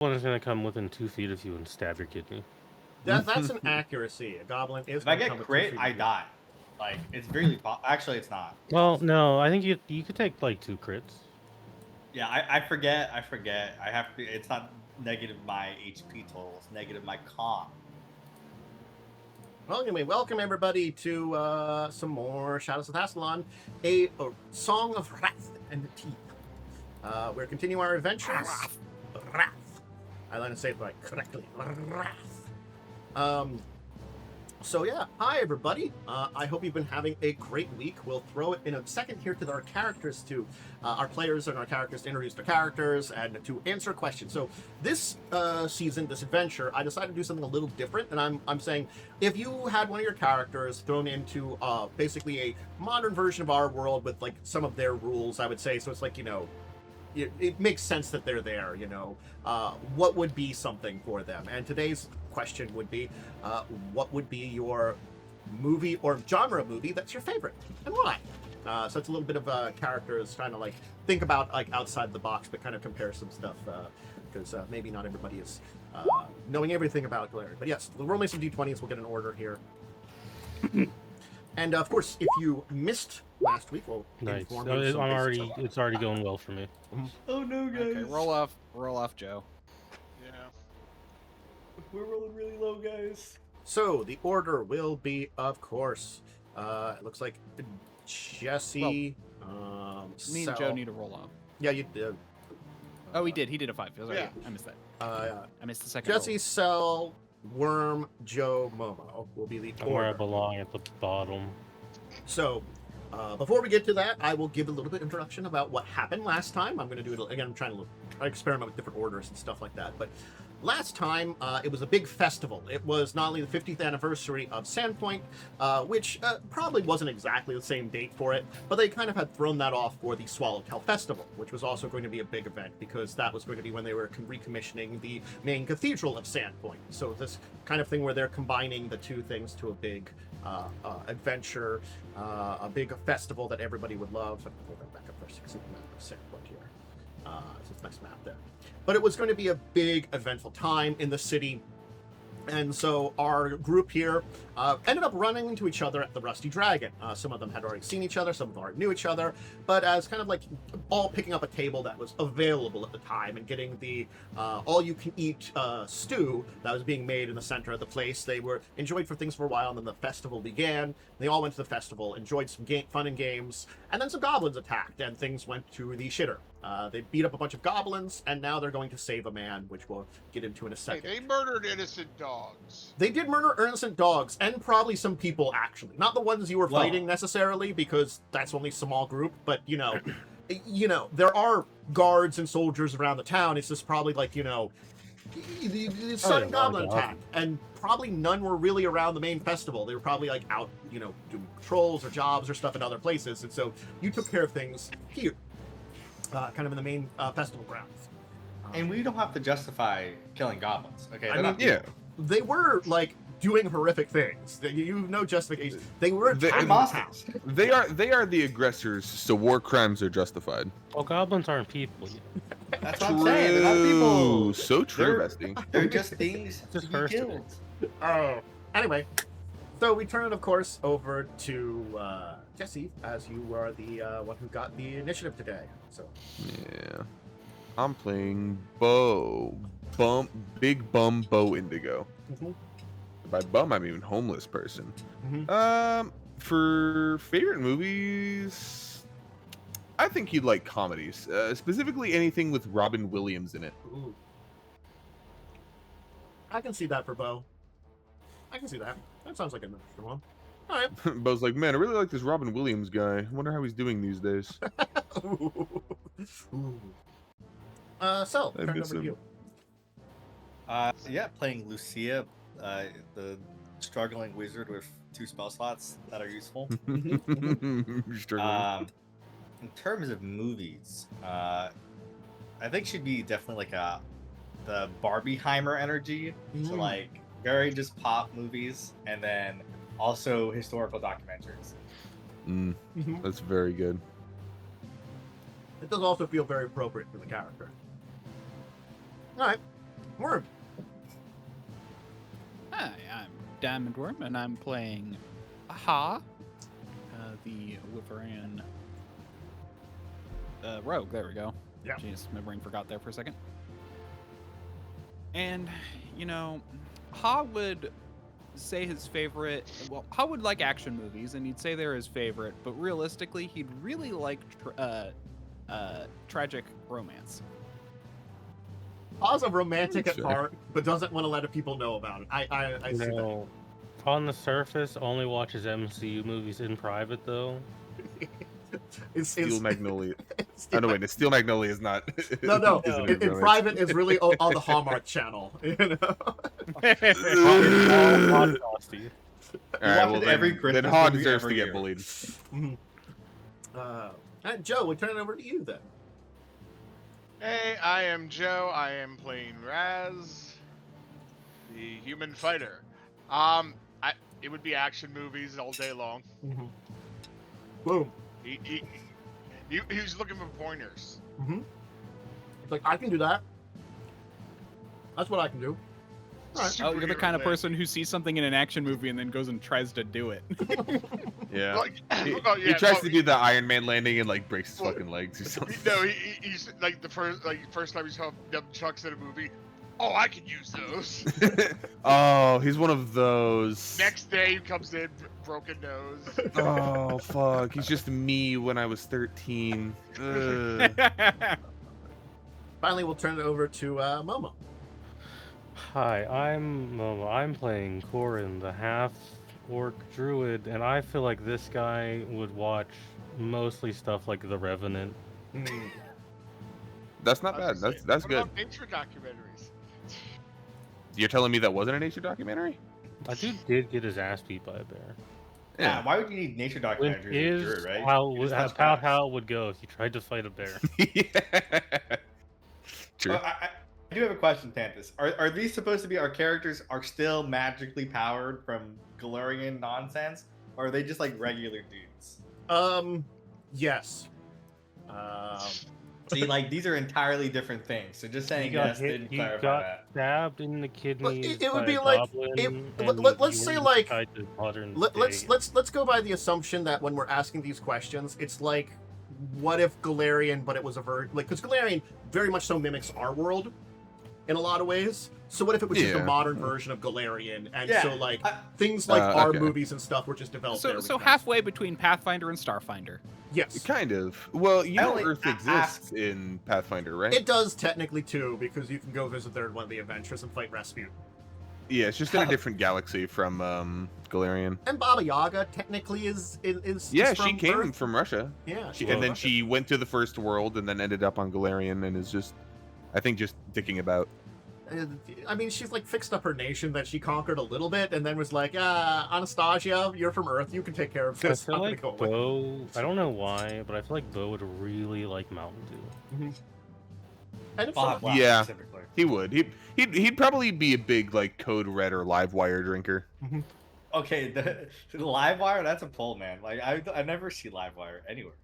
One is gonna come within 2 feet of you and stab your kidney. That's an accuracy. A goblin is. If I get crit, I die. Like it's really actually it's not. Well, no, I think you could take like 2 crits. Yeah, I forget. I have to. It's not negative my HP total. It's negative my con. Well, anyway, welcome everybody to some more Shadows of Thassilon, a Song of Wrath and Teeth. We're continuing our adventures. Wrath. I learned to say it like correctly. Wrath. So yeah, hi everybody. I hope you've been having a great week. We'll throw it in a second here to our characters, to our players and our characters to introduce their characters and to answer questions. So this season, this adventure, I decided to do something a little different, and I'm saying if you had one of your characters thrown into basically a modern version of our world with like some of their rules, I would say. So it's like, you know, it makes sense that they're there, you know. What would be something for them? And today's question would be, what would be your movie or genre movie that's your favorite, and why? So it's a little bit of characters trying to like think about like outside the box, but kind of compare some stuff, because maybe not everybody is knowing everything about Larry. But yes, we'll roll me some d20s. We'll get an order here. And of course, if you missed last week, we'll inform you. It's already going well for me. Oh no, guys! Okay, roll off, Joe. Yeah. We're rolling really low, guys. So the order will be, of course, it looks like Jesse. Me and Joe need to roll off. Yeah, you did. Oh, he did. He did a 5. Right. Yeah. I missed that. I missed the second. Jesse, Cell, Wyrm, Joe, Momo will be the I'm where I order. belong, at the bottom. So, before we get to that, I will give a little bit of introduction about what happened last time. I'm going to do it again. I'm trying to experiment with different orders and stuff like that. But last time, it was a big festival. It was not only the 50th anniversary of Sandpoint, which probably wasn't exactly the same date for it, but they kind of had thrown that off for the Swallowtail Festival, which was also going to be a big event because that was going to be when they were recommissioning the main cathedral of Sandpoint. So this kind of thing where they're combining the two things to a big adventure, a big festival that everybody would love. I'll pull that back up for a second. Sandpoint here. So it's a nice map there. But it was going to be a big, eventful time in the city. And so our group here ended up running into each other at the Rusty Dragon. Some of them had already seen each other, some of them already knew each other, but as kind of like all picking up a table that was available at the time and getting the all-you-can-eat stew that was being made in the center of the place. They were enjoyed for things for a while, and then the festival began. They all went to the festival, enjoyed some fun and games, and then some goblins attacked, and things went to the shitter. They beat up a bunch of goblins, and now they're going to save a man, which we'll get into in a second. Hey, they murdered innocent dogs. They did murder innocent dogs, and probably some people, actually. Not the ones you were fighting, necessarily, because that's only a small group, but, you know, there are guards and soldiers around the town. It's just probably, like, you know, the sudden goblin attack, and probably none were really around the main festival. They were probably, like, out, you know, doing patrols or jobs or stuff in other places, and so you took care of things here. Kind of in the main festival grounds. And we don't have to justify killing goblins, okay? Yeah. They were, like, doing horrific things. You have no justification. They were attacking monsters. They are the aggressors, so war crimes are justified. Well, goblins aren't people. That's what I'm saying. They're not people. So true, Bestie. They're just things Just to be killed. Anyway, so we turn it, of course, over to Jesse, as you are the one who got the initiative today. So Yeah. I'm playing Big Bum Bo Indigo. Mhm. By bum, I mean homeless person. Mhm. For favorite movies, I think you'd like comedies, specifically anything with Robin Williams in it. Ooh. I can see that for Bo. I can see that. That sounds like an interesting one. All right. Bo's like, man, I really like this Robin Williams guy. I wonder how he's doing these days. Ooh. So, I turn miss over to him. you. Yeah, playing Lucia, the struggling wizard with 2 spell slots that are useful. Struggling. In terms of movies, I think she'd be definitely like the Barbieheimer energy. So like very just pop movies, and then also historical documentaries. That's very good. It does also feel very appropriate for the character. All right. Wyrm. Hi, I'm Diamond Wyrm, and I'm playing Ha, the Wyverian rogue. There we go. Yeah. Jeez, my brain forgot there for a second. And, you know, Ha would say his favorite. Well, Ha would like action movies, and he'd say they're his favorite. But realistically, he'd really like tragic romance. Pa's a romantic at Sure. heart, but doesn't want to let people know about it. I see that. No. On the surface, only watches MCU movies in private, though. Steel Magnolia. it's- Oh no, wait, Steel Magnolia is not. No, no. isn't In romance. private is really on the Hallmark Channel. You know? It's all podcasty. All right, well, Watches every then Christmas Ha movie deserves to every get year. bullied. And Joe, we turn it over to you then. Hey, I am Joe. I am playing Raz, the human fighter. It would be action movies all day long. Boom. He was looking for pointers. It's like, I can do that. That's what I can do. Alright. Oh, you're the kind of Superhero person who sees something in an action movie and then goes and tries to do it. Yeah. Like, He, oh, he yeah, tries no, to do the Iron Man landing and like breaks his Well, fucking legs or something. No, he's like the first time he saw them chucks in a movie. Oh, I can use those. Oh, he's one of those. Next day he comes in, broken nose. Oh fuck, he's just me when I was 13. Ugh. Finally, we'll turn it over to Momo. Hi, I'm Momo. I'm playing Corin, the half-orc druid, and I feel like this guy would watch mostly stuff like The Revenant. That's not I bad. was gonna say, That's what good. about nature documentaries? You're telling me that wasn't a nature documentary? That dude did get his ass beat by a bear. Yeah. Why would you need nature Which documentaries? is Druid, right? how, You just touch about grass. how it would go if you tried to fight a bear. Yeah. True. Well, I do have a question, Tantus. Are these supposed to be our characters are still magically powered from Galarian nonsense, or are they just like regular dudes? Yes. See, like these are entirely different things. So just saying yes didn't he clarify got that. stabbed in the kidneys. it would by be a like- goblin, it- and let's he say, was like, tied to modern Let's day. go by the assumption that when we're asking these questions, it's like, what if Galarian, but it was a because Galarian very much so mimics our world in a lot of ways. So what if it was just a Yeah. modern version of Galarian, and Yeah, so like I- things like our okay. movies and stuff were just developed. there So because- halfway between Pathfinder and Starfinder. Yes, Kind of. Well, you I know only Earth exists in Pathfinder, right? it does technically too, because you can go visit there in one of the adventures and fight Rasputin. Yeah, it's just in a different galaxy from Galarian. And Baba Yaga technically is Yeah, is she from came Earth. from Russia. Yeah, And then she went to the first world and then ended up on Galarian and is just, I think, just dicking about. I mean, she's like fixed up her nation that she conquered a little bit, and then was like, Anastasia, you're from Earth, you can take care of I this. feel I'm like gonna go away. Bo. I don't know why, but I feel like Bo would really like Mountain Dew. And if Bob, someone- Yeah. specifically. He would. He'd probably be a big like Code Red or Livewire drinker. Okay, the Livewire, that's a pull, man. Like I never see Livewire anywhere.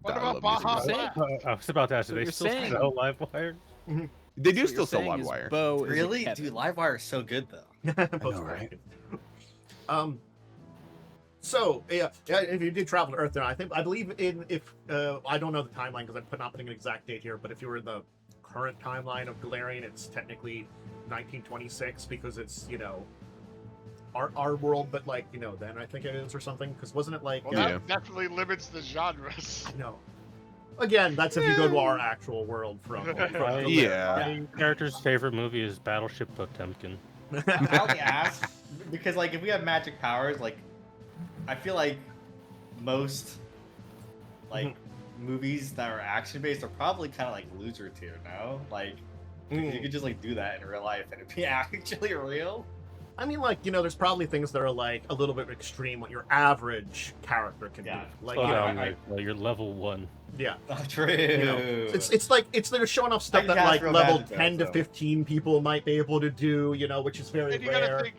What I about love Baja music. Blast? I was about to ask, So do they you're still saying- sell Livewire? They do What still you're sell saying is Livewire. Bo is a Really, Kevin. dude, Livewire is so good though. Both know, are right? good. So yeah, if you did travel to Earth, then I believe if I don't know the timeline because I'm not putting an exact date here, but if you were in the current timeline of Galarian, it's technically 1926 because it's our world, but like then I think it is or something because wasn't it like Well, that definitely limits the genres. I know. Again, that's if you go to our actual world from Galarian. Yeah. My character's favorite movie is Battleship Potemkin. I only ask because like if we have magic powers, like I feel like most like movies that are action based are probably kind of like loser tier, no? Like you could just like do that in real life and it'd be actually real. I mean, like there's probably things that are like a little bit extreme what your average character can Yeah. do. Like, Slow you know, down, Nick. Well, you're level 1. yeah. Not true. It's like they're showing off stuff I that cast like real level magic 10 to though. 15 people might be able to do, which is very And you gotta rare. think,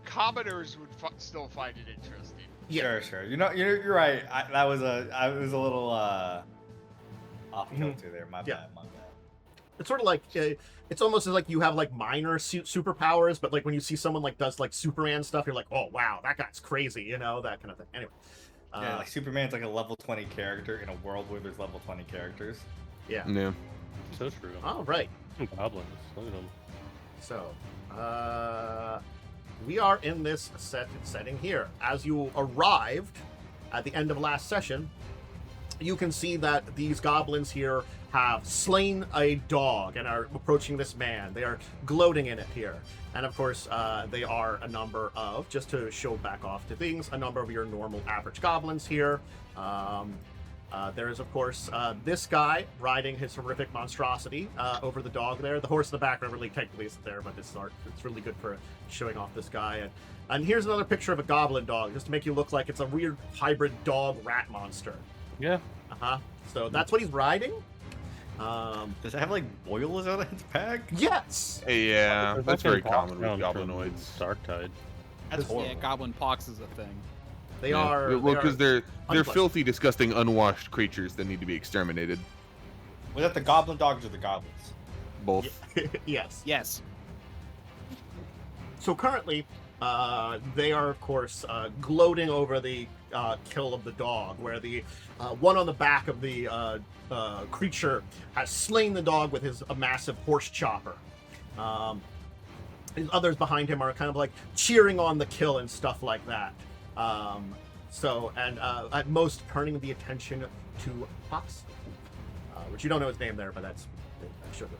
commoners would still find it interesting. Yeah. Sure. You're right. I was a little off kilter there. My Yeah. bad. It's sort of like it's almost as like you have like minor superpowers, but like when you see someone like does like Superman stuff, you're like, oh wow, that guy's crazy, you know, that kind of thing. Anyway, Yeah, like Superman's like a level 20 character in a world where there's level 20 characters. yeah. Yeah. So true. All right. Goblins. Look at them. So, we are in this setting here. As you arrived at the end of last session, you can see that these goblins here have slain a dog and are approaching this man. They are gloating in it here. And of course, they are a number of, just to show back off to things, a number of your normal average goblins here. There is, of course, this guy riding his horrific monstrosity over the dog there. The horse in the background really technically isn't there, but this art, it's really good for showing off this guy. And here's another picture of a goblin dog, just to make you look like it's a weird hybrid dog-rat monster. Yeah. Uh-huh. So that's what he's riding. Does it have like boils on its back? Yes! Yeah, There's that's nothing very common with background from goblinoids. Darktide. That's Yeah, horrible. Yeah, goblin pox is a thing. They Yeah. are... Well, because they're unpleasant. filthy, disgusting, unwashed creatures that need to be exterminated. Was that the goblin dogs or the goblins? Both. Yes. Yes. So currently, they are, of course, gloating over the kill of the dog, where the one on the back of the creature has slain the dog with his massive horse chopper. And others behind him are kind of like cheering on the kill and stuff like that. At most turning the attention to Fox, which you don't know his name there, but that's I should have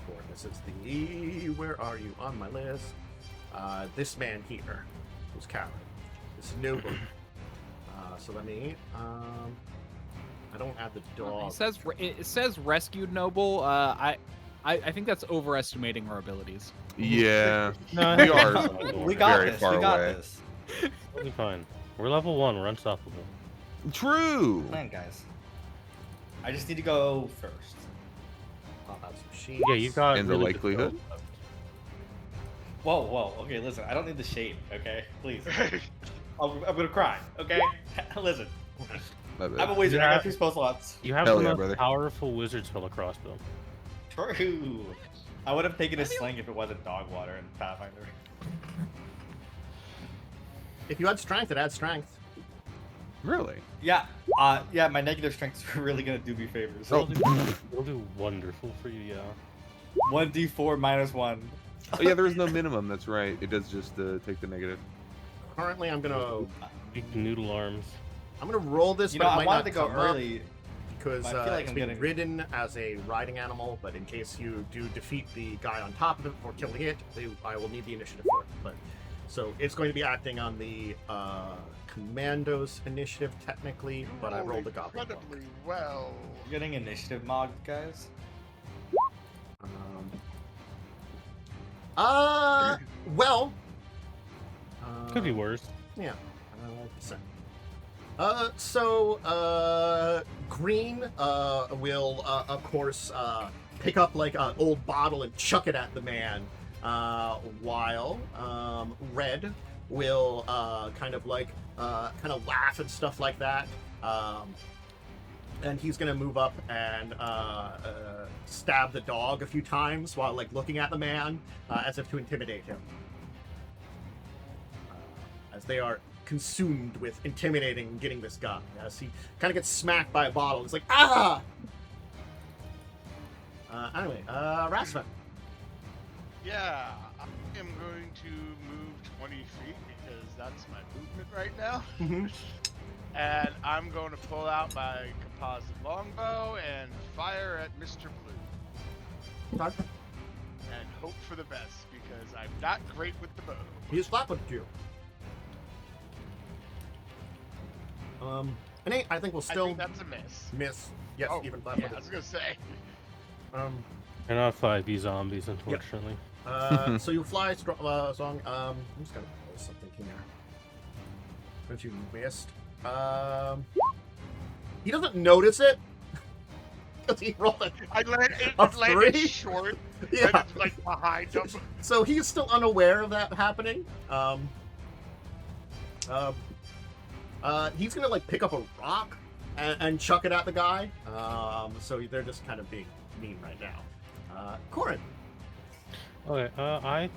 before. This is the where are you on my list? This man here, who's coward, this noble. So let me. I don't have the dog. It says rescued noble. I think that's overestimating our abilities. Yeah. No, We are We got very this. far We got away. this. We'll be fine. We're level 1. We're unstoppable. True. Plan, guys. I just need to go first. Pop out some sheets. Yeah, you got. And the really good likelihood? stuff. Whoa, whoa. Okay, listen. I don't need the shape. Okay, please. I'm gonna cry. Okay, listen. My bad. I'm a wizard. I Yeah. got 3 spell slots. You have Hell the yeah, most brother. powerful wizard spell across them. True. I would have taken a sling if it wasn't dog water and Pathfinder. If you had strength, it adds strength. Really? Yeah. Yeah. My negative strength is really gonna do me favors. Oh. It'll do wonderful for you, yeah. 1d4 minus 1. Oh, yeah, there is no minimum. That's right. It does just take the negative. Currently, I'm gonna Big noodle arms. roll this, You but know, it I might wanted not to go come up early. because I feel like it's I'm being getting- ridden as a riding animal. But in case you do defeat the guy on top of it before killing it, I will need the initiative for it. But so it's going to be acting on the commando's initiative technically, but I rolled the goblin. block. incredibly well. You're getting initiative mod, guys. Well. Could be worse. Yeah. Green will, of course, pick up like an old bottle and chuck it at the man, while Red will kind of laugh and stuff like that. And he's gonna move up and stab the dog a few times while like looking at the man, as if to intimidate him. As they are consumed with intimidating and getting this guy. As he kind of gets smacked by a bottle. It's like, ah! Anyway, Rasvan. Yeah, I am going to move 20 feet because that's my movement right now. And I'm going to pull out my composite longbow and fire at Mr. Blue. And hope for the best because I'm not great with the bow. He's flat-footed you. An 8, I think will I still think that's a miss. miss. Yes, Oh, even yeah, flat-footed. I was gonna say. Cannot fight these zombies, unfortunately. So you fly strong. I'm just gonna roll something here. But you missed. He doesn't notice it because he rolled it. I landed, A it landed 3? short, Yeah. and it's like behind him. So he's still unaware of that happening. He's gonna like pick up a rock and chuck it at the guy. So they're just kind of being mean right now. Corin. Okay, I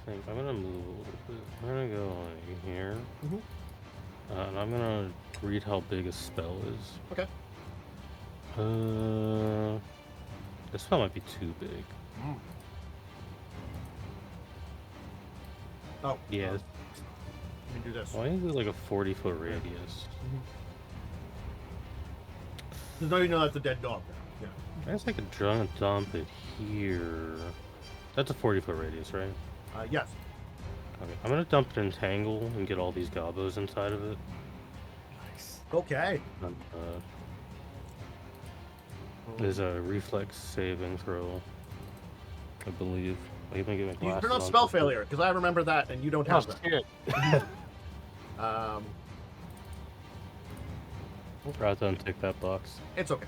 think I'm gonna move a little bit. I'm gonna go like here. Mhm. And I'm gonna read how big a spell is. Okay. This spell might be too big. Oh. Yeah. Let me do this. Why is it like a 40-foot radius? Because now you know that's a dead dog. Yeah. I guess I could dump it here. That's a 40-foot radius, right? Yes. Okay, I'm gonna dump it in Tangle and get all these gobos inside of it. Nice. Okay. And, there's a reflex saving throw, I believe. I even get my You glasses turn off on spell for- failure, because I remember that, and you don't have that. shit. Forgot to untick that box. It's okay.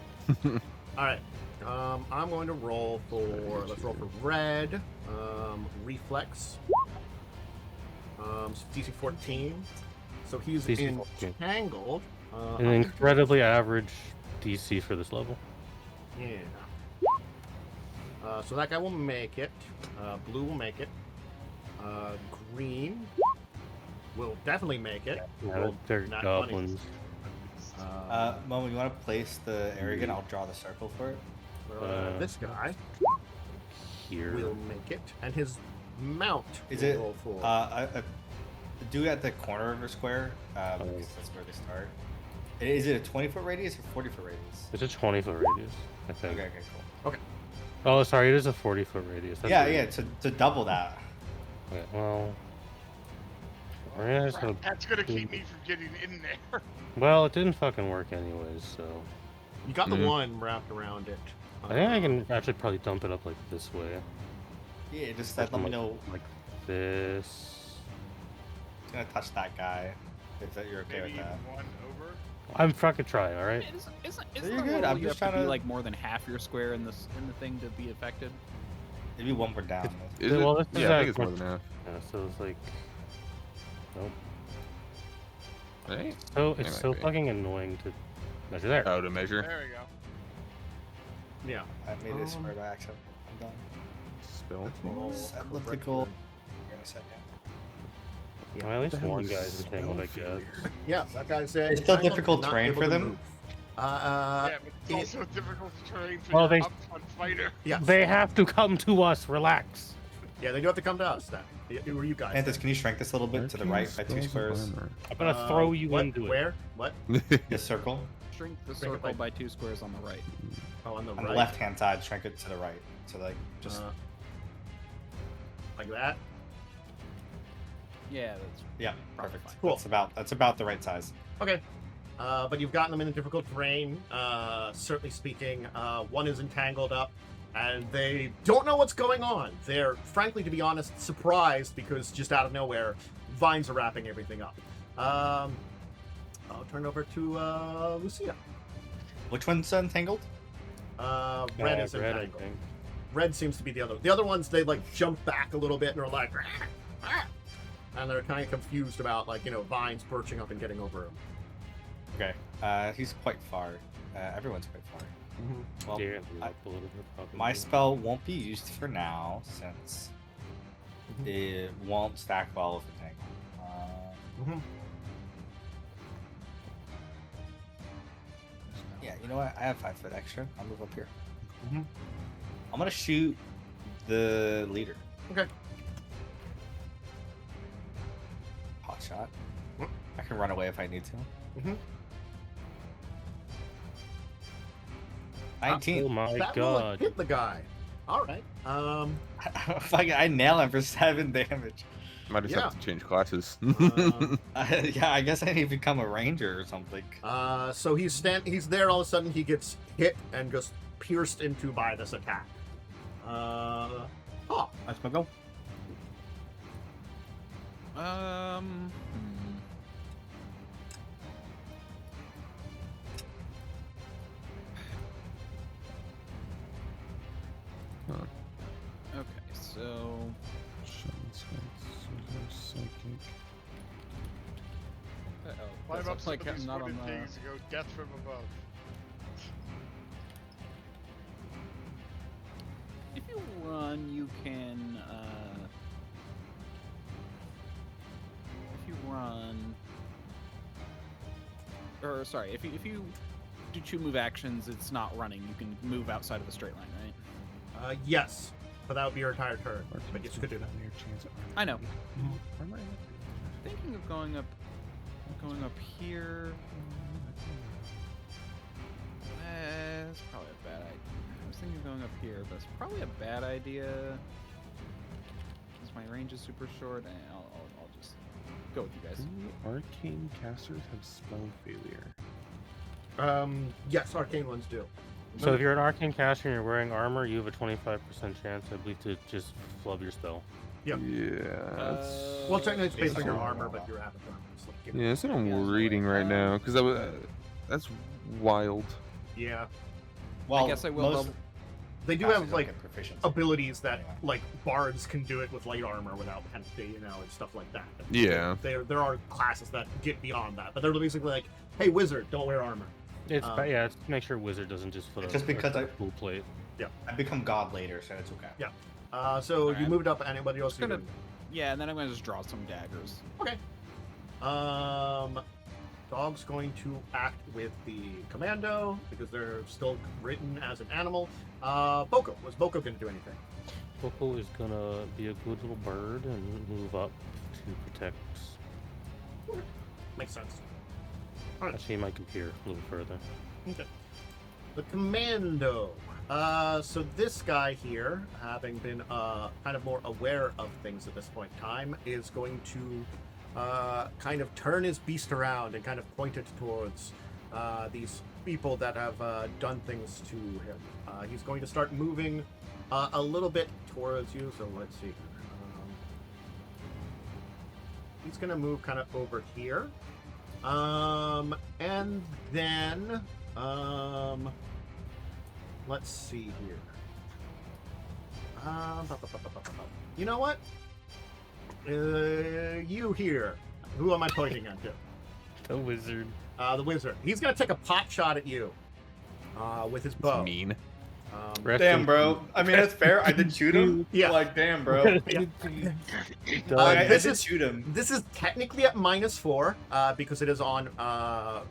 All right. I'm going to roll for. Let's roll for red. Reflex. DC 14. So he's DC 14. entangled. An incredibly average DC for this level. Yeah. So that guy will make it. Blue will make it. Green will definitely make it. Yeah, Well, they're not goblins. Momo, you want to place the area again? I'll draw the circle for it. This guy Here. will make it, and his mount Is will it? roll for. Do it at the corner of your square, because that's where they start. Is it a 20-foot radius or 40-foot radius? It's a 20-foot radius, I think. Okay, cool. Oh, sorry, it is a 40-foot radius. That's Yeah, weird. yeah, to double that. Okay, well... we're just gonna That's gonna keep me from getting in there. Well, it didn't fucking work anyways, so... You got the one wrapped around it. I think I can actually probably dump it up like this way. Yeah, just let me know. Like this... It's gonna touch that guy. If that you're okay Maybe with that. one over. I'm fucking trying, alright? Isn't You're the good, rule I'm you just have to trying be to- like more than half your square in the thing to be affected? Maybe one more down. Is Well, it? this is Yeah, I at- think it's more than half. Yeah, so it's like... Nope. Right? So, It it's might so be. fucking annoying to measure there. How to measure? There we go. Yeah. I made it square by accident. I'm done. Spell. Roll Elliptical. correction. You're gonna set Well, at least What the hell one is guy's entangled, I spell guess. Yeah, that guy said. It's still difficult terrain for them? Yeah, but it's also difficult terrain for Well, your they- upfront fighter. Yeah. They have to come to us, relax. Yeah, they do have to come to us. Then. Who are you guys? Anthus, can you shrink this a little bit to the right by 2 squares? I'm gonna throw you what? into it. Where? What? This circle. Shrink the Shrink it circle by- by 2 squares on the right. Oh, on the On right. the left-hand side, shrink it to the right. So like just Like that. Yeah, that's yeah, perfect. Cool. That's about the right size. Okay. But you've gotten them in a difficult terrain. Certainly speaking, one is entangled up, and they don't know what's going on. They're, frankly, to be honest, surprised because just out of nowhere, vines are wrapping everything up. I'll turn over to Lucia. Which one's untangled? Red is Red, I entangled. think. Red seems to be the other. The other ones, they like jump back a little bit and are like, "Ah!" And they're kind of confused about vines perching up and getting over him. Okay. He's quite far. Everyone's quite far. Well, Yeah, I- up a little bit, probably. my spell won't be used for now since it won't stack well with entangle. Yeah, you know what? I have 5 foot extra. I'll move up here. Mhm. I'm gonna shoot the leader. Okay. Hot shot. Mm. I can run away if I need to. Mhm. 19. Oh my That will god. hit the guy. All right. Fucking, I nail him for 7 damage. Might just Yeah. have to change classes. Yeah, I guess I need to become a ranger or something. So he's there. All of a sudden, he gets hit and just pierced into by this attack. That's my go. Hmm. Okay, so Climb up some like of these not on wooden the. things and go death from above. If you can, if you run, or sorry, if you do 2 move actions, it's not running. You can move outside of a straight line, right? Yes, but that would be your entire turn. But yes, you could do that. I know. Thinking of going up here. It's probably a bad idea. I was thinking of going up here, but it's probably a bad idea. Since my range is super short, and I'll just go with you guys. Do arcane casters have spell failure? Yes, arcane ones do. So if you're an arcane caster and you're wearing armor, you have a 25% chance, I believe, to just flub your spell. Yeah. Well, technically it's based on your armor, but your avatar. Yeah, that's what I'm reading right now, because that's wild. Yeah. Well, I guess I will. They do classes have don't like get proficiency. abilities that Yeah. like bards can do it with light armor without penalty, and stuff like that. Yeah. There are classes that get beyond that, but they're basically like, hey, wizard, don't wear armor. It's yeah, it's to make sure wizard doesn't just put Just because I- full plate. I become god later, so it's okay. Yeah. So you Alright. moved up. Anybody else? Just gonna- Yeah, and then I'm gonna just draw some daggers. Okay. Dog's going to act with the commando because they're still written as an animal. Boko. Was Boko going to do anything? Boko is gonna be a good little bird and move up to protect. Makes sense. Actually, he might come here a little further. Okay. The commando. So this guy here, having been kind of more aware of things at this point in time, is going to kind of turn his beast around and kind of point it towards these people that have done things to him. He's going to start moving a little bit towards you. So let's see. He's going to move kind of over here. And then let's see here. You know what? You here. Who am I pointing at? The wizard. The wizard. He's gonna take a pot shot at you. With his bow. Mean. Rest Damn, in bro. I mean, that's fair. I did shoot him. Yeah. Like, damn, bro. Yeah. I this did is- shoot him. This is technically at -4 because it is on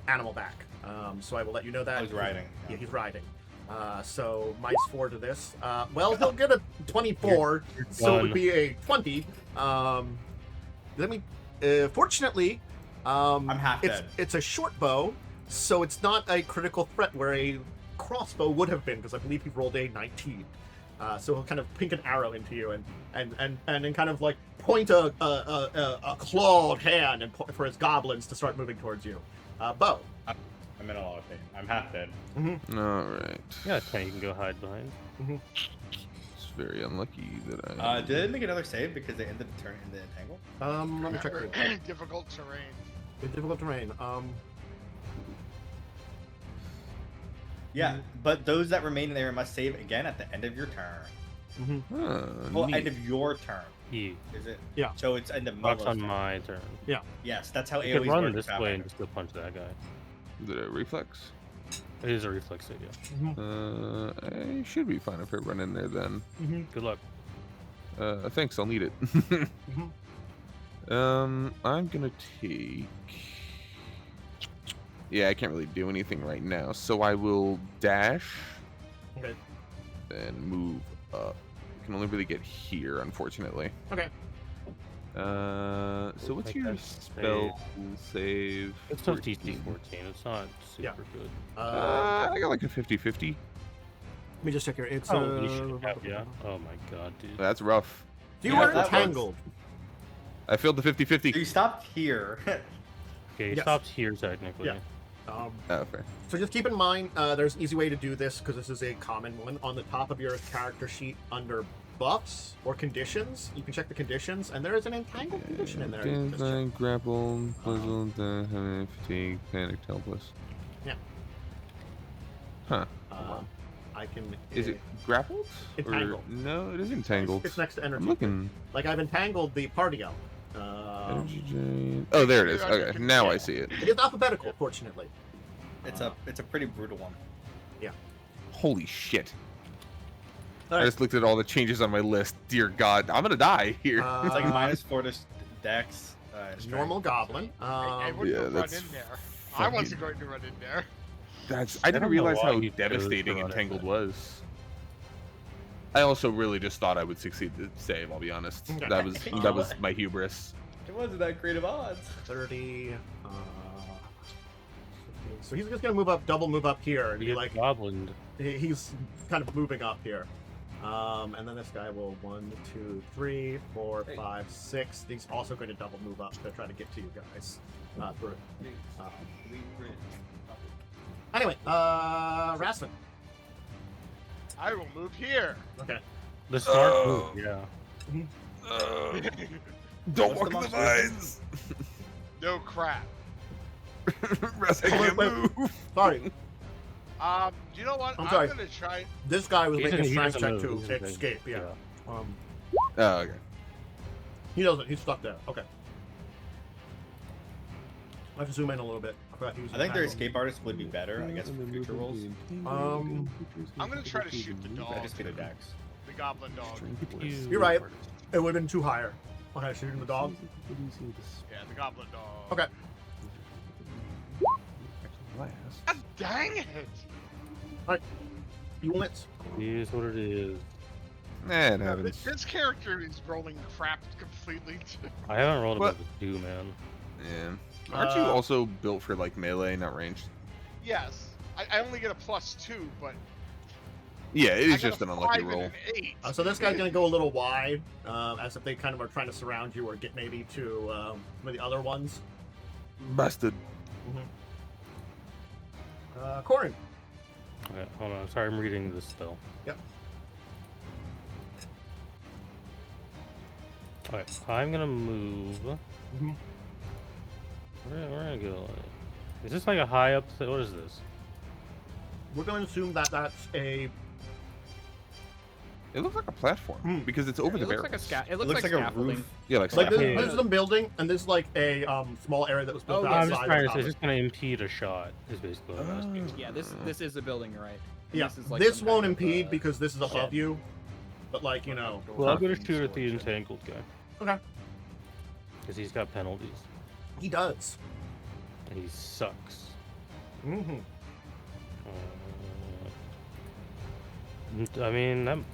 animal back. So I will let you know that. I was riding. Yeah, he's riding. So -4 to this. Well, he'll get a 24, so it would done. be a 20. Let me. Fortunately, I'm half dead. it's a short bow, so it's not a critical threat where a crossbow would have been, because I believe he rolled a 19. So he'll kind of pink an arrow into you and then kind of like point a clawed hand and for his goblins to start moving towards you. Bow. I'm in a lot of pain. I'm half dead. All right. Yeah, 10 you can go hide behind. It's very unlucky that I. Did it make another save because they ended the turn in the entangle? Let me check. Remember, difficult terrain. It's difficult terrain. Yeah, but those that remain there must save again at the end of your turn. Well, Neat. end of your turn. Yeah. Is it? Yeah. So it's end of Rocks Momo's on turn. my turn. Yes, that's how You AoEs could run work this with way and Pathfinder. just go punch that guy. Is it a reflex? It is a reflex save, yeah. I should be fine if I run in there then. Good luck. Thanks, I'll need it. I'm gonna take. Yeah, I can't really do anything right now, so I will dash. Okay. And move up. I can only really get here, unfortunately. Okay. So what's Make your that spell save? It's still 14. DC 14. It's not super Yeah. good. I got like a 50-50. Let me just check here. It's Oh, you should have, yeah. Oh my god, dude. That's rough. You Yeah, were that works. entangled. I failed the So 50-50. you stopped here. Okay, he Yes. stops here technically. Yeah. Oh, fair. So just keep in mind, there's an easy way to do this because this is a common one. On the top of your character sheet under buffs or conditions, you can check the conditions, and there is an entangled condition in there. You can just check. Deadline, grapple, puzzle, fatigue, panic, helpless. Yeah. Huh. I can. Is it grappled? Entangled. Or... No, it is entangled. It's next to energy. I'm looking. Like I've entangled the party elf. Energy drain. Oh, there it is. Okay, now I see it. It is alphabetical, fortunately. It's a pretty brutal one. Holy shit. I just looked at all the changes on my list. Dear God, I'm gonna die here. It's like -4 to dex. Strength. normal goblin. I wouldn't yeah, have run that's in there. I fucking- wasn't going to run in there. I don't didn't know realize why how you chose to devastating run it Entangled then. was. I also really just thought I would succeed to save. I'll be honest. That was my hubris. It wasn't that great of odds. 30. So he's just gonna move up, double move up here, and You be get like, goblin. he's kind of moving up here. And then this guy will 1, 2, 3, 4, 5, 6. He's also going to double move up to try to get to you guys. Through. Anyway, Rasmus. I will move here. Okay. The smart Oh. move, yeah. Don't What's walk the in the monster? vines. No crap. Russ, I can't Wait. move. Sorry, You know what? I'm sorry. gonna try. this guy was He making a doesn't- he strength doesn't check move, to he doesn't escape. Yeah. Yeah. Oh, okay. He doesn't. He's stuck there. Okay. I have to zoom in a little bit. I forgot he was I think their entangled. escape artist would be better, I guess, for future roles. Um, I'm gonna try to shoot the dog. I just get a dex. The goblin dog. You're right. It would have been too higher. Okay, shooting the dog. Yeah, the goblin dog. Okay. God dang it! Units. Here's what it is. It happens. This character is rolling crap completely. I haven't rolled What? above a 2, man. Yeah. Aren't you also built for like melee, not ranged? Yes, I only get a +2, but Yeah, it I is got just a an unlucky 5 and roll. an 8. So this guy's gonna go a little wide, as if they kind of are trying to surround you or get maybe to some of the other ones. Busted. Corin. Okay, hold on. Sorry, I'm reading this spell. Yep. Alright, I'm gonna move. Mhm. We're gonna go. Is this like a high up? What is this? We're going to assume that that's a. It looks like a platform because it's over It the looks barrels. like a it looks like a scaffolding. roof. Yeah, like, Like this, scaffolding. this is a building, and this is like a small area that was built Oh, outside. I'm just of trying the to say, tower. is this gonna impede a shot? Is basically what I'm asking. Yeah, this is a building, you're right. Yeah, This is like this some won't kind of, impede because this is above shed. you. But like you know, Well, I'm gonna shoot at the entangled guy okay, because he's got penalties he does. and he sucks. Mm-hmm. I mean, that I've been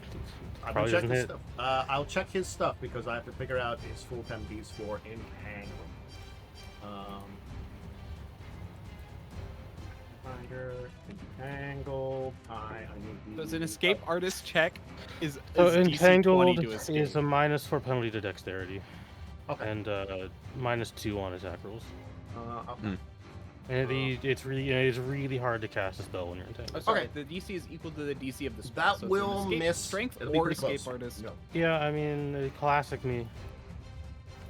probably checking doesn't his hit. stuff. I'll check his stuff because I have to figure out his full penalties for entangle. Finder, entangle. I need. Does an escape artist check is So DC 20 entangled to escape? is a -4 penalty to dexterity Okay. and -2 on attack rolls. Okay. And it's really hard to cast a spell when you're entangled. Oh, sorry, Okay. the DC is equal to the DC of the spell. That so it's an will escape miss. strength It'll be or pretty escape close. artist. No. Yeah, I mean, classic me.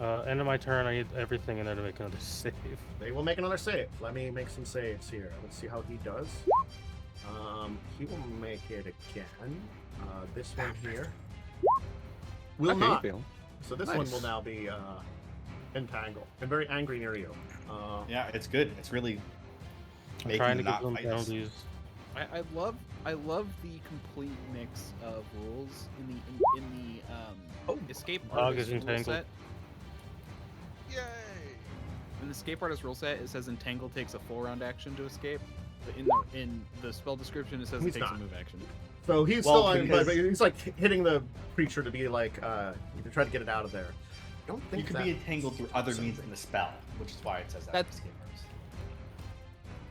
End of my turn, I need everything in there to make another save. They will make another save. Let me make some saves here. Let's see how he does. He will make it again. This one here will Okay, not. fail. So this Nice. one will now be entangle and very angry near you. Yeah, it's good. It's really I'm making trying to them give not them fight us. penalties. I love the complete mix of rules in the escape Dog artist is rule entangled. set. Yay! In the escape artist rule set, it says entangle takes a full round action to escape. But in the spell description, it says He's it takes not. a move action. So he's Well, still on, because- but he's like hitting the creature to be like to try to get it out of there. I don't think You could that- be entangled through other means in the spell, which is why it says that. That's- escape artist.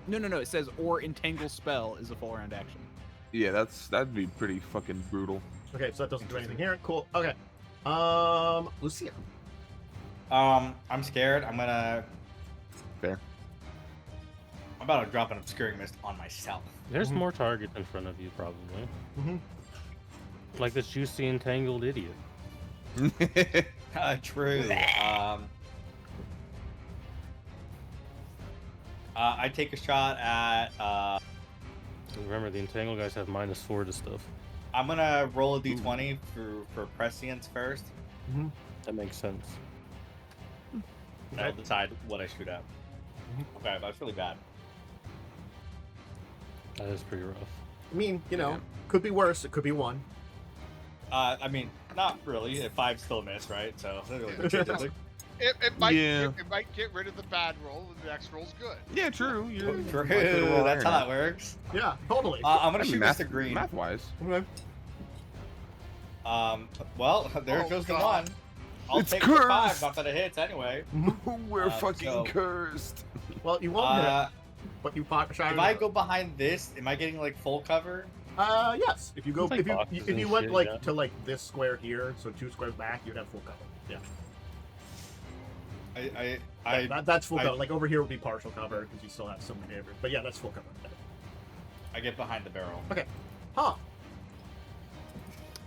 No. It says or entangle spell is a full round action. Yeah, that'd be pretty fucking brutal. Okay, so that doesn't do anything here. Cool. Okay. Lucia. I'm scared. I'm gonna. Fair. I'm about to drop an obscuring mist on myself. There's more targets in front of you, probably. Mhm. Like this juicy entangled idiot. True. I take a shot at. Remember, the entangled guys have -4 to stuff. I'm gonna roll a d20 for prescience first. That makes sense. And I'll decide what I shoot at. Okay, that's really bad. That is pretty rough. I mean, you know, Yeah. could be worse. It could be one. I mean, not really. If 5 still miss, right? So It might Yeah. it might get rid of the bad roll, and the next roll's good. Yeah, true. You're True. likely to roll That's higher how now. that works. Yeah, totally. I'm gonna I mean, shoot Mr. Green. Math-wise. Okay. Well, there Oh, goes the God. 1. I'll It's take the 5. cursed. Not that it hits anyway. We're fucking so- cursed. Well, you won't hit it, Uh, but you shot if I go behind this, am I getting like full cover? Yes. If you go, It's like if you boxes if you and went shit, like yeah. to like this square here, so 2 squares back, you'd have full cover. Yeah. That's full I- cover. Like over here would be partial cover because you still have some neighbors. But yeah, that's full cover. I get behind the barrel. Okay. Huh.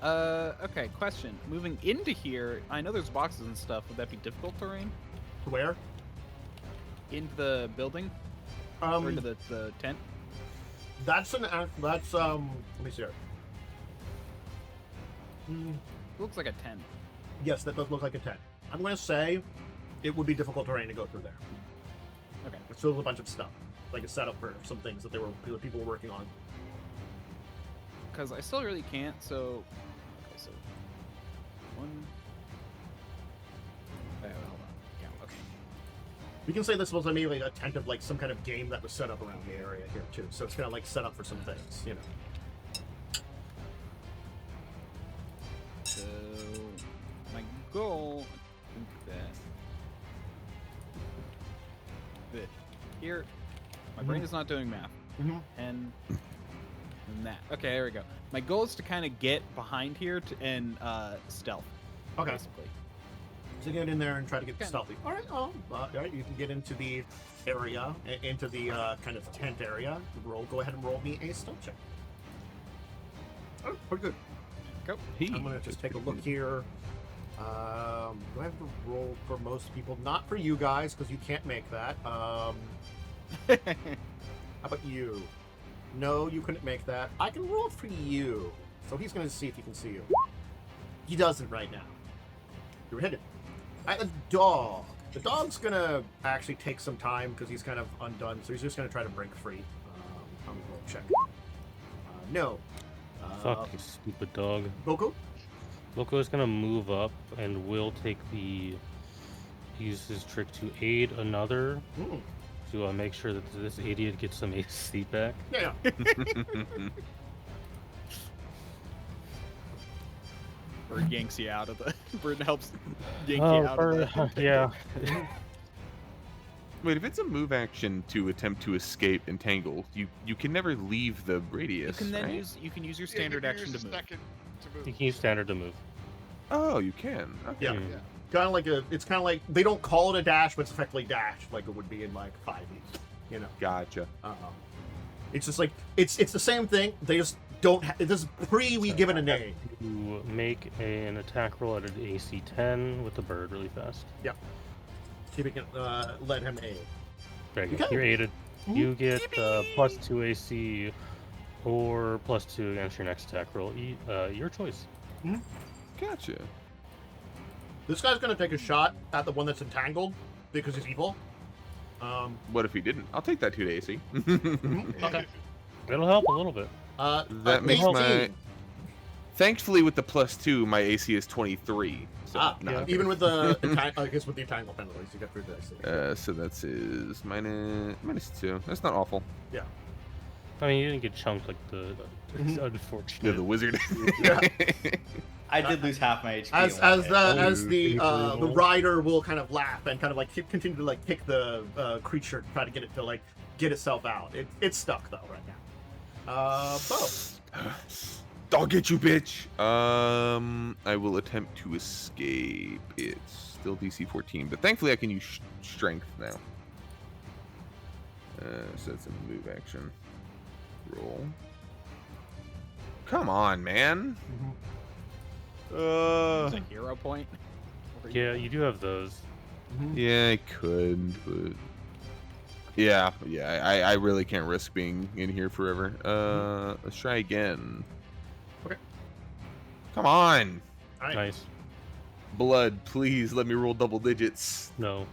Okay, question. Moving into here, I know there's boxes and stuff. Would that be difficult terrain? Where? Into the building? Or into the tent? That's let me see here. It looks like a tent. Yes, that does look like a tent. I'm gonna say it would be difficult terrain to go through there. Okay. It's still a bunch of stuff, like a setup for some things that people were working on. Because I still really can't, so... Okay, so... 1... Wait, hold on. Yeah, okay. We can say this was immediately a tent of like some kind of game that was set up around the area here too. So it's kind of like set up for some things, you know. So... My goal... I think that here... My brain is not doing math. Mhm. And that. Okay, there we go. My goal is to kind of get behind here and stealth. Okay. Basically. So get in there and try to get Okay. stealthy. All right. All right. You can get into the area, into the kind of tent area. Go ahead and roll me a stealth check. Oh, pretty good. Go. I'm gonna just take a look here. Do I have to roll for most people? Not for you guys, because you can't make that. How about you? No, you couldn't make that. I can roll for you. So he's gonna see if he can see you. He doesn't right now. You're hidden. Alright, the dog. The dog's gonna actually take some time because he's kind of undone, so he's just gonna try to break free. I'm gonna roll check. No. Fuck you, stupid dog. Boko? Loco is gonna move up and will use his trick to aid another Mm. to make sure that this idiot gets some AC back. Yeah. Bird yanks you out of the... Bird helps yank Oh, you out of the... yeah. Wait, if it's a move action to attempt to escape entangle, you can never leave the You radius, can then right? use your standard You can action use to a move. second to move. You can use standard to move. Oh, you can. Okay. Yeah. Mm. Kind of like it's kind of like they don't call it a dash, but it's effectively dash, like it would be in like 5e. You know. Gotcha. It's just like it's the same thing. They just don't. This is we give it a name. You make an attack roll at an AC 10 with the bird really fast. Yep. See if we can let him aid. There you go. Okay. You're aided. Mhm. You get +2 AC or +2 against your next attack roll. Your choice. Gotcha. This guy's gonna take a shot at the one that's entangled because he's evil. What if he didn't? I'll take that 2 to AC. Okay. It'll help a little bit. That makes 18. my. Thankfully, with the +2, my AC is 23. So not yeah. good. Even with the I guess with the entangle penalties, you get through this. So that's his -2. That's not awful. I mean, you didn't get chunked like the Mhm. unfortunate. Yeah, the wizard. Yeah. I did lose half my HP. As in one as hit. the rider will kind of laugh and kind of like continue to like kick the creature to try to get it to like get itself out. It's stuck though right now. Bo. I'll get you, bitch. I will attempt to escape. It's still DC 14, but thankfully I can use strength now. So that's a move action. Roll. Come on, man. It's a hero point. Yeah, you do have those. Yeah, I could, but yeah, I really can't risk being in here forever. Let's try again. Okay. Come on, All right. Nice. blood, please let me roll double digits. No.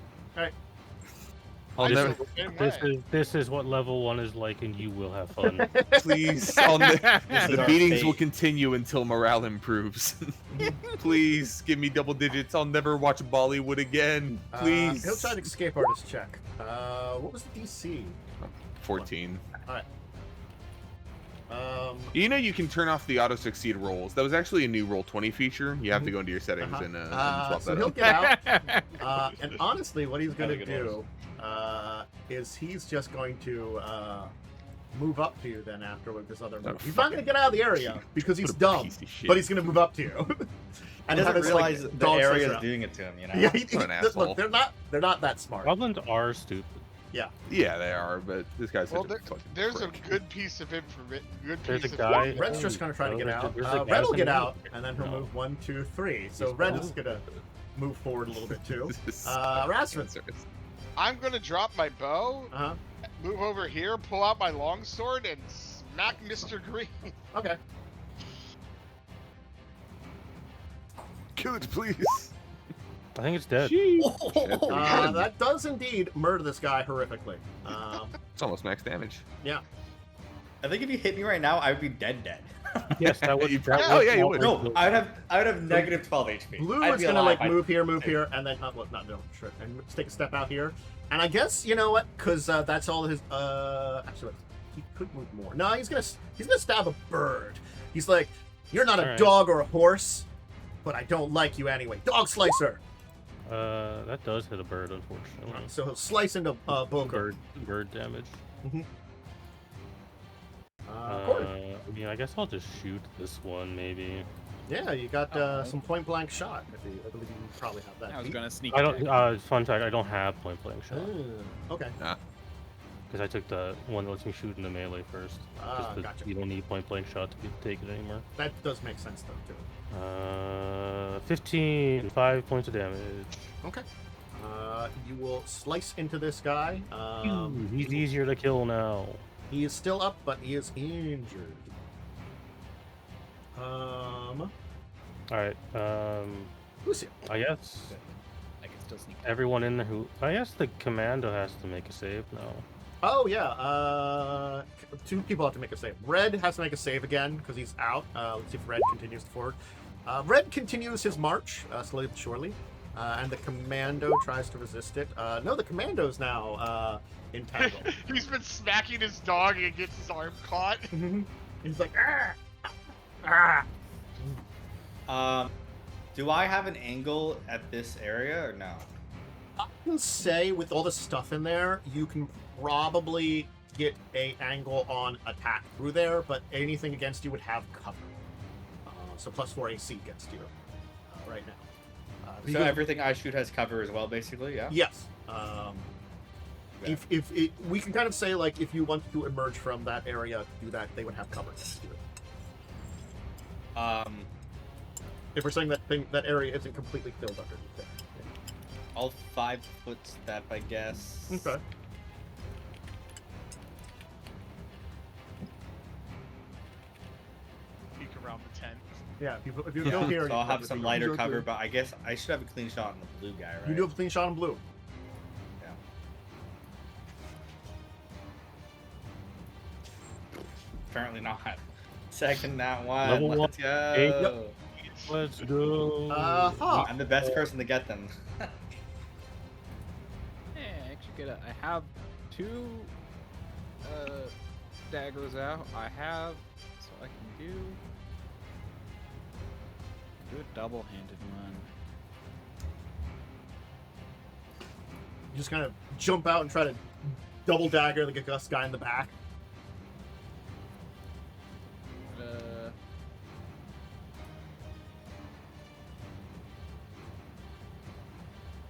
I'll I never. feel the same way. This is what level 1 is like, and you will have fun. Please, This is the our beatings will fate. continue until morale improves. Please give me double digits. I'll never watch Bollywood again. Please. He'll try an escape artist check. What was the DC? 14. Alright. You know you can turn off the auto succeed rolls. That was actually a new roll 20 feature. You have to go into your settings and swap so that he'll out. get out. And honestly, what he's going to Really good do is he's just going to move up to you then after with this other move. He's not going to get out of the area because he's What a dumb, piece of shit. but he's going to move up to you. I have doesn't his, realize like, the dog area is slicer out. doing it to him, you know? Yeah, What an asshole. look, they're not that smart. Goblins are stupid. Yeah, they are, but this guy's Well, such a fucking there's a prick. good piece of information. There's a guy. Red's just going to try to get out. Red will get out, and then he'll move 1, 2, 3. So Red is going to move forward a little bit too. This is Rasmus. cancerous. I'm gonna drop my bow, Uh-huh. move over here, pull out my longsword, and smack Mr. Green. Okay. Kill it, please. I think it's dead. That does indeed murder this guy horrifically. It's almost max damage. I think if you hit me right now, I would be dead. Yes, that would. Oh, yeah, you would. No, I would have negative 12 HP. Blue I'd is be gonna alive. like move here, and then look, not no, sure, and take a step out here. And I guess you know what, because that's all his. Actually, he could move more. No, he's gonna stab a bird. He's like, you're not a Alright. dog or a horse, but I don't like you anyway. Dog slicer. That does hit a bird, unfortunately. So he'll slice into Boker. Bird damage. Gordon. I mean, I guess I'll just shoot this one, maybe. Yeah, you got some point blank shot. I believe you probably have that. I was gonna sneak. I attack. don't. Fun fact: I don't have point blank shot Okay. because I took the one that lets me shoot in the melee first. Just Gotcha. You don't need point blank shot to take it anymore. That does make sense though too. 15, 5 points of damage. Okay. You will slice into this guy. He's easier to kill now. He is still up, but he is injured. All right. Lucia. I guess I can still sneak. everyone in there who. I guess the commando has to make a save now. Oh yeah. 2 people have to make a save. Red has to make a save again because he's out. Let's see if Red continues forward. Red continues his march slowly but surely, and the commando tries to resist it. No, the commando's now entangled. He's been smacking his dog and gets his arm caught. He's like, ah, ah. Do I have an angle at this area or no? I can say with all the stuff in there, you can probably get a angle on attack through there, but anything against you would have cover. So +4 AC against you right now. So everything I shoot has cover as well, basically, yeah? Yes. If we can kind of say like if you want to emerge from that area to do that, they would have cover against you. If we're saying that area isn't completely filled underneath there. I'll 5-foot step, I guess. Okay. Peek around the tent. Yeah, if you go here, So I'll have some lighter go cover, through. but I guess I should have a clean shot on the blue guy, right? You do have a clean shot on blue. Yeah. Apparently not. Second that one. Level Let's 1. go. Let's go. I'm the best person to get them. Yeah, I actually I have 2 daggers out. I have, so I can do a double-handed one. You just kind of jump out and try to double dagger the Gus guy in the back.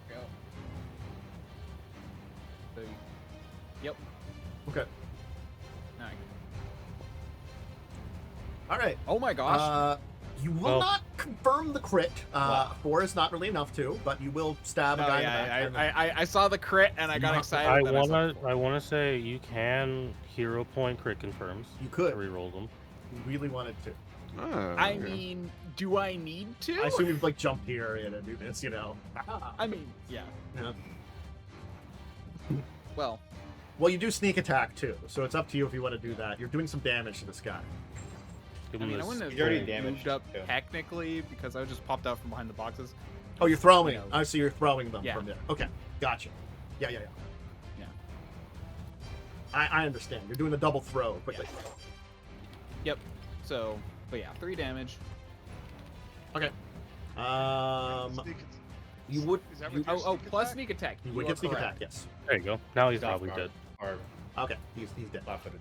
Go. Boom. Yep. Okay. Now I can- All right. Oh my gosh. You will Well- not confirm the crit. Wow. 4 is not really enough to, but you will stab a Oh, guy yeah, in the back. and then- I saw the crit and I got Yeah. excited. I then saw wanna the four. I wanna say you can hero point crit confirms. You To could. reroll them. You really wanted to. Oh, I okay. mean, do I need to? I assume you'd like jump here and do this, you know. I mean, yeah. Yeah. Well, Well, you do sneak attack too, so it's up to you if you want to do that. You're doing some damage to this guy. Give I him mean, I this wouldn't have He's already moved damaged, up too. technically because I just popped out from behind the boxes. Oh, you're throwing. You know. I see. You're throwing them Yeah. from there. Okay, gotcha. Yeah. Yeah. I understand. You're doing the double throw quickly. Yep. So, but yeah, 3 damage. Okay. Sneak You would. Is that You, what Oh, sneak plus attack? sneak attack. you would are get sneak correct. attack. Yes. There you go. Now he's Off probably guard, dead. Or Okay. He's dead. flat-footed.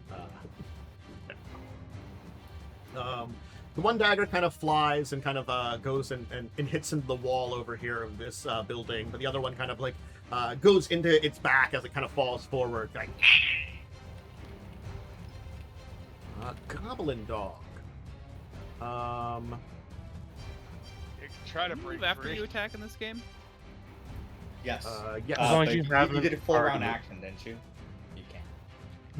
The one dagger kind of flies and kind of goes and hits into the wall over here of this building, but the other one kind of like goes into its back as it kind of falls forward. Like, goblin dog. You can try to break Move after free. you attack in this game. Yes. Yes. As long as but you have you did a full already round moved. action, didn't you? You can.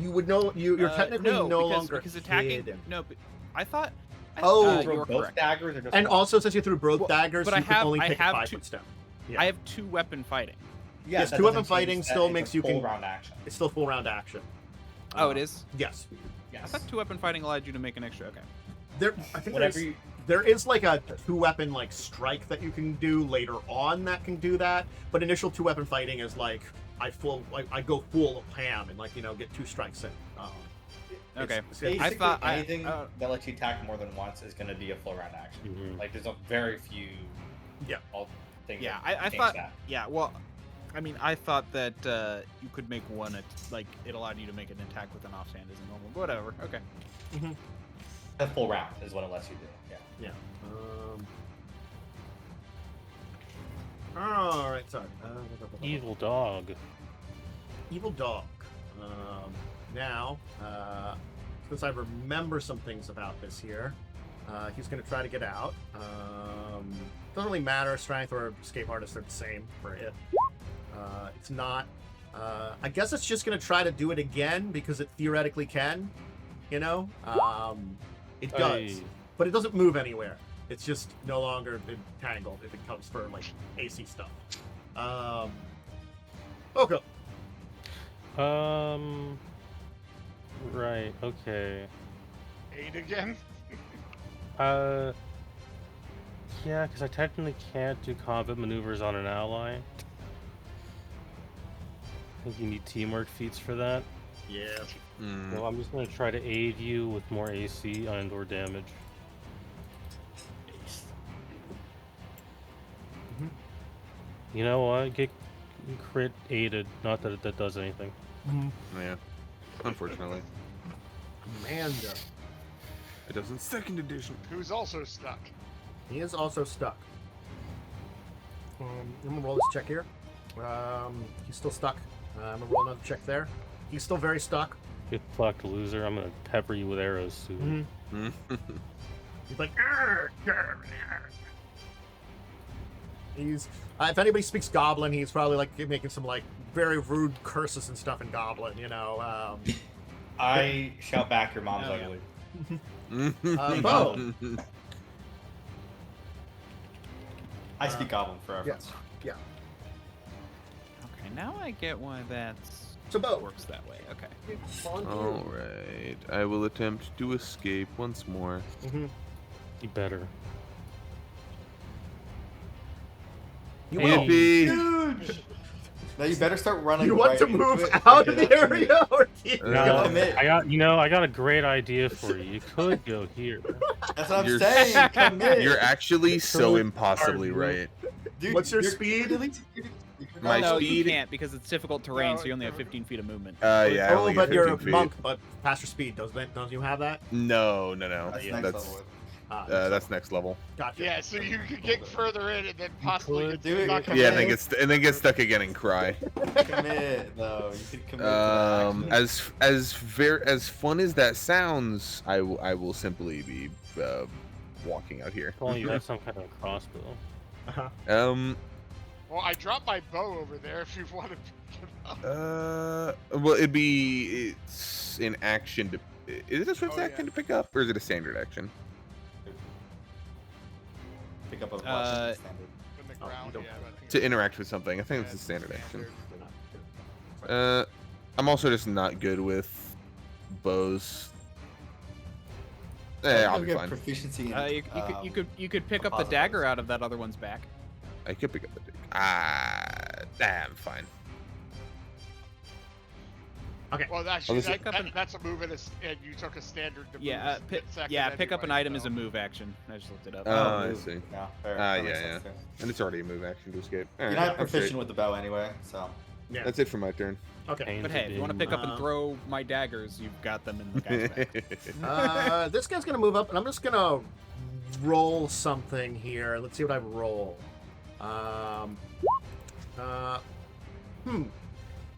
You would know. You're technically no because, longer because attacking. hidden. No, but I thought. Oh, you Throw were both correct. daggers or just And one? also, since you threw both Well, daggers, but you I can have- only I take a have 5-foot step. Yeah. I have 2 weapon fighting. Yeah, Yes, that two weapon doesn't fighting change still that. It's makes a you full can- round action. It's still full round action. Oh, it is. Yes. I Yes. thought 2 weapon fighting allowed you to make an extra. Okay. I think Whatever you. there is like a 2-weapon like strike that you can do later on that can do that, but initial 2-weapon fighting is like I go full of ham and like get 2 strikes in. Okay. Basically, I thought anything that lets you attack more than once is going to be a full round action. Mhm. Like there's a very few. Yeah. Things Yeah, that I change thought. that. Yeah, well, I mean, I thought that you could make one. Like it allowed you to make an attack with an offhand as a normal. Whatever. Okay. A full round is what it lets you do. Yeah. All right. Sorry. Evil dog. Evil dog. Now, since I remember some things about this here, he's going to try to get out. Doesn't really matter. Strength or escape artist, they're the same for it. It's not. I guess it's just going to try to do it again because it theoretically can. It does, Hey. but it doesn't move anywhere. It's just no longer entangled if it comes for like AC stuff. Okay. Right. Okay. 8 again? Yeah, because I technically can't do combat maneuvers on an ally. I think you need teamwork feats for that. Yeah. Mm. So I'm just gonna try to aid you with more AC and/or damage. You know what? Get crit aided. Not that that does anything. Yeah. Unfortunately, Amanda. it doesn't second edition. Who's also stuck. He is also stuck. I'm gonna roll this check here. He's still stuck. I'm gonna roll another check there. He's still very stuck. Get fucked, loser. I'm gonna pepper you with arrows soon. He's like, "Arr, arr, arr." He's. If anybody speaks Goblin, he's probably like making some like very rude curses and stuff in Goblin. I shout back, your mom's Oh, yeah. ugly. Bo. I speak Goblin forever. Yes. Yeah. Okay. Now I get why that's So Bo. works that way. Okay. All right, I will attempt to escape once more. You better. You Hey. will. Yippee! Now you better start running. You want right to into move it. out of Okay, the that's me. area or keep No. going? Commit. I got a great idea for you. You could go here. That's what I'm You're- saying. Commit. You're actually so Totally impossibly hard, right. Dude, What's your you're- speed? My no, you speed- can't because it's difficult terrain, No, so you only have it's 15 feet of movement. Yeah, I Oh, only but get you're a 15 feet. monk, but faster speed, don't you have that? No. That's Yeah, next That's level. that's next level. Gotcha. Yeah, so you could get further in and then possibly could get do it, stuck you Yeah, again. and then get stuck again and cry. Commit though. You could commit. to that action. As fun as that sounds, I will simply be walking out here. Well, you have some kind of crossbow. Uh-huh. Well, I dropped my bow over there if you want to pick it up. Well, it's an action to. Is it a swift Oh, yeah. action to pick up, or is it a standard action? Pick up a weapon. Uh, standard. In the Oh, ground, you don't- yeah. I think To it's- interact with something. I think yeah, it's a standard action. standard. I'm also just not good with bows. I I'll think be I have fine. proficiency in, You could pick up the composite dagger bows. out of that other one's back. I could pick up the dick. I'm fine. Well, that's I'll just- that's a move and you took a standard to Yeah, move it second pick up an anyway, item is so. a move action. I just looked it up. I move. see. Yeah, fair. Ah, That makes yeah, sense, too. And it's already a move action to escape. You're Alright, not I'm proficient straight. with the bow anyway, so. Yeah. That's it for my turn. Okay. Pains But of hey, if you want to being- pick up and throw my daggers, you've got them in the guy's back. This guy's gonna move up, and I'm just gonna roll something here. Let's see what I roll.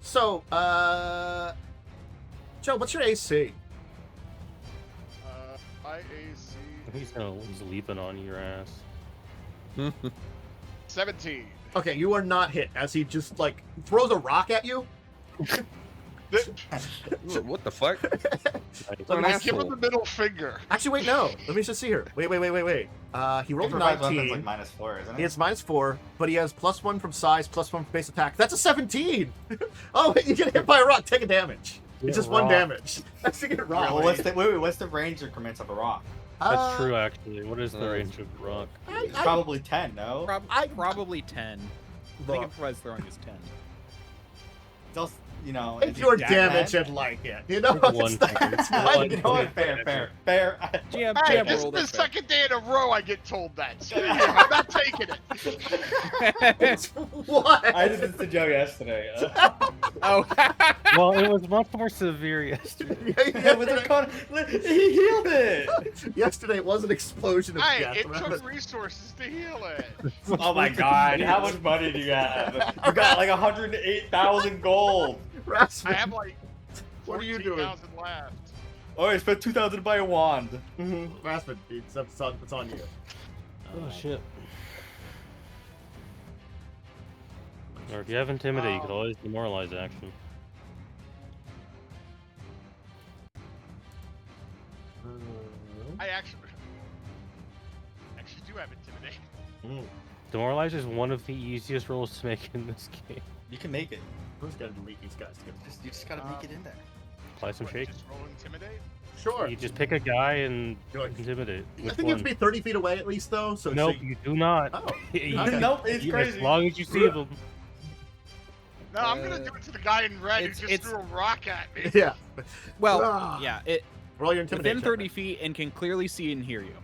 So, Joe, what's your AC? My AC He's leaping on your ass. 17. Okay, you are not hit as he just like throws a rock at you. What the fuck? Let me An Give him asshole. the middle finger. Actually, wait, no. Let me just see here. Wait. He rolled a Improvised weapon's 19. like -4, isn't it? He has -4, but he has +1 from size, +1 from base attack. That's a 17. Oh, wait, you get hit by a rock. Take a damage. Get It's just 1 rocked. damage. That's to get rocked. Well, what's the range increments of a rock? That's true, actually. What is the Uh, range of rock? It's probably 10, no? Probably 10. I think improvised throwing is 10. Still, you know. Take if your you damage that- and like it. You know, One it's not, second. it's not One You know what? Fair. GM, Hey, GM this is rolled the it back. second day in a row I get told that. So I'm not taking it. What? I did this to Joe yesterday. Oh. Well, it was much more severe yesterday. He healed it. Yesterday it was an explosion of Hey, death. it remember? took resources to heal it. Oh my god, how much money do you have? You got like 108,000 gold. Rasmus. I have like What are you doing? 14,000 left. Oh, I spent 2,000 to buy a wand. Rasmus, it's on you. Oh, shit. Or if you have Intimidate, you could always demoralize action. I actually do have Intimidate. Demoralize is one of the easiest rolls to make in this game. You can make it. I'm just gonna delete these guys. You just gotta make it in there. Apply some shake. Just roll Intimidate? Sure. You just pick a guy and Do it. intimidate. I Which think you have one? to be 30 feet away at least, though. So Nope, so you do not. Oh. You- Okay. Nope, it's crazy. As long as you see them. No, I'm gonna do it to the guy in red who it's- just it's- threw a rock at me. Yeah. Well, Ah. yeah, it Roll your intimidation. within 30 feet and can clearly see and hear you.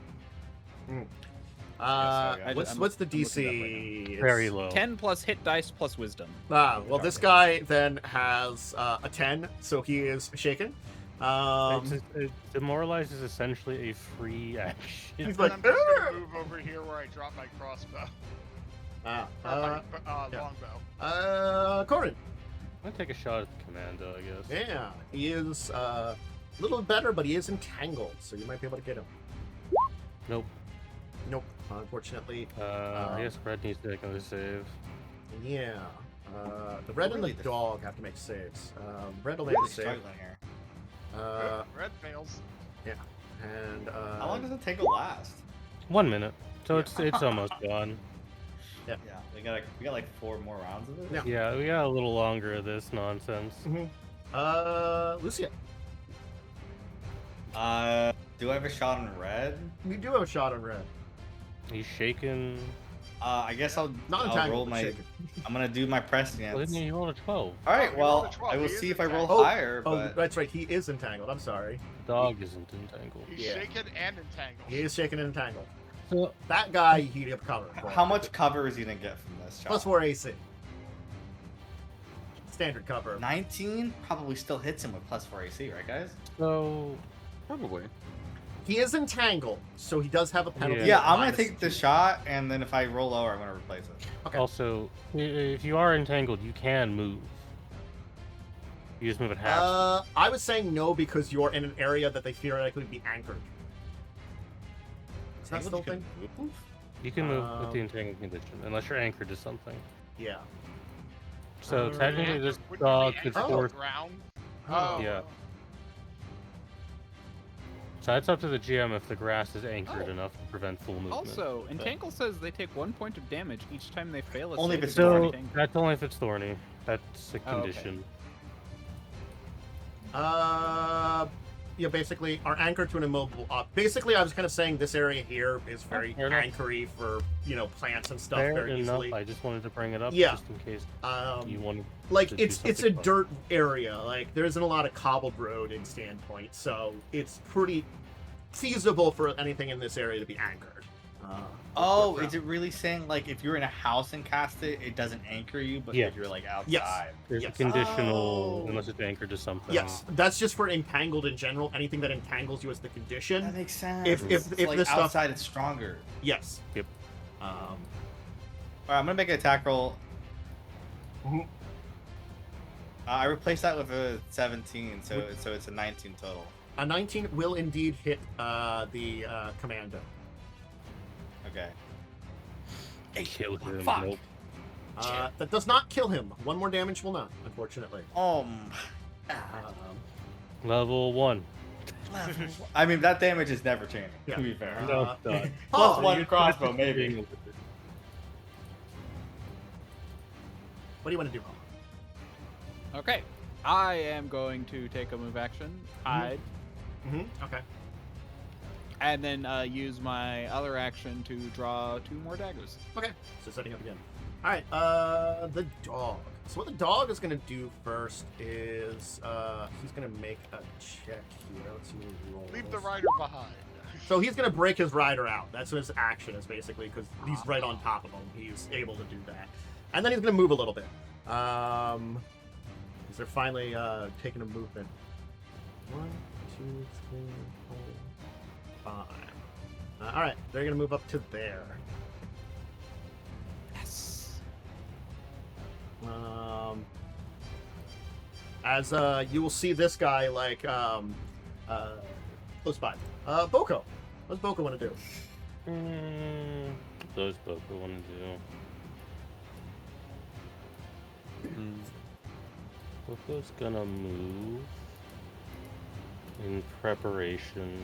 sorry, What's the I'm looking it up DC? It's- Very low. 10 plus hit dice plus wisdom. Well, this guy then has a 10, so he is shaken. Demoralize is essentially a free action. He's And like, I'm just "Ah!" gonna move over here where I drop my crossbow. Ah, Or my yeah. longbow. Corin. I'm gonna take a shot at the commando, I guess. Yeah, he is a little better, but he is entangled, so you might be able to get him. Nope. Nope, unfortunately. I guess Red needs to make another save. Yeah. The red and Really, the the- dog have to make saves. Red will make Really the save. struggling here. Red fails. And How long does it take to last? 1 minute. So Yeah. it's almost gone. Yeah, we got like 4 more rounds of it. Yeah. Yeah, we got a little longer of this nonsense. Lucia, Do I have a shot on red? we do have a shot on red. He's shaking. I guess I'll Not roll entangled, but my. shaken. I'm gonna do my Well, prescience. didn't you roll a 12? All right, Oh, you rolled well, a 12. I will He is see if I roll entangled. higher, Oh, but that's right. He is entangled. I'm sorry. The dog isn't entangled. He's Yeah. shaken and entangled. He is shaken and entangled. So, That guy, he'd have cover. for. how much cover is he gonna get from this shot? +4 AC. Standard cover. 19 probably still hits him with +4 AC, right, guys? so Probably. He is entangled, so he does have a penalty. Yeah, of I'm gonna minus take the 2. shot, and then if I roll lower, I'm gonna replace it. Okay. also, if you are entangled, you can move. You just move at half. I was saying no because you're in an area that they theoretically would be anchored. Is that still a thing? You can move with the um, entangled condition, unless you're anchored to something. Yeah. So Uh, technically, this Wouldn't you be dog could anchored to the force. ground? Oh. Yeah. So it's up to the GM if the grass is anchored Oh. enough to prevent full movement. Also, Entangle says they take 1 point of damage each time they fail a Only save if it's against so Entangle. that's only if it's thorny. That's a Oh, okay. condition. Yeah, basically are anchored to an immobile. Basically, I was kind of saying this area here is very fair enough. anchory for plants and stuff Fair very enough. easily. I just wanted to bring it up Yeah. just in case you Um, wanted. like to do it's a something fun. dirt area. Like there isn't a lot of cobbled road in Sandpoint, so it's pretty feasible for anything in this area to be anchored. Oh, is it really saying like if you're in a house and cast it, it doesn't anchor you, but Yeah. if you're like outside? Yes. There's Yes. a conditional Oh. unless it's anchored to something. Yes, that's just for entangled in general. Anything that entangles you is the condition. That makes sense. If It's like this stuff- outside, it's stronger. Yes. Yep. All right, I'm gonna make an attack roll. Mhm. I replaced that with a 17, so it's a 19 total. A 19 will indeed hit the commander. Okay. Kill him. Fuck. Nope. That does not kill him. One more damage will not, unfortunately. Level 1. I mean, that damage is never changing. Yeah. To be fair. No, it's not. Plus Oh, one crossbow, maybe. What do you want to do, Momo? Okay. I am going to take a move action, hide, Okay. and then use my other action to draw 2 more daggers. Okay. So setting up again. All right. The dog. So what the dog is going to do first is he's going to make a check here. Let's see what he rolls. Leave the rider behind. So he's going to break his rider out. That's what his action is basically because he's right on top of him. He's able to do that. And then he's going to move a little bit. Because they're finally taking a movement. 1, 2, 3, 4, 5. All right, they're gonna move up to there. Yes. As you will see this guy like close by. Boko. What does Boko want to do? What does Boko want to do? Boko's gonna move in preparation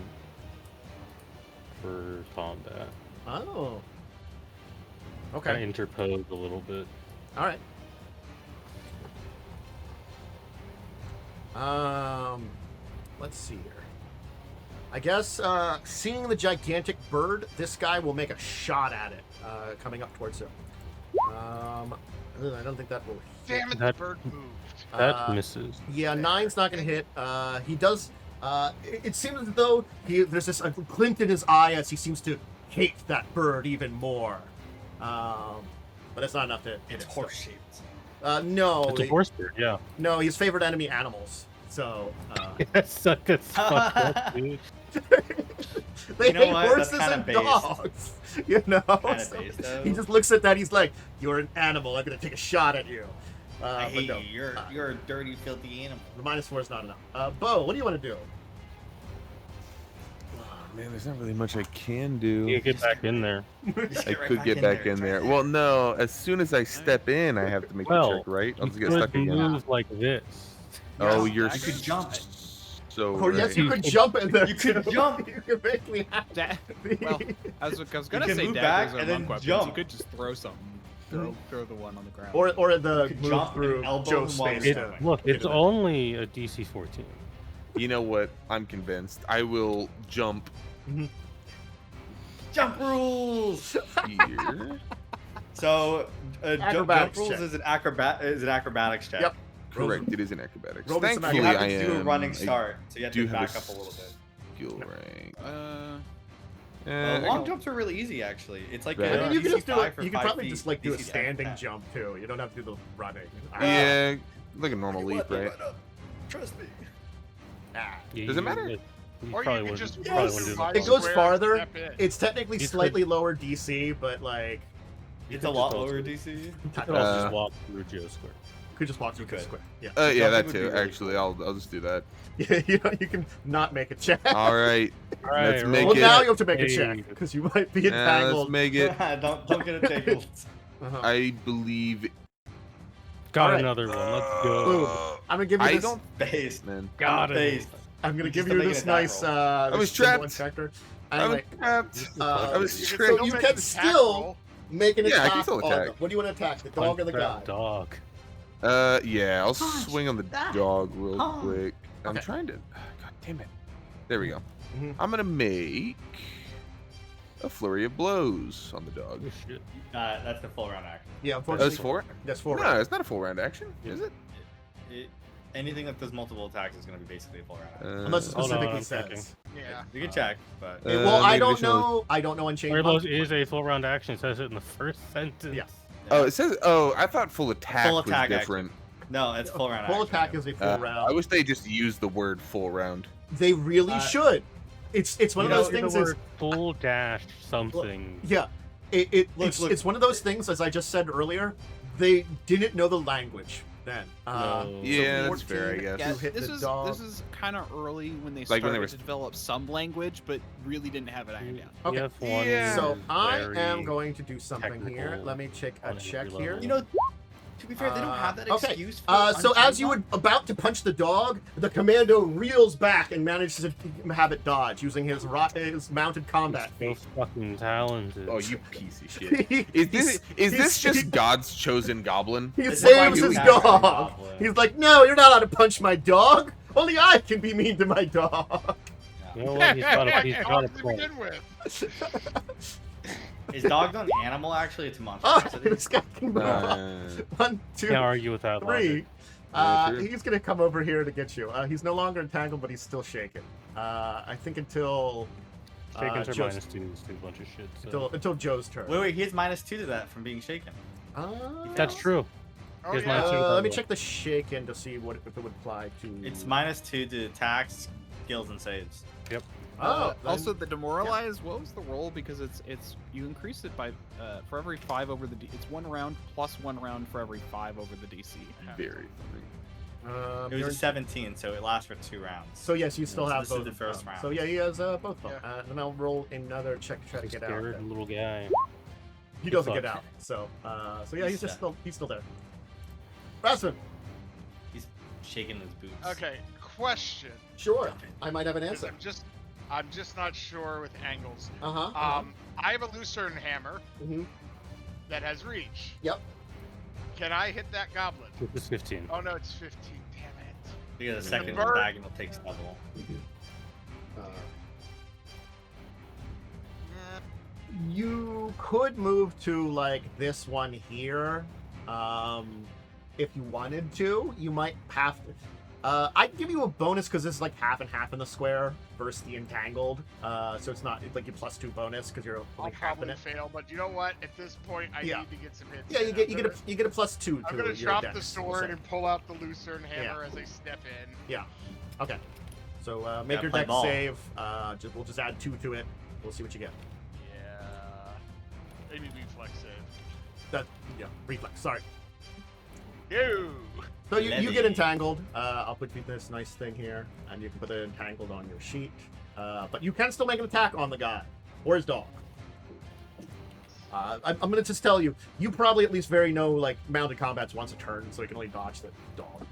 for combat. Oh. Kinda Okay. interpose a little bit. All right. Let's see here. I guess seeing the gigantic bird, this guy will make a shot at it, coming up towards him. I don't think that will. Damn it, That- the bird moved. That misses. Yeah, 9's not gonna hit. He does. It seems as though there's this glint in his eye as he seems to hate that bird even more. But it's not enough to hit It's it. horse shaped. No, It's a horse bird, yeah. no, his favorite enemy animals. So That's fucked up, dude. they You know hate what? That's horses kinda and based. dogs. You know, Kinda So based, though. he just looks at that. He's like, "You're an animal. I'm gonna take a shot at you." I but hate no. you. You're a dirty, filthy animal. The -4 is not enough. Bo, what do you want to do? Man, there's not really much I can do. You get back in there. Just I right could get back in there. Well, no. As soon as I step in, I have to make Well, the check, right? I'll You just get could stuck again. move like this. Oh, Yes, you're I could jump. so Or yes, right. you could jump in there. You could too. jump. You could basically have Da- the- well, I was gonna can say move daggers back are and then monk weapons. jump. You could just throw something. Throw the one on the ground. or the You could move jump through and elbow Joe's him while space. you're to jumping. Look, get it's in there. only a DC 14. You know what? I'm convinced. I will jump Jump rules. here. So, jump Acrobatics rules check. is an acrobatics check. Yep. Correct. It is in acrobatics. roll me some Thankfully, You have I to do a am. running I start, so you have do to have back a up a little bit. skill rank. Long jumps are really easy, actually. It's like Right. I mean, you DC can just do 5 it. for You can 5 probably feet, just like do a DC 10 for standing 10. jump too. You don't have to do the running. Yeah, like a normal leap, right? Trust me. Does it matter? You Or probably you could wouldn't- just probably Yes. wouldn't do run that. It goes square, farther. step in. It's technically You could- slightly lower DC, but like It's a lot lower DC. You could also just Uh, walk through Joe Square. could just walk through You the could. square. Yeah. Yeah, Jumping that would be too. really Actually, cool. I'll just do that. Yeah, you can not make a check. All right. All right, Let's make Well, it. now you have to make a Hey. check because you might be Let's entangled. make it. don't get a tangled. Uh-huh. I believe. Got All right. another one. Let's go. Boom. I'm gonna give you I this. don't, Base. man. Got it. Base. I'm gonna Just give to you make this an attack nice. roll. I was this symbol trapped. inspector. I'm Anyway, trapped. I was You can tricked. still You make can an attack still- roll. make an Yeah, I can attack. still on attack. them. What do you want to attack? The dog or the guy? Dog. Yeah, I'll swing on the dog real Punch. quick. I'm Okay. trying to. God damn it! There we go. Mhm. I'm gonna make a flurry of blows on the dog. Oh, shit. That's the full round action. Yeah, Oh, unfortunately. it's 4? That's 4 No, rounds. it's not a full round action, is it? Anything that does multiple attacks is going to be basically a full round action. Unless it Hold on, specifically I'm checking. says. Yeah. You can check, but Well, I maybe don't additional- know. I don't know Unchained Flurry of blows Monk. is a full round action. It says it in the first sentence. Yeah. Oh, it says. Oh, I thought full attack Full was attack action. different. no, it's full round Full action. attack is a full I round. wish they just used the word full round. They really should. It's one of You those know, things. the Is word full dash something. yeah, Look. it's one of those things. As I just said earlier, they didn't know the language then. No. Yeah, that's fair, I 14 guess. Yeah, to hit this the is dog. this is kind of early when they Like started when they were- to develop some language, but really didn't have it ironed down. Okay. PF1 Yeah. So is I very am going to do something here. technical Let me check a on check every here. level. You know, to be fair, they don't have that okay. excuse. For So Unchained as you Monk. were about to punch the dog, the commando reels back and manages to have it dodge using his mounted combat So feat. fucking talented. Oh, you piece of shit. He- Is this he's- just God's chosen goblin? He This is why saves you his attack the dog. goblin. He's like, no, you're not allowed to punch my dog. Only I can be mean to my dog. You know what? He's got a, he's got a Hard to point. begin with. Is dogs an animal actually? It's a Oh, monstrosity. this guy can move up. Uh, 1, 2, Can't argue with that 3. logic. Yeah, true. He's gonna come over here to get you. He's no longer entangled, but he's still shaken. I think until Shaken's are Joe's, minus 2 is a bunch of shit. So. until Joe's turn. Wait, he has -2 to that from being shaken. That's true. Oh, Here's yeah. my two Let me level. check the shaken to see what if it would apply to. It's -2 to attacks, skills, and saves. Oh, Also, the demoralize. What was the roll? Because it's you increase it by for every 5 over the it's 1 round plus 1 round for every 5 over the DC. very. It was you're- a 17, so it lasts for 2 rounds. So yes, you still So have this is both. the of first them. round. So yeah, he has both of them. Yeah. And then I'll roll another check to try to get out. Scared Then. little guy. He doesn't Fuck. get out. So yeah, he's just Set. he's still there. Rasmus, He's shaking his boots. Okay, question. sure. I might have an 'cause answer. I'm just not sure with angles. Uh huh. I have a Lucerne hammer hmm that has reach. Yep. Can I hit that goblin? This is 15. Oh no, it's 15. Damn it. You get a second bird- diagonal takes double. You could move to like this one here, if you wanted to. You might have to. I can give you a bonus because this is like half and half in the square versus the entangled. So it's not like your +2 bonus because you're I'll only half in probably it. fail, but you know what? At this point, I Yeah. need to get some hits. Yeah, in. you get a +2 to I'm gonna your drop dex, the we'll sword say. and pull out the Lucerne hammer Yeah. as I step in. Okay. So make Yeah, your play dex ball. save. We'll just add 2 to it. We'll see what you get. Yeah. Maybe reflex save. Reflex. Sorry. Ew. So you get Levy. entangled. I'll put you this nice thing here, and you can put it entangled on your sheet. But you can still make an attack on the guy or his dog. I'm gonna just tell you, you probably at least know like mounted combat's once a turn, so you can only dodge the dog.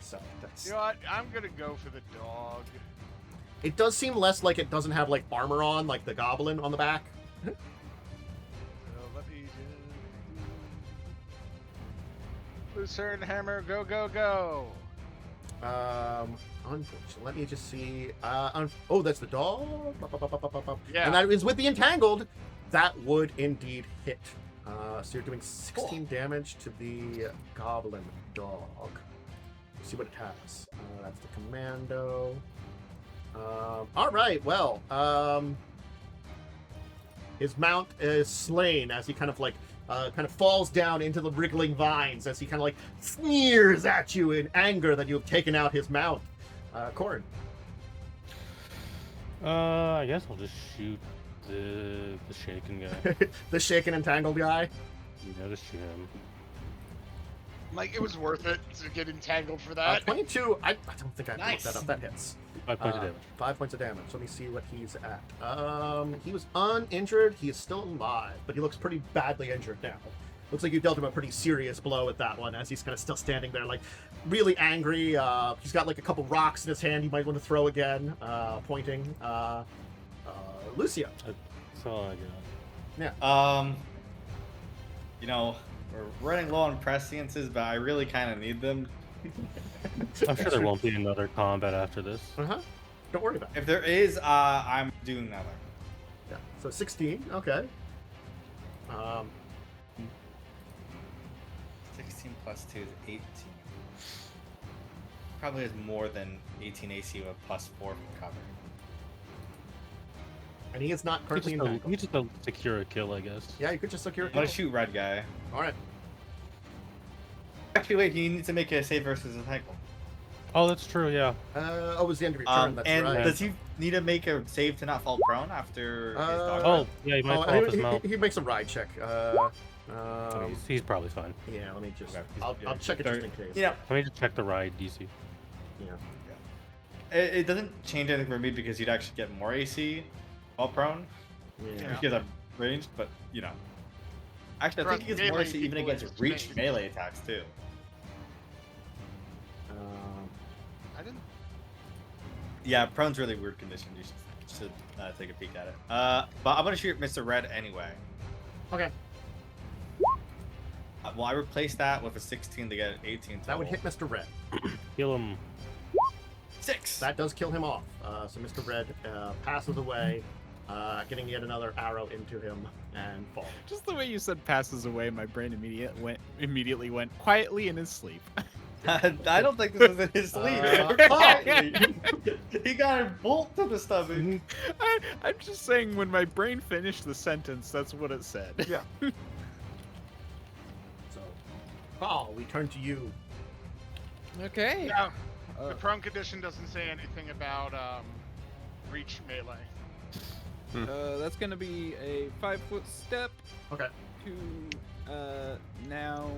So that's. You know what? I'm gonna go for the dog. It does seem less like it doesn't have like armor on, like the goblin on the back. So let me do. Lucerne hammer, go go go. Unfortunately, let me just see. Oh, that's the dog. Yeah. And that is with the entangled. That would indeed hit. So you're doing 16 damage to the goblin dog. Let's see what it has. That's the commando. All right. Well, his mount is slain as he kind of falls down into the wriggling vines as he kind of like sneers at you in anger that you have taken out his mount. Corin. I guess I'll just shoot the shaken guy. The shaken entangled guy. You know, just shoot him. Like it was worth it to get entangled for that. 22. I don't think I can Nice. look that up. That hits. 5 points of damage. 5 points of damage. Let me see what he's at. He was uninjured. He is still alive, but he looks pretty badly injured now. Looks like you dealt him a pretty serious blow at that one, as he's kind of still standing there, like really angry. He's got like a couple rocks in his hand. You might want to throw again, pointing. Lucia. That's all I got. You know, we're running low on presciences, but I really kind of need them. I'm sure there won't be another combat after this. Don't worry about it. If there is, I'm doing another. Yeah. So 16. Okay. 16 plus 2 is 18. Probably has more than 18 AC with plus 4 from cover. And he is not currently entangled. You just don't secure a kill, I guess. Yeah, you could just secure a I'm gonna kill. shoot red guy. All right. Actually, wait, you need to make a save versus entangle. Oh, that's true. Yeah. Oh, it was the end of your turn. That's and right. does he need to make a save to not fall prone after his dog? Oh, yeah. He might fall off his mount. he makes a ride check. He's probably fine. Yeah, let me just. Okay. I'll check it just in case. Yeah. Let me just check the ride DC. Yeah. It doesn't change anything for me because you'd actually get more AC while prone. Yeah. Because I'm ranged, but you know. Actually, I think he gets more AC even against reach melee attacks too. I didn't. Yeah, prone's really weird condition. You should take a peek at it. But I'm gonna shoot Mr. Red anyway. Okay. Well, I replaced that with a 16 to get 18 total. That would hit Mr. Red. Kill him. 6. That does kill him off. So Mr. Red passes away, getting yet another arrow into him and falls. Just the way you said passes away, my brain immediately went quietly in his sleep. I don't think this was in his sleep. He got a bolt to the stomach. I'm just saying, when my brain finished the sentence, that's what it said. Yeah. So, Paul, we turn to you. Okay. Yeah. The prone condition doesn't say anything about reach melee. That's gonna be a 5-foot step. Okay. To now.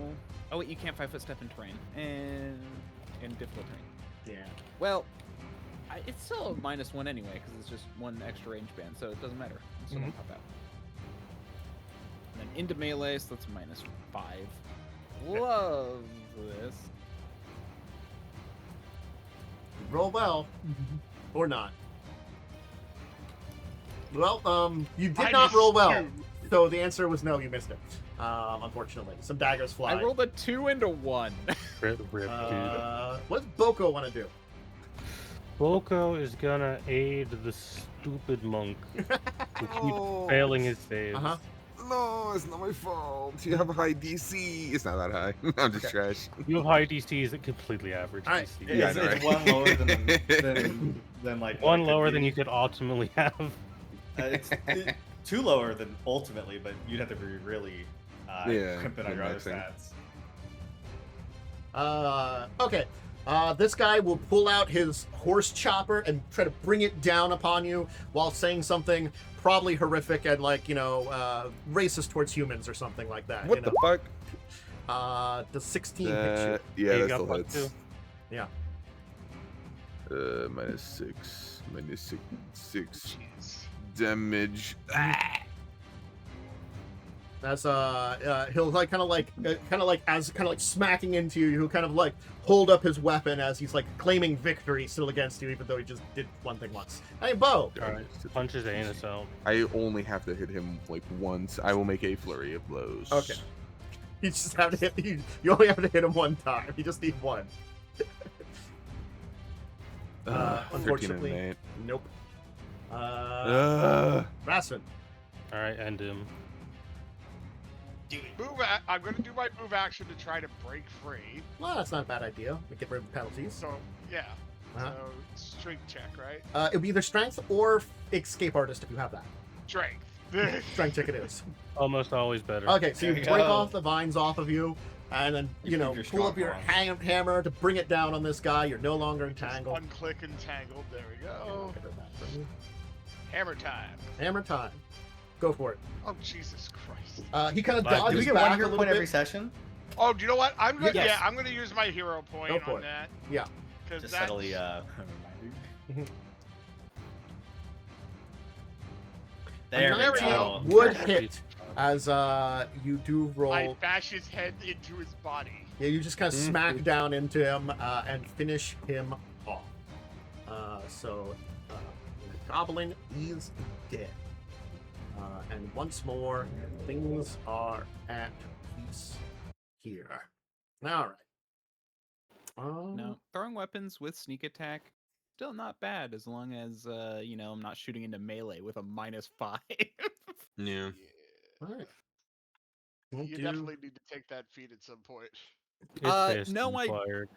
Oh wait, you can't 5-foot step in terrain and in difficult terrain. Yeah. Well, it's still a -1 anyway because it's just one extra range band, so it doesn't matter. I'm still gonna pop out. And then into melee, so that's -5. Love this. Roll well, or not. Well, you did not roll well, so the answer was no. You missed it. Unfortunately, some daggers fly. I rolled a 2 and a 1. Rip, dude. What does Boko want to do? Boko is gonna aid the stupid monk who keeps failing his saves. No, it's not my fault. You have a high DC. It's not that high. I'm just trash. You have high DCs at completely average Alright. DC. Yeah, I know, It's right? one lower than like One what it lower could than be. you could ultimately have. It's 2 lower than ultimately, but you'd have to be really crimping on your other maxing. stats. Okay. This guy will pull out his horse chopper and try to bring it down upon you while saying something probably horrific and racist towards humans or something like that. What the fuck? Does 16 hit you? Yeah, You that got still plus hits. 2. Yeah. -6. -6 Jeez. damage. As he'll smacking into you, he'll kind of like hold up his weapon as he's like claiming victory still against you, even though he just did one thing once. Hey, Bo. Alright, punches anus out. I only have to hit him like once. I will make a flurry of blows. Okay. You just have to hit. You only have to hit him one time. You just need one. 13 and Unfortunately, an 8. nope. Uh, Rasmus. Alright, end him. I'm going to do my move action to try to break free. Well, that's not a bad idea. We get rid of the penalties. So, yeah. Uh-huh. So, strength check, right? It'll be either strength or escape artist if you have that. Strength. Strength check it is. Almost always better. Okay, so There you you break go. off the vines off of you, and then You keep your pull strong up your arms. hammer to bring it down on this guy. You're no longer Just entangled. one click entangled. There we go. Get rid of that from you. Hammer time. Hammer time. Go for it. Oh, Jesus Christ. He kind of Like, Do dodges we get back one a hero little point bit. every session? Oh, do you know what? I'm gonna Yes. I'm gonna use my hero point Go for on it. that. Yeah. Because Just that's subtly remind you. There we There we go. go. Would hit as you do roll. I bash his head into his body. Yeah, you just kind of smack down into him and finish him off. So the goblin is dead. And once more, things are at peace here. All right. No, throwing weapons with sneak attack, still not bad as long as I'm not shooting into melee with a -5. Yeah. All right. We'll You do- definitely need to take that feat at some point. It's fast No, inspired.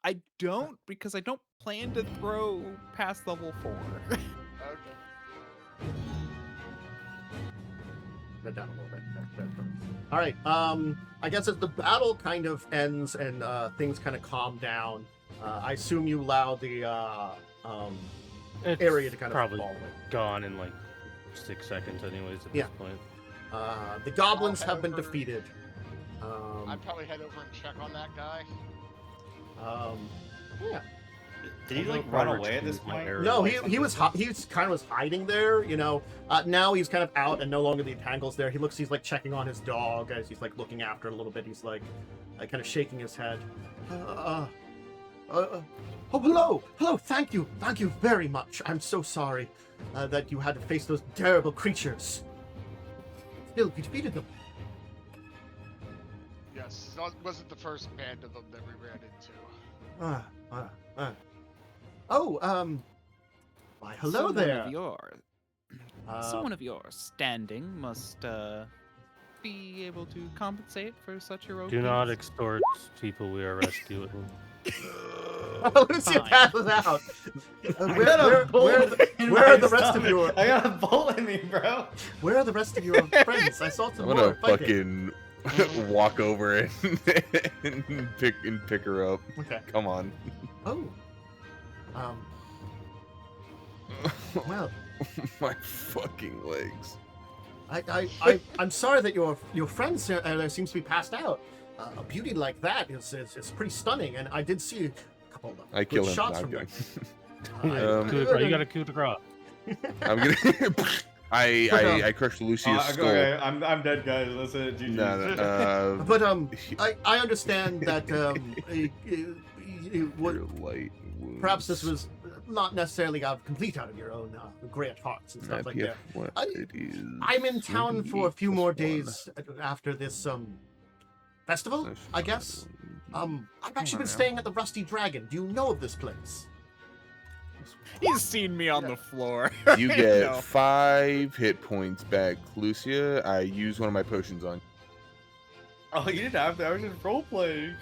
I don't, because I don't plan to throw past level 4. Okay. That down a little bit. All right. I guess as the battle kind of ends and things kind of calm down, I assume you allow the It's area to kind of probably fall away. gone in like 6 seconds, anyways. At Yeah. this point. The goblins I'll have head been over- defeated. I'd probably head over and check on that guy. Yeah. Did he Although like run Robert away at this used my point? arrow. No, Like, he was kind of hiding there. Now he's kind of out and no longer the entangles there. He's like checking on his dog as he's like looking after it a little bit. He's like kind of shaking his head. Oh, hello. Thank you very much. I'm so sorry that you had to face those terrible creatures. Still, you defeated them. Yes, it wasn't the first band of them that we ran into. Why, hello there. Someone of your standing must be able to compensate for such heroic Do not deeds. extort people we are rescuing. Lucia Fine. passes out. I got a bullet in where my are the rest of stomach. your I got a bullet in me, bro. Where are the rest of your friends? I saw some I'm more gonna fighting. fucking walk over and pick her up. Okay. Come on. Oh. Well, My fucking legs. I'm sorry that your friends there seems to be passed out. A beauty like that is pretty stunning, and I did see a couple of I good kill him. shots No, I'm from them. kidding. You got a coup de grace. I'm gonna. I crushed Lucia's skull. Okay, I'm dead, guys. That's it. GG. No. But I understand that what, Your light wounds. perhaps this was not necessarily complete out of your own great hearts and stuff like that. What I- it is. I'm in town for a few more 38+1. days after this festival, I guess. I've actually been Yeah. staying at the Rusty Dragon. Do you know of this place? He's seen me on the floor. You get No. 5 hit points back, Lucia. I use one of my potions on. Oh, you didn't have to. I was just role playing.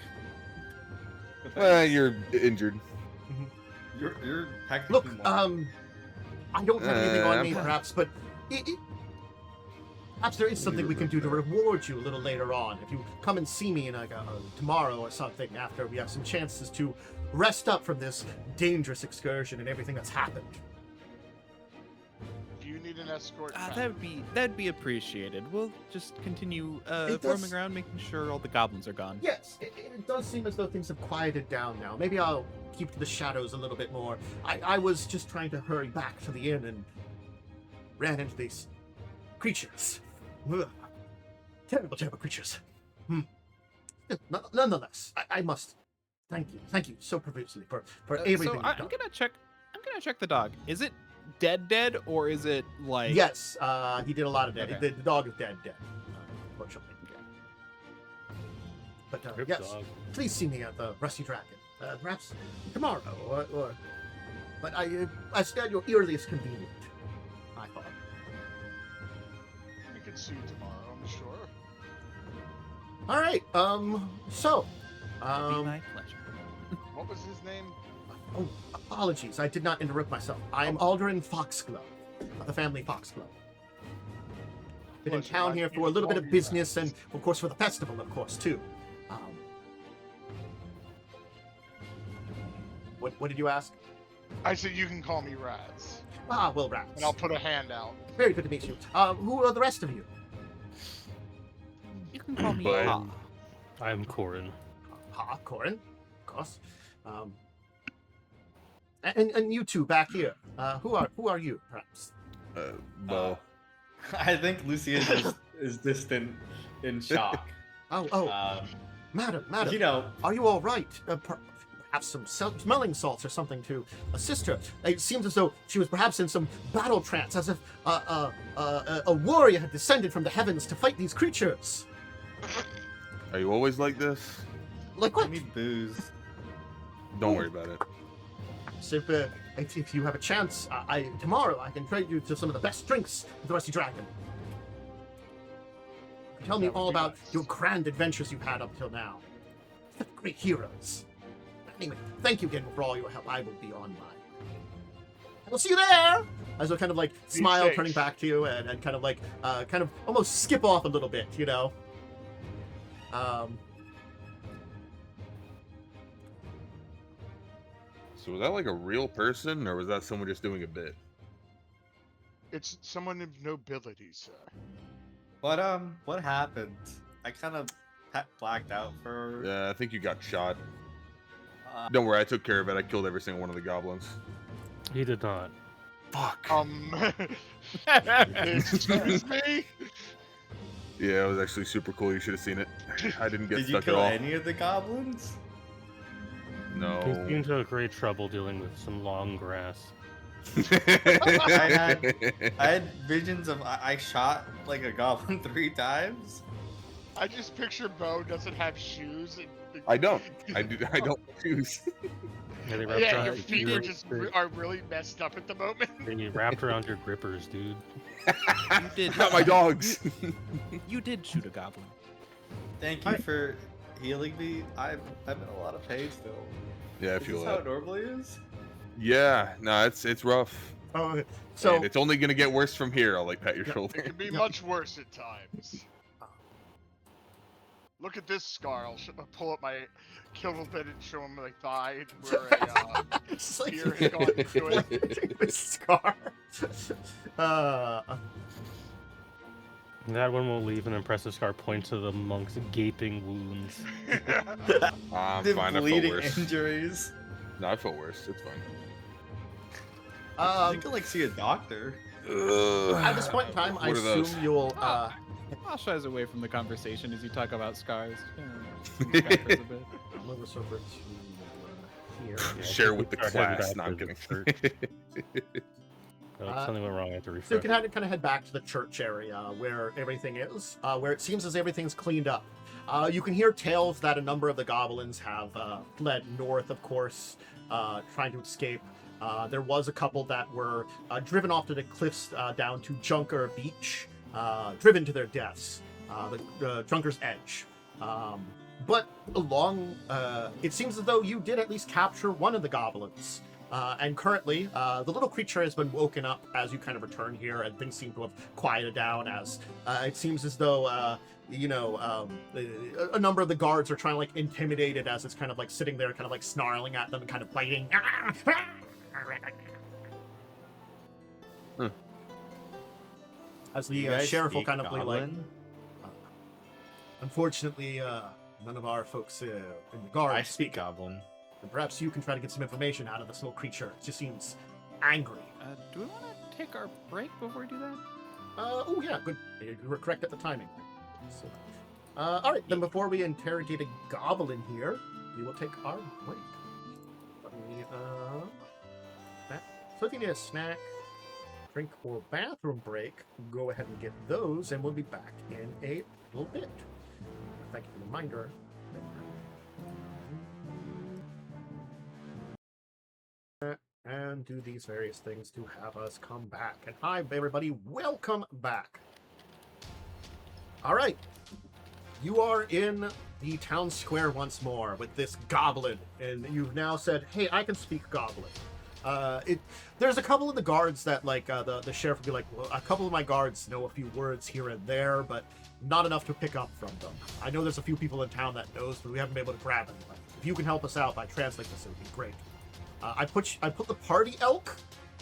You're injured. You're technically Look, more. I don't have anything on I'm me, fine. perhaps, but perhaps there is something we can do to reward you a little later on. If you come and see me in tomorrow or something, after we have some chances to rest up from this dangerous excursion and everything that's happened. Do you need an escort? back? that'd be appreciated. We'll just continue It does- roaming around, making sure all the goblins are gone. Yes, it does seem as though things have quieted down now. Maybe I'll keep to the shadows a little bit more. I was just trying to hurry back to the inn and ran into these creatures. Ugh. Terrible, terrible creatures. Nonetheless, I must thank you so profusely for everything So you've I'm done. gonna check the dog. Is it dead, or is it like? Yes, he did a lot of dead. Okay. The dog is dead, unfortunately. But Rip yes, dog. please see me at the Rusty Dragon. Perhaps tomorrow, or but I at your earliest convenient. I thought. We can see you tomorrow, I'm sure. All right. So, It'd be my pleasure. What was his name? oh, apologies. I did not interrupt myself. I am Alderaan Foxglove of the family Foxglove. Been in Pleasure. town I here need for a to little bit call of you business back. and, of course, for the festival, of course, too. What did you ask? I said you can call me Raz, Well, rats. and I'll put a hand out. Very good to meet you. Who are the rest of you? You can call me But- Ha. I'm Corin. Corin, of course. And you two back here. Who are you, perhaps? Well, I think Lucia is distant in shock. Madam, You know, are you all right? Perhaps some smelling salts or something to assist her. It seems as though she was perhaps in some battle trance, as if a warrior had descended from the heavens to fight these creatures. are you always like this? Like I what? need booze. Don't worry about it. So if you have a chance, tomorrow I can treat you to some of the best drinks of the Rusty Dragon. Tell me That would all be about nice. your grand adventures you've had up till now. Such great heroes. Anyway, thank you again for all your help. I will be on my way. I will see you there! As I kind of like smile, safe. turning back to you, and kind of like, kind of almost skip off a little bit, you know? So was that like a real person, or was that someone just doing a bit? It's someone of nobility, sir. What happened? I kind of blacked out for. Yeah, I think you got shot. Uh, Don't worry, I took care of it. I killed every single one of the goblins. He did not. Fuck. Excuse me? Yeah, it was actually super cool. You should have seen it. I didn't get Did you stuck at kill all. any of the goblins? He No. seemed to have great trouble dealing with some long grass. I had visions of I shot like a goblin 3 times. I just picture Bo doesn't have shoes. And I don't. I don't choose. Yeah, they wrapped Yeah, around your feet your- are just are really messed up at the moment. They wrapped around your grippers, dude. You did. Not my dogs. You did shoot a goblin. Thank you for healing me. I'm in a lot of pain still. Yeah, I Is feel this how that. it normally is? Yeah, no, it's rough. Okay. So, And it's only gonna get worse from here. I'll like pat your It shoulder. can be much worse at times. Look at this scar. I'll pull up my kill a bit and show him my thigh where a it's like spear has gone through it. with scar. That one will leave an impressive scar point to the monk's gaping wounds. I'm The fine. I felt bleeding worse. injuries. No, I felt worse. It's fine. You can like see a doctor. At this point in time, I What are those? assume you'll. I'll shies away from the conversation as you talk about scars. Yeah, sky for a bit. Move us over to here. Yeah, Share I think with the we started class. back No, I'm to the kidding. church. Something went wrong. I have to So you refresh. can kind of head back to the church area where everything is, where it seems as everything's cleaned up. You can hear tales that a number of the goblins have fled north, of course, trying to escape. There was a couple that were driven off to the cliffs down to Junker Beach, driven to their deaths, the Junker's Edge. But along, it seems as though you did at least capture one of the goblins. And currently, the little creature has been woken up as you kind of return here, and things seem to have quieted down as it seems as though, a number of the guards are trying to, like, intimidate it as it's kind of, like, sitting there, kind of, like, snarling at them and kind of biting. As You the guys sheriff will speak kind of be like, goblin? unfortunately, none of our folks in the guard I speak goblin. And perhaps you can try to get some information out of this little creature. It just seems angry. Do we want to take our break before we do that? Oh yeah, good. You were correct at the timing. So, all right, then before we interrogate a goblin here, we will take our break. Let me, so if you need a snack, drink, or bathroom break, go ahead and get those, and we'll be back in a little bit. Thank you for the reminder. And do these various things to have us come back. And hi, everybody, welcome back. All right, you are in the town square once more with this goblin, and you've now said, "Hey, I can speak goblin." There's a couple of the guards that, like, the sheriff would be like, "Well, a couple of my guards know a few words here and there, but not enough to pick up from them. I know there's a few people in town that knows, but we haven't been able to grab anybody. If you can help us out by translating this, it would be great." I put the party elk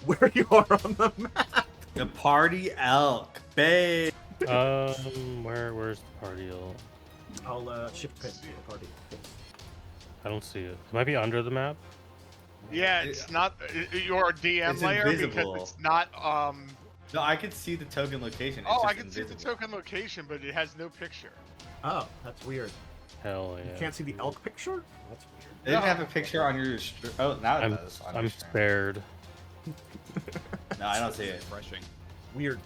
where you are on the map. The party elk, babe. Where's the party? I'll shift pin to the party. I don't see it. It might be under the map. Yeah, it's not your DM It's layer invisible. because it's not. No, I can see the token location. It's Oh, I just can see the invisible. token location, but it has no picture. Oh, that's weird. Hell yeah. You can't see the elk picture? That's weird. It didn't No. have a picture on your. Oh, now it I'm does. on your I'm stream. spared. No, I don't see it. Refreshing. Weird.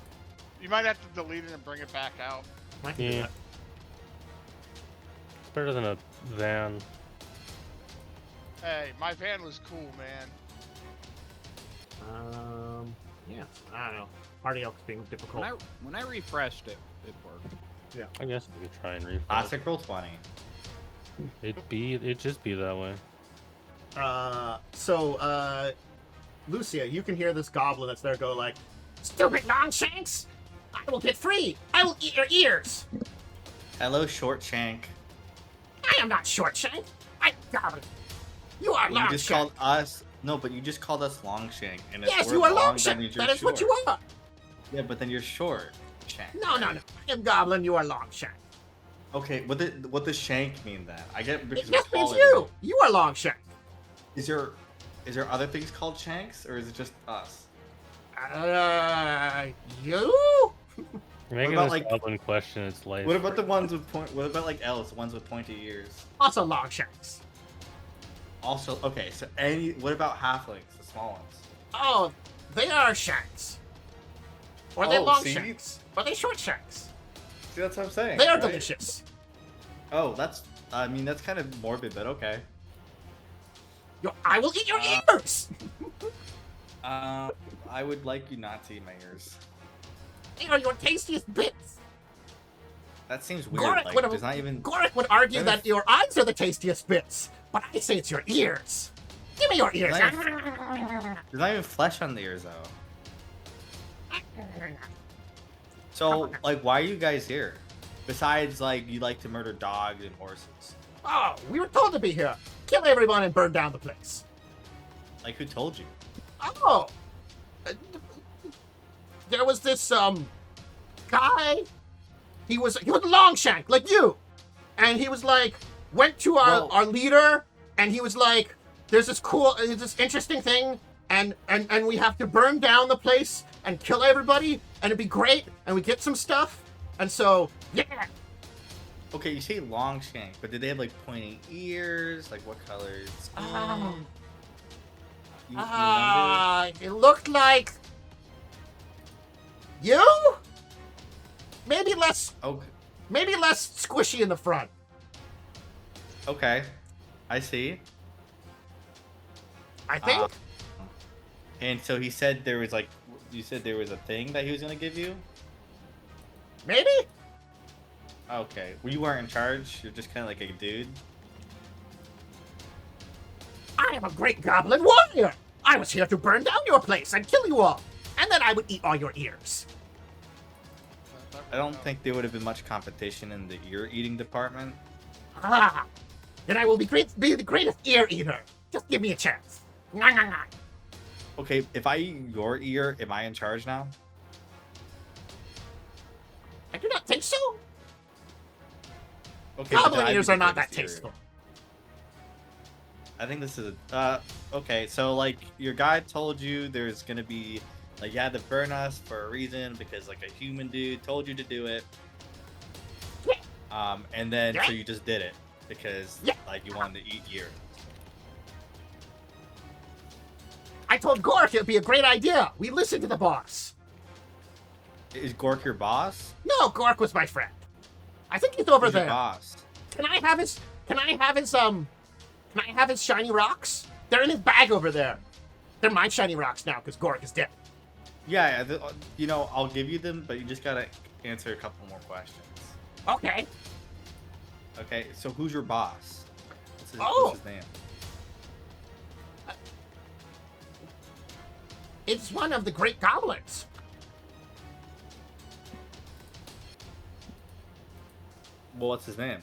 You might have to delete it and bring it back out. I can do Yeah. that. It's better than a van. Hey, my van was cool, man. Yeah, I don't know. Party Elk's being difficult. When I refreshed it, it worked. I guess we could try and refresh. Classic roll 20. It'd just be that way. Lucia, you can hear this goblin that's there go like, "Stupid Longshanks! I will get free! I will eat your ears! Hello, Short Shank. I am not Shortshank! I'm goblin! You are You just Longshank! called us. No, but you just called us Longshank. And if Yes, we're you are long, Longshank! then you're That is what you short. are! Yeah, but then you're short. Shank. No, no, no. I am goblin, you are Longshank. Okay, what does Shank mean then? I get because It just we're means taller you! than You are Longshank! Is there other things called Shanks, or is it just us? You? You're making about, this like- goblin question its life. What about the ones with point? What about like elves, the ones with pointy ears? Also Longshanks. Also, okay, so what about halflings, the small ones? Oh, they are Shanks. Or they Oh, long see? Shanks. Or they short Shanks. See, that's what I'm saying. They are right? delicious. Oh, that's kind of morbid, but okay. I will eat your Uh, ears! I would like you not to eat my ears. They are your tastiest bits. That seems weird. Gorik Like, would have- there's not even. Gorik would argue Then that your eyes are the tastiest bits, but I say it's your ears. Give me your ears. Nice. There's not even flesh on the ears though. So, like, why are you guys here? Besides, like, you like to murder dogs and horses. Oh, we were told to be here. Kill everyone and burn down the place. Like, who told you? Oh, there was this guy. He was Longshank, like you, and he was like went to our leader, and he was like, "There's this interesting thing, and we have to burn down the place and kill everybody, and it'd be great, and we get some stuff." And so, yeah, Okay, you say long shank, but did they have, like, pointy ears? Like, what colors? You remember? it looked like you. Okay. Maybe less squishy in the front. Okay. I see. I think. And so he said there was, like, you said there was a thing that he was gonna give you? Maybe. Okay. Well, you weren't in charge. You're just kind of like a dude. I am a great goblin warrior. I was here to burn down your place and kill you all, and then I would eat all your ears. I don't think there would have been much competition in the ear eating department. Ah, then I will be the greatest ear eater. Just give me a chance. Nah, nah, nah. Okay, if I eat your ear, am I in charge now? I do not think so. Okay, but then Goblin I'd be ears the are not that greatest ear. tasteful. I think this is okay, so like your guy told you there's gonna be like you had to burn us for a reason because like a human dude told you to do it. And then so you just did it because like you wanted to eat ear. I told Gork it'd be a great idea. We listened to the boss. Is Gork your boss? No, Gork was my friend. I think he's over Who's your there. boss? Can I have his shiny rocks? They're in his bag over there. They're my shiny rocks now because Gork is dead. Yeah, you know, I'll give you them, but you just gotta answer a couple more questions. Okay. Okay, so who's your boss? What's Oh. his name? It's one of the great goblins. Well, what's his name?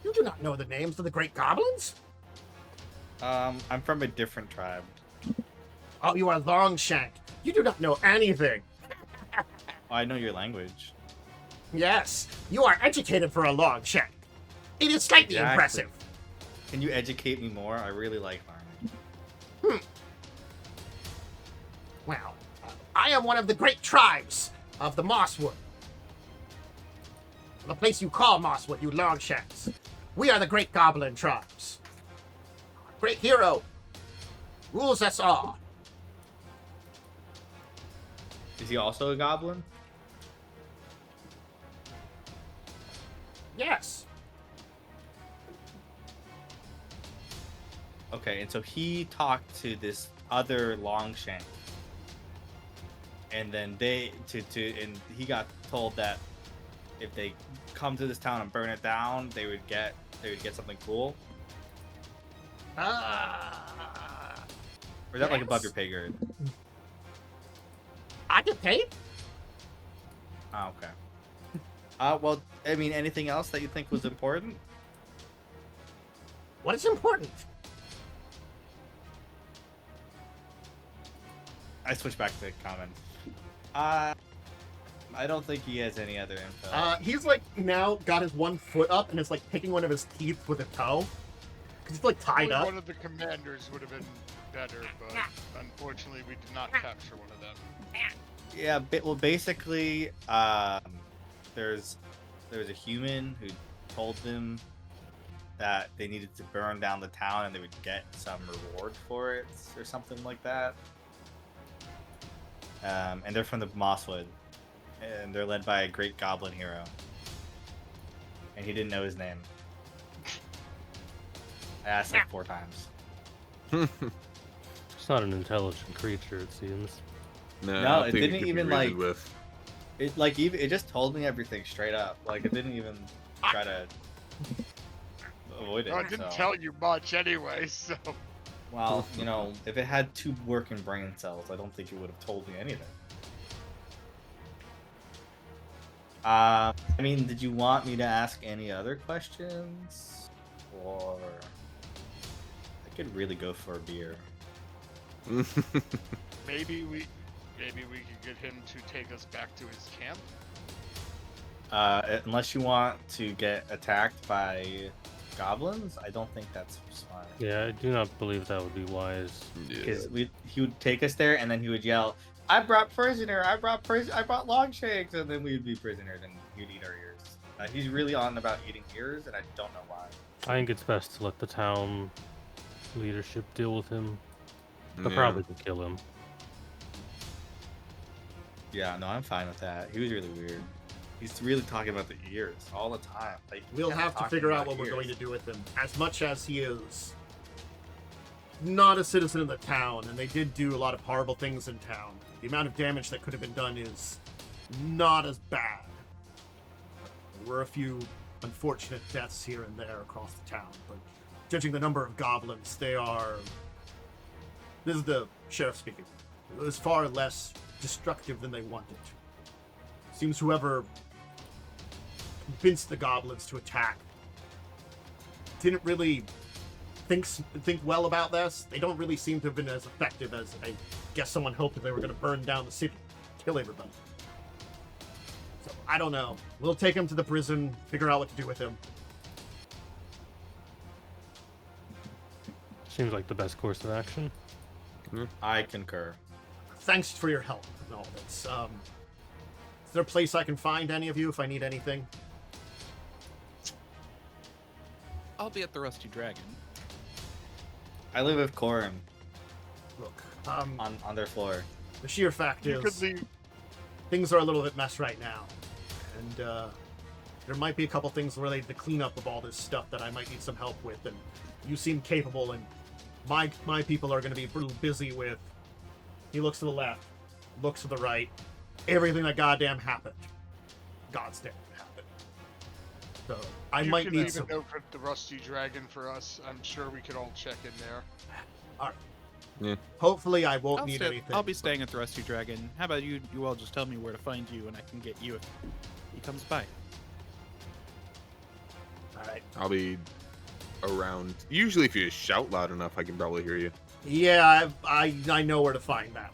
You do not know the names of the great goblins? I'm from a different tribe. Oh, you are Longshank. You do not know anything. I know your language. Yes, you are educated for a Longshank. It is slightly Exactly. impressive. Can you educate me more? I really like learning. Well, I am one of the great tribes of the Mosswood. The place you call Mosswood, you Longshanks. We are the great goblin tribes. Great hero rules us all. Is he also a goblin? Yes. Okay, and so he talked to this other Longshank, and then and he got told that if they come to this town and burn it down, they would get something cool. Or is that like above your pay grade? I get paid? Oh, okay. Well, I mean, anything else that you think was important? What is important? I switch back to common. I don't think he has any other info. He's like now got his one foot up and is like picking one of his teeth with a toe. Cause he's like tied Only up. one of the commanders would have been better, but unfortunately we did not capture one of them. Yeah, well, basically, there's a human who told them that they needed to burn down the town and they would get some reward for it or something like that. And they're from the Mosswood, and they're led by a great goblin hero. And he didn't know his name. I asked like 4 times. It's not an intelligent creature, it seems. No, I it think didn't could be even, reasoned like- with. It just told me everything straight up. Like, it didn't even try to avoid it. Well, I didn't so. tell you much anyway, so. Well, you know, if it had 2 working brain cells, I don't think it would have told me anything. I mean, did you want me to ask any other questions? Or I could really go for a beer. Maybe we could get him to take us back to his camp. Unless you want to get attacked by goblins, I don't think that's smart. Yeah, I do not believe that would be wise. Yeah. Because he would take us there, and then he would yell, "I brought prisoner! I brought Longshanks!" And then we'd be prisoners, and he'd eat our ears. He's really on about eating ears, and I don't know why. I think it's best to let the town leadership deal with him. They'll Yeah. probably kill him. Yeah, no, I'm fine with that. He was really weird. He's really talking about the ears all the time. Like, We'll kept have to talking figure out about what we're ears. going to do with him. As much as he is not a citizen of the town, and they did do a lot of horrible things in town, the amount of damage that could have been done is not as bad. There were a few unfortunate deaths here and there across the town, but judging the number of goblins, they are... This is the sheriff speaking. It was far less destructive than they wanted. Seems whoever convinced the goblins to attack didn't really think well about this. They don't really seem to have been as effective as I guess someone hoped that they were going to burn down the city, kill everybody. So I don't know. We'll take him to the prison, figure out what to do with him. Seems like the best course of action. I concur. Thanks for your help in all this. Is there a place I can find any of you if I need anything? I'll be at the Rusty Dragon. I live with Corin Look, on their floor. the sheer fact You is... could leave. things are a little bit messed right now, and there might be a couple things related to cleanup of all this stuff that I might need some help with, and you seem capable, and my people are going to be a little busy with... He looks to the left, looks to the right, everything that goddamn happened. God's damn happened. So, I You might can need leave some... a note for the Rusty Dragon for us. I'm sure we could all check in there. Hopefully I won't need stay- anything. I'll be staying at the Rusty Dragon. How about you? You all just tell me where to find you, and I can get you if he comes by. Alright. I'll be around. Usually, if you just shout loud enough, I can probably hear you. Yeah, I know where to find that.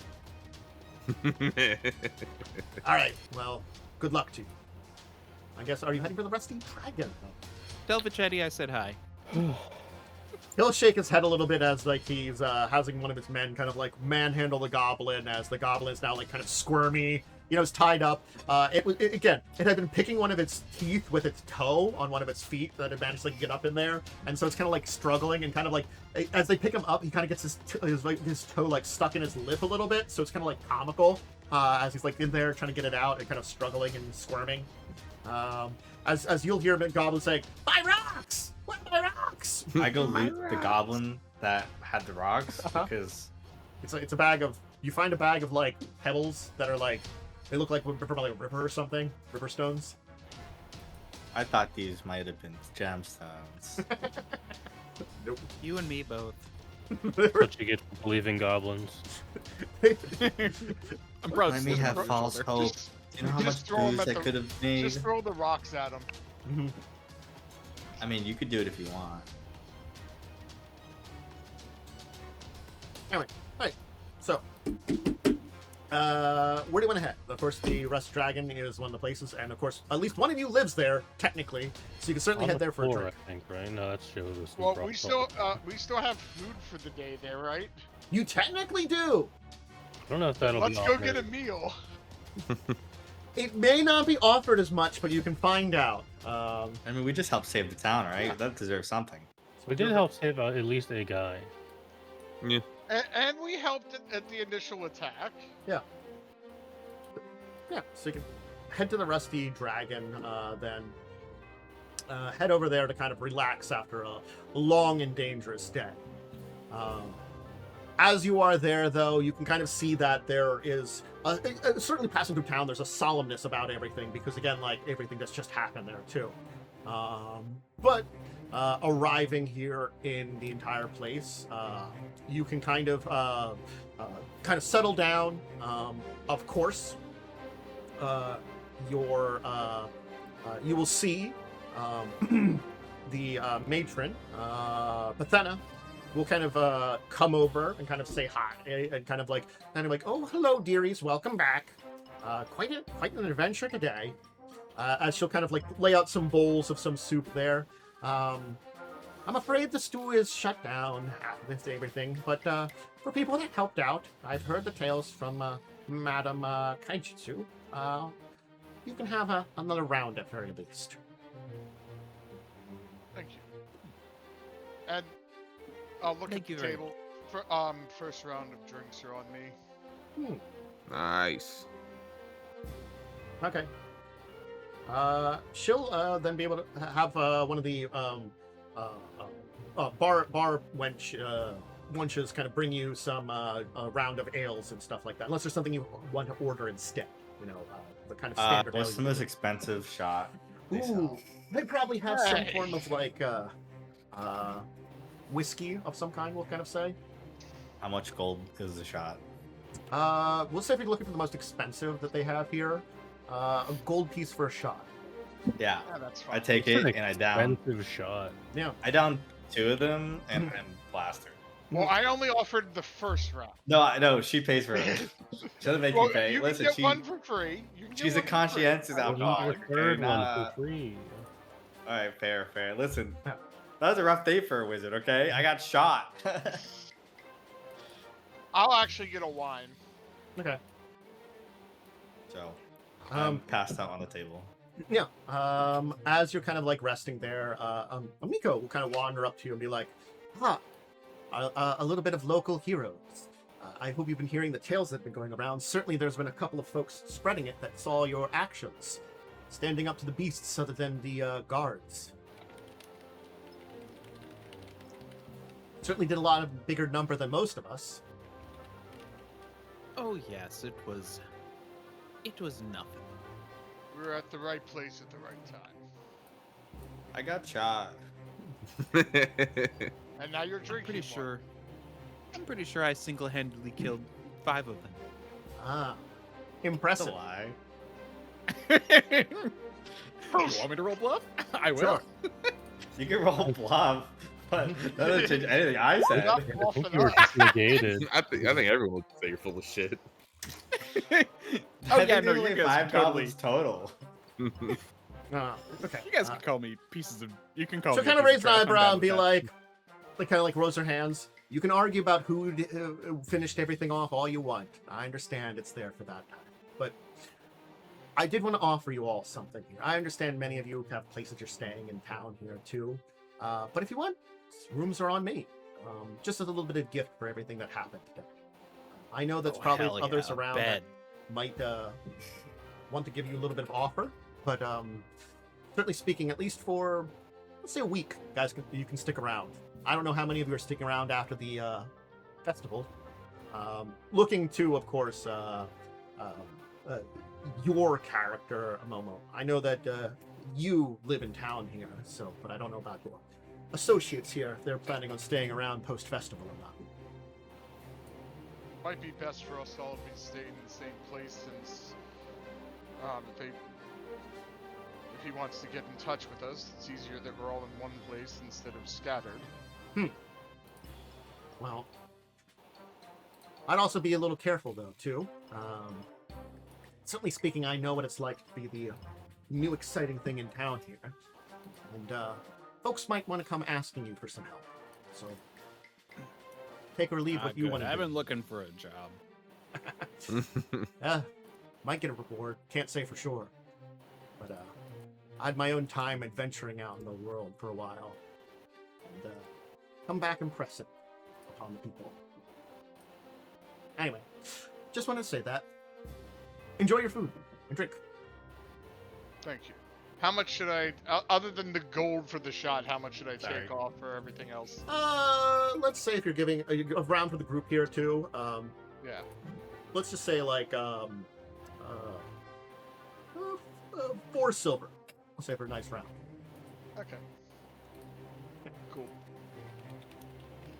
Alright, well, good luck to you. I guess, are you heading for the Rusty Dragon? Tell Vichetti I said hi. He'll shake his head a little bit as like he's having one of his men kind of like manhandle the goblin as the goblin is now like kind of squirmy. You know, it's tied up. It had been picking one of its teeth with its toe on one of its feet that it managed to like, get up in there, and so it's kind of like struggling and kind of like as they pick him up, he kind of gets his toe like stuck in his lip a little bit, so it's kind of like comical as he's like in there trying to get it out and kind of struggling and squirming. As you'll hear the goblin saying, "My rocks! What are my rocks?" rocks. I go loot the goblin that had the rocks because It's a bag of. You find a bag of like pebbles that are like they look like probably a river or something, river stones. I thought these might have been gemstones. Nope. You and me both. What you get for believing goblins. I'm proud. Let me have false hope. Just- You know how much just throw 'em booze at I the- could have made? Just throw the rocks at them. Mhm. I mean, you could do it if you want. Anyway, alright. So, where do you want to head? Of course, the Rust Dragon is one of the places, and of course, at least one of you lives there, technically, so you can certainly On head the there for a floor, drink. I think, right? No, that shows us. Well, we still have food for the day there, right? You technically do! I don't know if that'll Let's be go offered. get a meal. It may not be offered as much, but you can find out. I mean, we just helped save the town, right? That deserves something. We did help save at least a guy. And we helped at the initial attack. Yeah, so you can head to the Rusty Dragon, then head over there to kind of relax after a long and dangerous day. As you are there, though, you can kind of see that there is, certainly passing through town, there's a solemnness about everything, because again, like, everything that's just happened there, too. But arriving here in the entire place, you can kind of settle down. Of course, you will see the matron, Pathinder, will kind of come over and kind of say hi and kind of like, oh, hello, dearies, welcome back. Quite an adventure today. As she'll kind of like lay out some bowls of some soup there. I'm afraid the stew is shut down with everything, but for people that helped out, I've heard the tales from Madam Kaijitsu. You can have another round at very least. Thank you. And I'll look Thank at you the very table. For first round of drinks are on me. Nice. Okay. She'll then be able to have one of the bar wenches kind of bring you some a round of ales and stuff like that. Unless there's something you want to order instead, the kind of standard. What's ale the you most get. expensive shot? They Ooh, sell? they probably have some Hey. form of like whiskey of some kind. We'll kind of say. How much gold is the shot? We'll say if you're looking for the most expensive that they have here, a gold piece for a shot. Yeah, Yeah, that's fine. I take It's it an and I down. expensive shot. Yeah. I down 2 of them and blaster. Well, I only offered the first round. No, I know she pays for it. She doesn't make Well, you pay. you Listen, can get one for free. You can get she's a one for free. conscientious We'll need alcoholic. the Okay, third one nah. for free. All right, fair. Listen, Yeah. that was a rough day for a wizard. Okay, I got shot. I'll actually get a wine. Okay. So, Um, I'm passed out on the table. Yeah. As you're kind of like resting there, Amiko will kind of wander up to you and be like, a little bit of local heroes. I hope you've been hearing the tales that have been going around. Certainly there's been a couple of folks spreading it that saw your actions, standing up to the beasts other than the guards. Certainly did a lot of bigger number than most of us. Oh yes, it was nothing. We were at the right place at the right time. I got shot. And now you're drinking. I'm pretty sure I single-handedly killed 5 of them. Ah, That's a impressive. lie. You want me to roll bluff? I will. Sure. You can roll bluff, but that doesn't change anything I said. Not I bluff think it you were up. just negated. I think everyone would say you're full of shit. I Oh think yeah, there's no, you only guys 5 can goblins total. Okay. You guys can call me pieces of. You can call So me. kind of a piece raise an trash, I'm eyebrow down and with be that. like kind of like rose her hands. You can argue about who finished everything off all you want. I understand it's there for that time. But I did want to offer you all something here. I understand many of you have places you're staying in town here too. But if you want, rooms are on me. Just as a little bit of gift for everything that happened today. I know that's Oh, probably hell others yeah, around bed. that might want to give you a little bit of offer, but certainly speaking, at least for let's say a week, guys. You can stick around. I don't know how many of you are sticking around after the festival. Looking to, of course, your character, Momo. I know that you live in town here, so, but I don't know about your associates here. If they're planning on staying around post-festival or not. Might be best for us all if we stayed in the same place, since if he wants to get in touch with us, it's easier that we're all in one place instead of scattered. Well, I'd also be a little careful though too. Certainly speaking, I know what it's like to be the new exciting thing in town here, and folks might want to come asking you for some help. So take or leave what you want to do. I've been looking for a job. Might get a reward. Can't say for sure. But I had my own time adventuring out in the world for a while, and come back and press it upon the people. Anyway, just wanted to say that. Enjoy your food and drink. Thank you. How much should I, other than the gold for the shot, how much should I take off for everything else? Let's say if you're giving a round for the group here too. Yeah. Let's just say like 4 silver. I'll say for a nice round. Okay. Cool.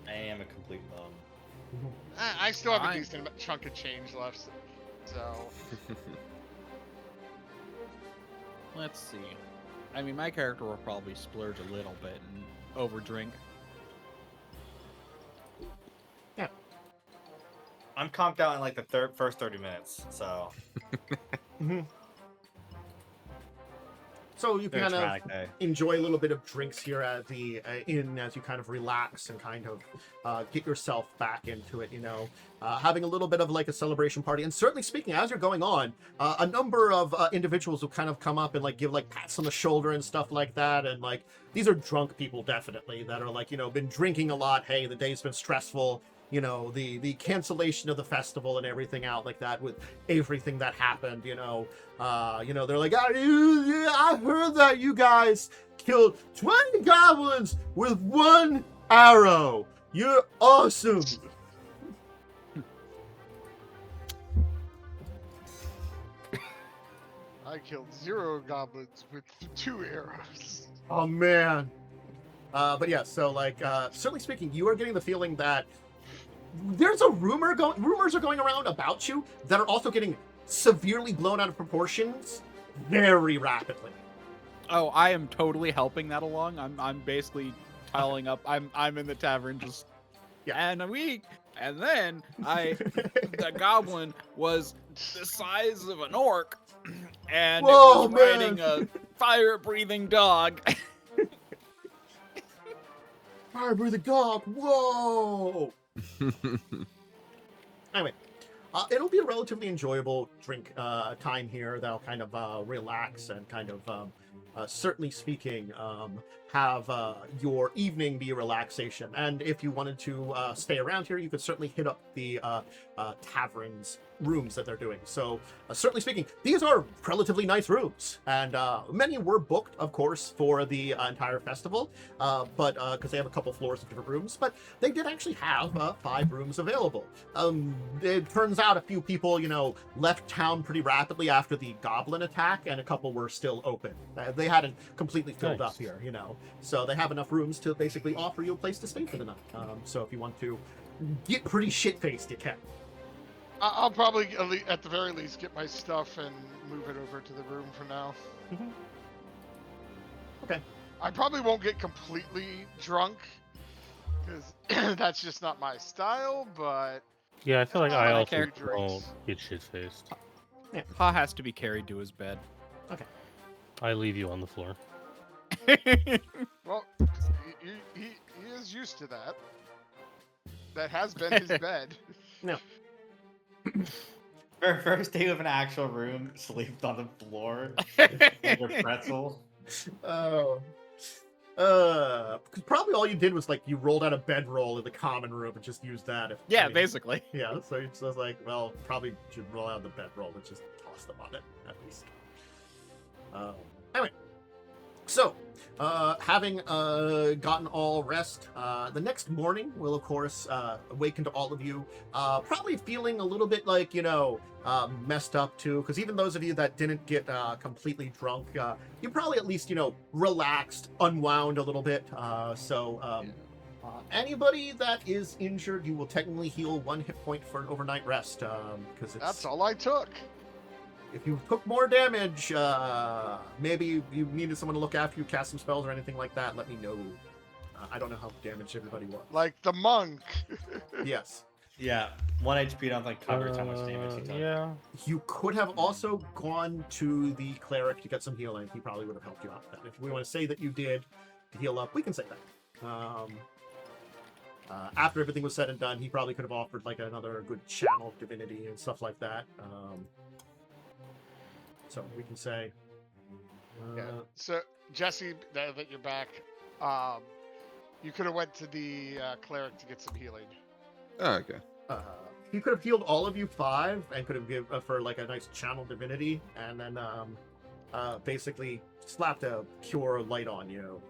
I am a complete bum. I still have a Fine. decent chunk of change left, so. Let's see. I mean, my character will probably splurge a little bit and overdrink. I'm conked out in like the first 30 minutes, so. So you Very kind of traumatic day. enjoy a little bit of drinks here at the inn as you kind of relax and kind of get yourself back into it, you know, having a little bit of like a celebration party. And certainly speaking, as you're going on, a number of individuals will kind of come up and like give like pats on the shoulder and stuff like that. And like, these are drunk people definitely that are like, you know, been drinking a lot. Hey, the day's been stressful. You know, the cancellation of the festival and everything out like that with everything that happened, you know, they're like, I heard that you guys killed 20 goblins with 1 arrow. You're awesome. I killed 0 goblins with 2 arrows. Oh man. But yeah, so like, certainly speaking, you are getting the feeling that there's a rumors are going around about you that are also getting severely blown out of proportions very rapidly. Oh, I am totally helping that along. I'm basically tiling up. I'm in the tavern just and a week, and then the goblin was the size of an orc, and Whoa, it was riding a fire-breathing dog. Fire breathing dog. Whoa. Anyway, it'll be a relatively enjoyable drink time here that'll kind of relax and kind of certainly speaking have your evening be a relaxation. And if you wanted to stay around here, you could certainly hit up the tavern's rooms that they're doing. So certainly speaking, these are relatively nice rooms, and many were booked, of course, for the entire festival, but because they have a couple floors of different rooms, but they did actually have 5 rooms available. It turns out a few people, you know, left town pretty rapidly after the goblin attack, and a couple were still open. They hadn't completely filled up here, you know, so they have enough rooms to basically offer you a place to stay for the night. So if you want to get pretty shit-faced, you can. I'll probably, at the very least, get my stuff and move it over to the room for now. Okay. I probably won't get completely drunk, because that's just not my style, but... Yeah, I feel like I my also character won't get shit-faced. Ha has to be carried to his bed. I leave you on the floor. Well, he is used to that. That has been his bed. No. First day of an actual room, slept on the floor like a pretzel. Oh. Because probably all you did was like you rolled out a bedroll in the common room and just used that. Basically. Yeah, so it's just like, well, probably should roll out the bedroll and just toss them on it at least. Anyway, So, having gotten all rest, the next morning will, of course, awaken to all of you, probably feeling a little bit like, messed up too, because even those of you that didn't get completely drunk, you probably at least, relaxed, unwound a little bit. Anybody that is injured, you will technically heal 1 hit point for an overnight rest, because That's all I took. if you took more damage, maybe you needed someone to look after you, cast some spells or anything like that, let me know. I don't know how damaged everybody was. Like the monk. Yes. Yeah, 1 HP don't think covers how much damage he took. Yeah. You could have also gone to the cleric to get some healing. He probably would have helped you out with that. If we want to say that you did to heal up, we can say that. After everything was said and done, he probably could have offered like another good channel of divinity and stuff like that. So we can say. Yeah. So Jesse, now that you're back, you could have went to the cleric to get some healing. Oh, okay. He could have healed all of you 5 and could have given for like a nice channel divinity, and then basically slapped a cure light on you.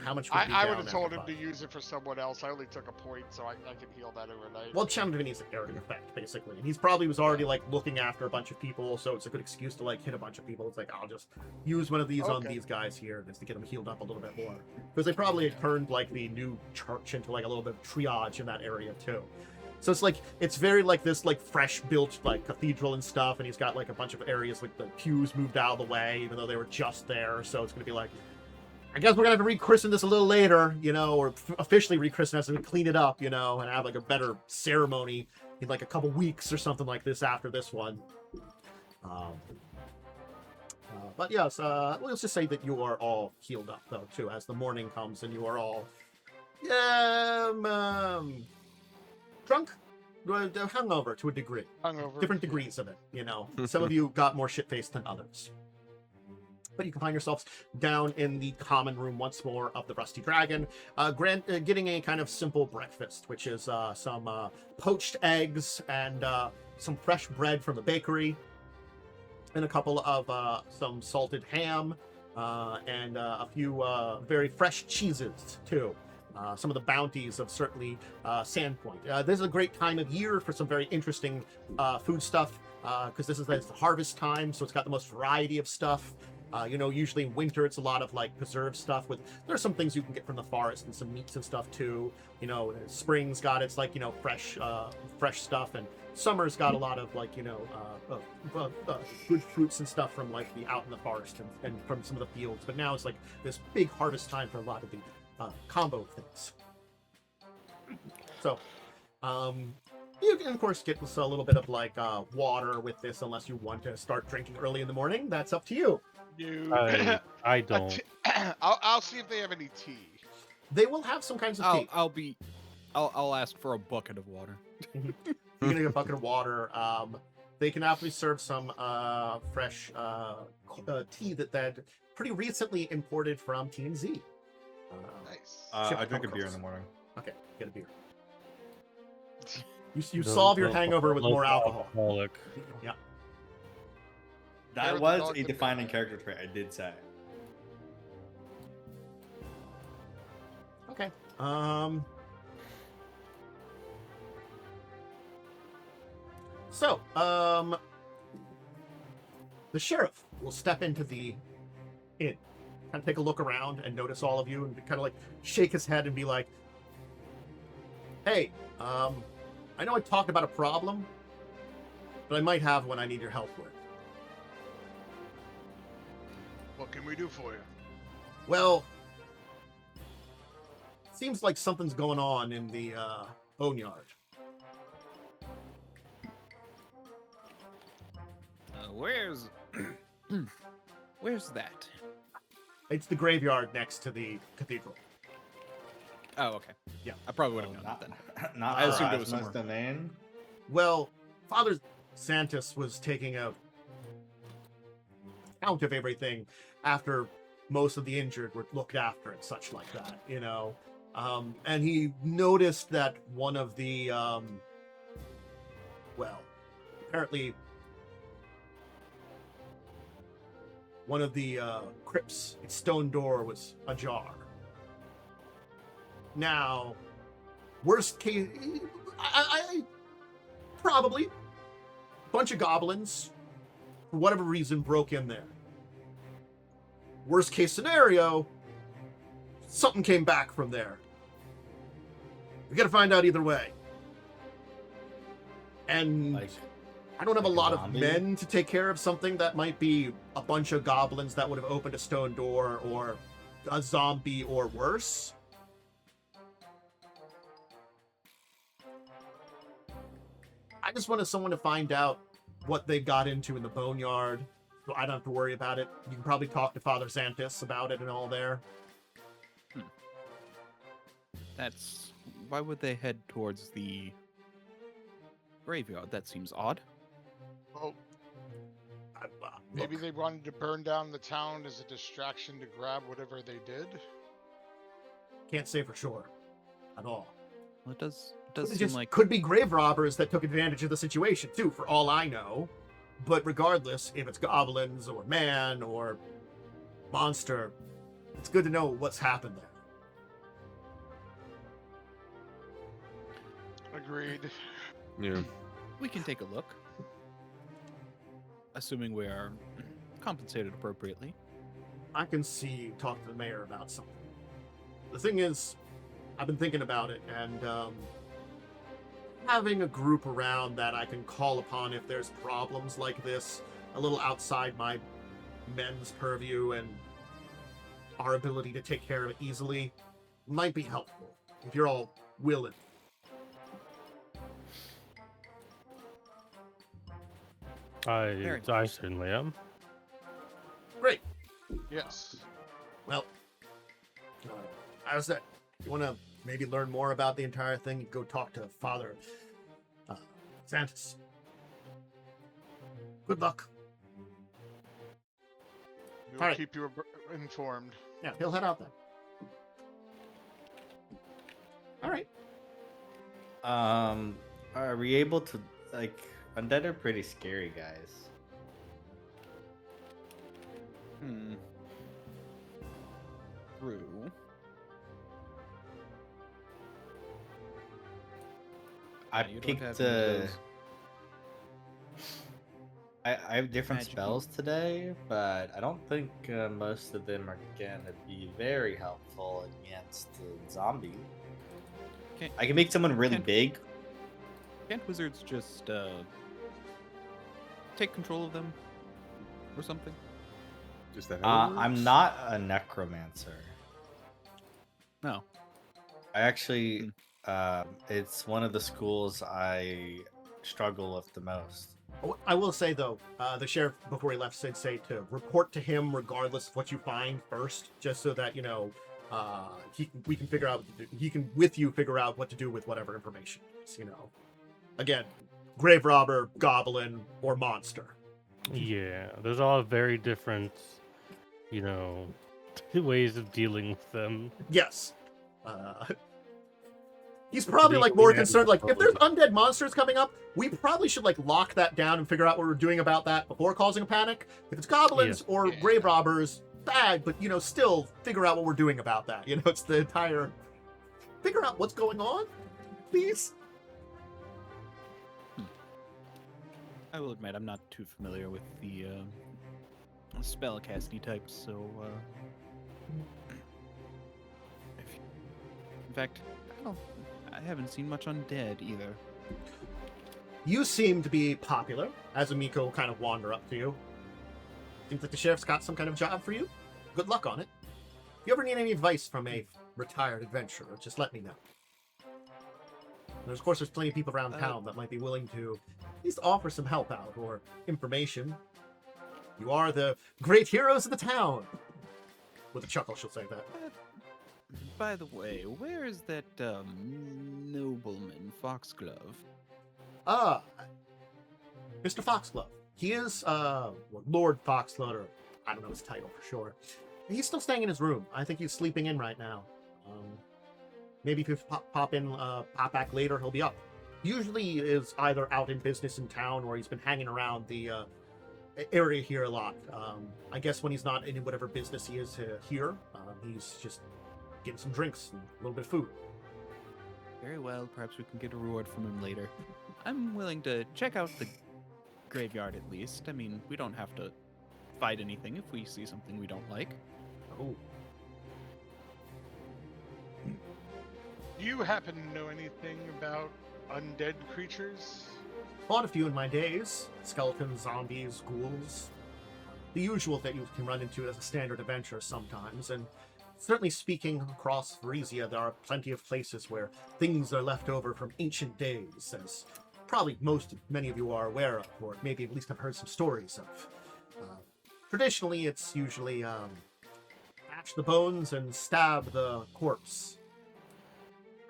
How much? Would be I down would have told him after to 5? use it for someone else. I only took a point, so I can heal that overnight. Well, channel divinity is an area effect, basically, and he's probably was already like looking after a bunch of people, so it's a good excuse to like hit a bunch of people. It's like I'll just use one of these on Okay. these guys here just to get them healed up a little bit more, because they probably had turned like the new church into like a little bit of triage in that area too. So it's like it's very like this like fresh built like cathedral and stuff, and he's got like a bunch of areas like the pews moved out of the way, even though they were just there. So it's gonna be like, I guess we're gonna have to rechristen this a little later, or officially rechristen us and clean it up, and have like a better ceremony in like a couple weeks or something like this after this one. But yes, let's just say that you are all healed up though too, as the morning comes and you are all, drunk, hungover to a degree. Hungover. Different degrees of it, Some of you got more shit-faced than others. But you can find yourselves down in the common room once more of the Rusty Dragon, getting a kind of simple breakfast, which is some poached eggs and some fresh bread from the bakery, and a couple of some salted ham, and a few very fresh cheeses, too. Some of the bounties of certainly Sandpoint. This is a great time of year for some very interesting food stuff, because this is the harvest time, so it's got the most variety of stuff. Usually in winter it's a lot of like preserved stuff. There's some things you can get from the forest and some meats and stuff too. Spring's got its like fresh stuff, and summer's got a lot of like good fruits and stuff from like the out in the forest and from some of the fields. But now it's like this big harvest time for a lot of the combo things. So, you can of course get a little bit of like water with this, unless you want to start drinking early in the morning. That's up to you. I don't. I'll see if they have any tea. They will have some kinds of tea. I'll ask for a bucket of water. You're gonna get a bucket of water. They can actually serve some fresh tea that pretty recently imported from TNZ. Nice. I drink a beer in the morning. Okay, get a beer. You solve your hangover with more alcohol. Alcoholic. Yeah. That There was was a defining character trait, I did say. Okay. So, the sheriff will step into the inn, kind of take a look around and notice all of you, and kind of like shake his head and be like, "Hey, I know I talked about a problem, but I might have one I need your help with." What can we do for you? Well, seems like something's going on in the boneyard. Where's that? It's the graveyard next to the cathedral. Oh, okay. Yeah. I probably would have known Not, that then. not I assumed it was Erasmus somewhere. domain. Well, Father Santos was taking a count of everything after most of the injured were looked after and such like that, and he noticed that one of the, apparently one of the crypts, its stone door was ajar. Now, worst case, I probably a bunch of goblins, for whatever reason, broke in there. Worst case scenario, something came back from there. We gotta find out either way. And Like, I don't have like a a lot of zombie? men to take care of something that might be a bunch of goblins that would have opened a stone door, or a zombie, or worse. I just wanted someone to find out what they got into in the boneyard, so I don't have to worry about it. You can probably talk to Father Xanthus about it and all there. That's why would they head towards the graveyard? That seems odd. Oh, maybe Look, they wanted to burn down the town as a distraction to grab whatever they did. can't say for sure at all. Well, it does It seem just like could be grave robbers that took advantage of the situation too, for all I know. But regardless, if it's goblins or man or monster, it's good to know what's happened there. Agreed. Yeah. we can take a look, assuming we are compensated appropriately. I can see talk to the mayor about something. The thing is, I've been thinking about it, and having a group around that I can call upon if there's problems like this, a little outside my men's purview and our ability to take care of it easily, might be helpful if you're all willing. I certainly am. Great. Yes. Well, as I said, if you want to maybe learn more about the entire thing, go talk to Father Xanthus. Good luck. We'll Alright. keep you informed. Yeah, he'll head out then. All right. Are we able to, like, undead are pretty scary, guys. True. I You don't picked have any of those. I have different Magic-y. spells today, but I don't think most of them are gonna be very helpful against the zombie. Can't, I can make someone really Can't- big. can't wizards just take control of them or something? Is that how it I'm works? not a necromancer. No. I actually, it's one of the schools I struggle with the most. I will say though, the sheriff before he left did say to report to him regardless of what you find first, just so that we can figure out he can with you figure out what to do with whatever information is. Again, grave robber, goblin, or monster. Yeah, there's all very different, ways of dealing with them. Yes. He's probably Legally more and concerned. Like, if there's publicly. undead monsters coming up, we probably should lock that down and figure out what we're doing about that before causing a panic. If it's goblins or Yeah. grave robbers, bad, but still figure out what we're doing about that. It's the entire figure out what's going on, please. I will admit I'm not too familiar with the spellcasty types, so in fact, I haven't seen much undead either. You seem to be popular, as Amiko will kind of wander up to you. Seems like the sheriff's got some kind of job for you. Good luck on it. If you ever need any advice from a retired adventurer, just let me know. Of course, there's plenty of people around town that might be willing to at least offer some help out or information. You are the great heroes of the town. With a chuckle, she'll say that. By the way, where is that nobleman, Foxglove? Mr. Foxglove. He is, Lord Foxglove, or I don't know his title for sure. He's still staying in his room. I think he's sleeping in right now. Maybe if you pop back later, he'll be up. Usually he is either out in business in town or he's been hanging around the area here a lot. I guess when he's not in whatever business he is here, he's just getting some drinks and a little bit of food. Very well, perhaps we can get a reward from him later. I'm willing to check out the graveyard at least. I mean, we don't have to fight anything if we see something we don't like. Oh, Do you happen to know anything about undead creatures? fought a few in my days. Skeletons, zombies, ghouls. The usual that you can run into as a standard adventure sometimes, and certainly speaking across Varisia, there are plenty of places where things are left over from ancient days, as probably many of you are aware of, or maybe at least have heard some stories of. Traditionally, it's usually match the bones and stab the corpse.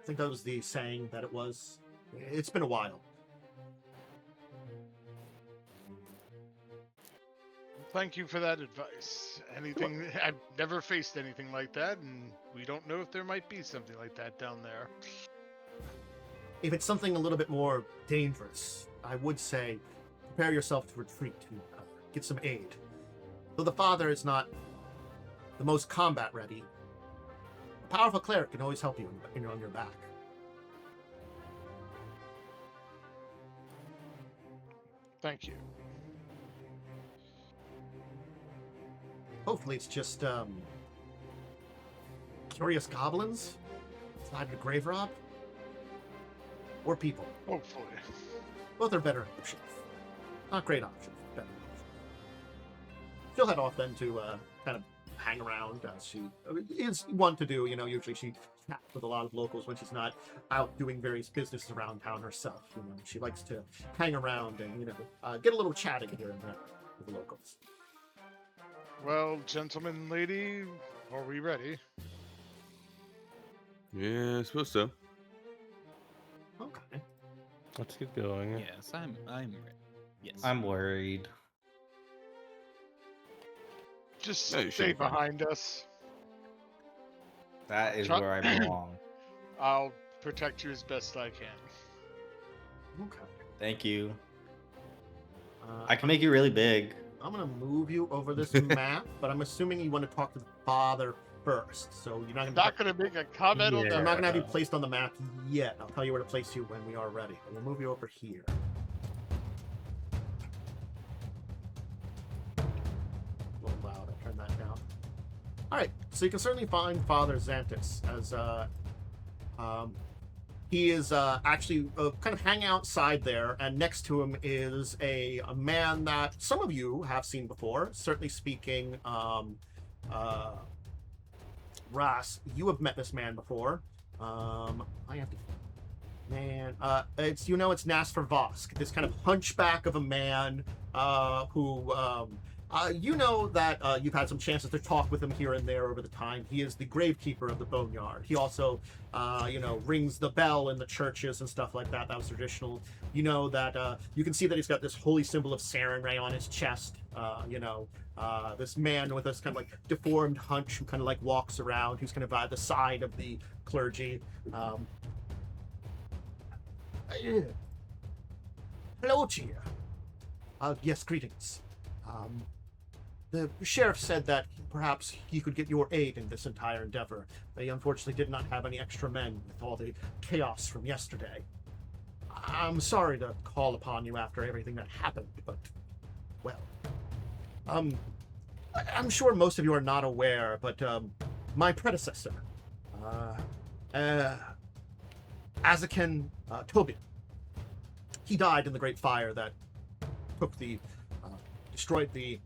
I think that was the saying that it was. It's been a while. Thank you for that advice. Anything I've never faced anything like that, and we don't know if there might be something like that down there. If it's something a little bit more dangerous, I would say prepare yourself to retreat and get some aid. Though the father is not the most combat ready, a powerful cleric can always help you when you're on your back. Thank you. Hopefully it's just curious goblins inside the grave rob, or people. Hopefully. Both are better options. Not great options, better options. She'll head off then to kind of hang around as she is one to do. Usually she chats with a lot of locals when she's not out doing various businesses around town herself. She likes to hang around and get a little chatting here and there with the locals. Well, gentlemen, lady, are we ready? Yeah, I suppose so. Okay. Let's get going. Yes, I'm ready. Yes. I'm worried. Just No, you stay shouldn't be. behind us. That is Chuck- where I belong. I'll protect you as best I can. Okay. Thank you. I I can make you really big. I'm gonna move you over this map, but I'm assuming you want to talk to the father first. So you're not I'm gonna. not going to make a comment on Yeah. that. I'm not gonna have you placed on the map yet. I'll tell you where to place you when we are ready. We'll move you over here. A little loud. I turned that down. All right. So you can certainly find Father Xantus as he is actually kind of hanging outside there, and next to him is a man that some of you have seen before. Certainly speaking, Ras, you have met this man before. I have to. Man, it's Nasfer Vosk, this kind of hunchback of a man who that you've had some chances to talk with him here and there over the time. He is the gravekeeper of the boneyard. He also, rings the bell in the churches and stuff like that. That was traditional. You can see that he's got this holy symbol of Sarenrae on his chest. This man with this kind of like deformed hunch who kind of like walks around, who's kind of by the side of the clergy. Hello, Chia. Yes, greetings. The sheriff said that perhaps he could get your aid in this entire endeavor. They unfortunately did not have any extra men with all the chaos from yesterday. I'm sorry to call upon you after everything that happened, but, well, I'm sure most of you are not aware, but my predecessor, Azaken Tobin, he died in the Great Fire that took destroyed the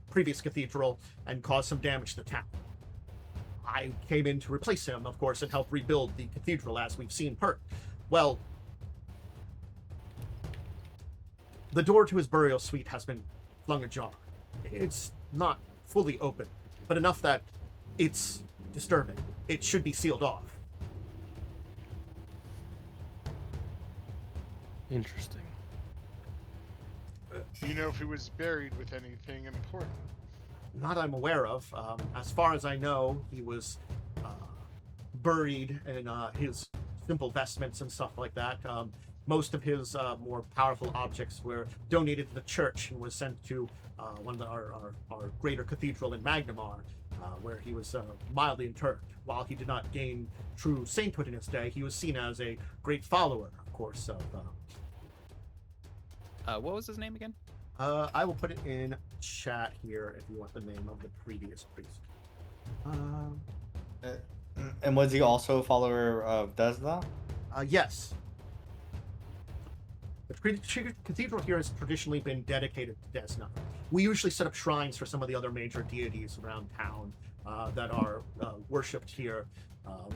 previous cathedral and caused some damage to the town. I came in to replace him, of course, and help rebuild the cathedral as we've seen hurt. Well, the door to his burial suite has been flung ajar. It's not fully open, but enough that it's disturbing. It should be sealed off. Interesting. Do you know if he was buried with anything important? Not I'm aware of. As far as I know, he was buried in his simple vestments and stuff like that. most of his more powerful objects were donated to the church and was sent to one of our greater cathedral in Magnamar, where he was mildly interred. While he did not gain true sainthood in his day, he was seen as a great follower, of course, of... What was his name again? I will put it in chat here if you want the name of the previous priest. And was he also a follower of Desna? Yes. The cathedral here has traditionally been dedicated to Desna. We usually set up shrines for some of the other major deities around town that are worshipped here.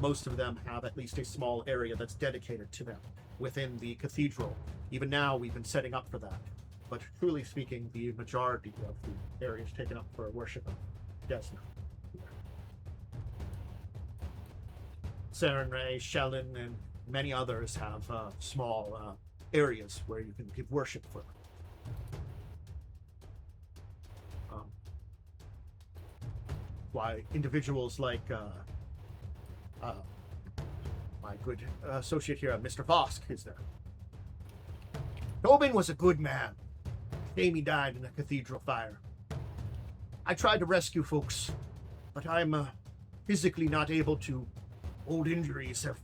Most of them have at least a small area that's dedicated to them within the cathedral. Even now, we've been setting up for that. But truly speaking, the majority of the area is taken up for worship of Desna. Sarenrae, Shellin, and many others have small areas where you can give worship for them. Why individuals like my good associate here, Mr. Vosk, is there. Tobin was a good man. Amy died in a cathedral fire. I tried to rescue folks, but I'm physically not able to. Old injuries have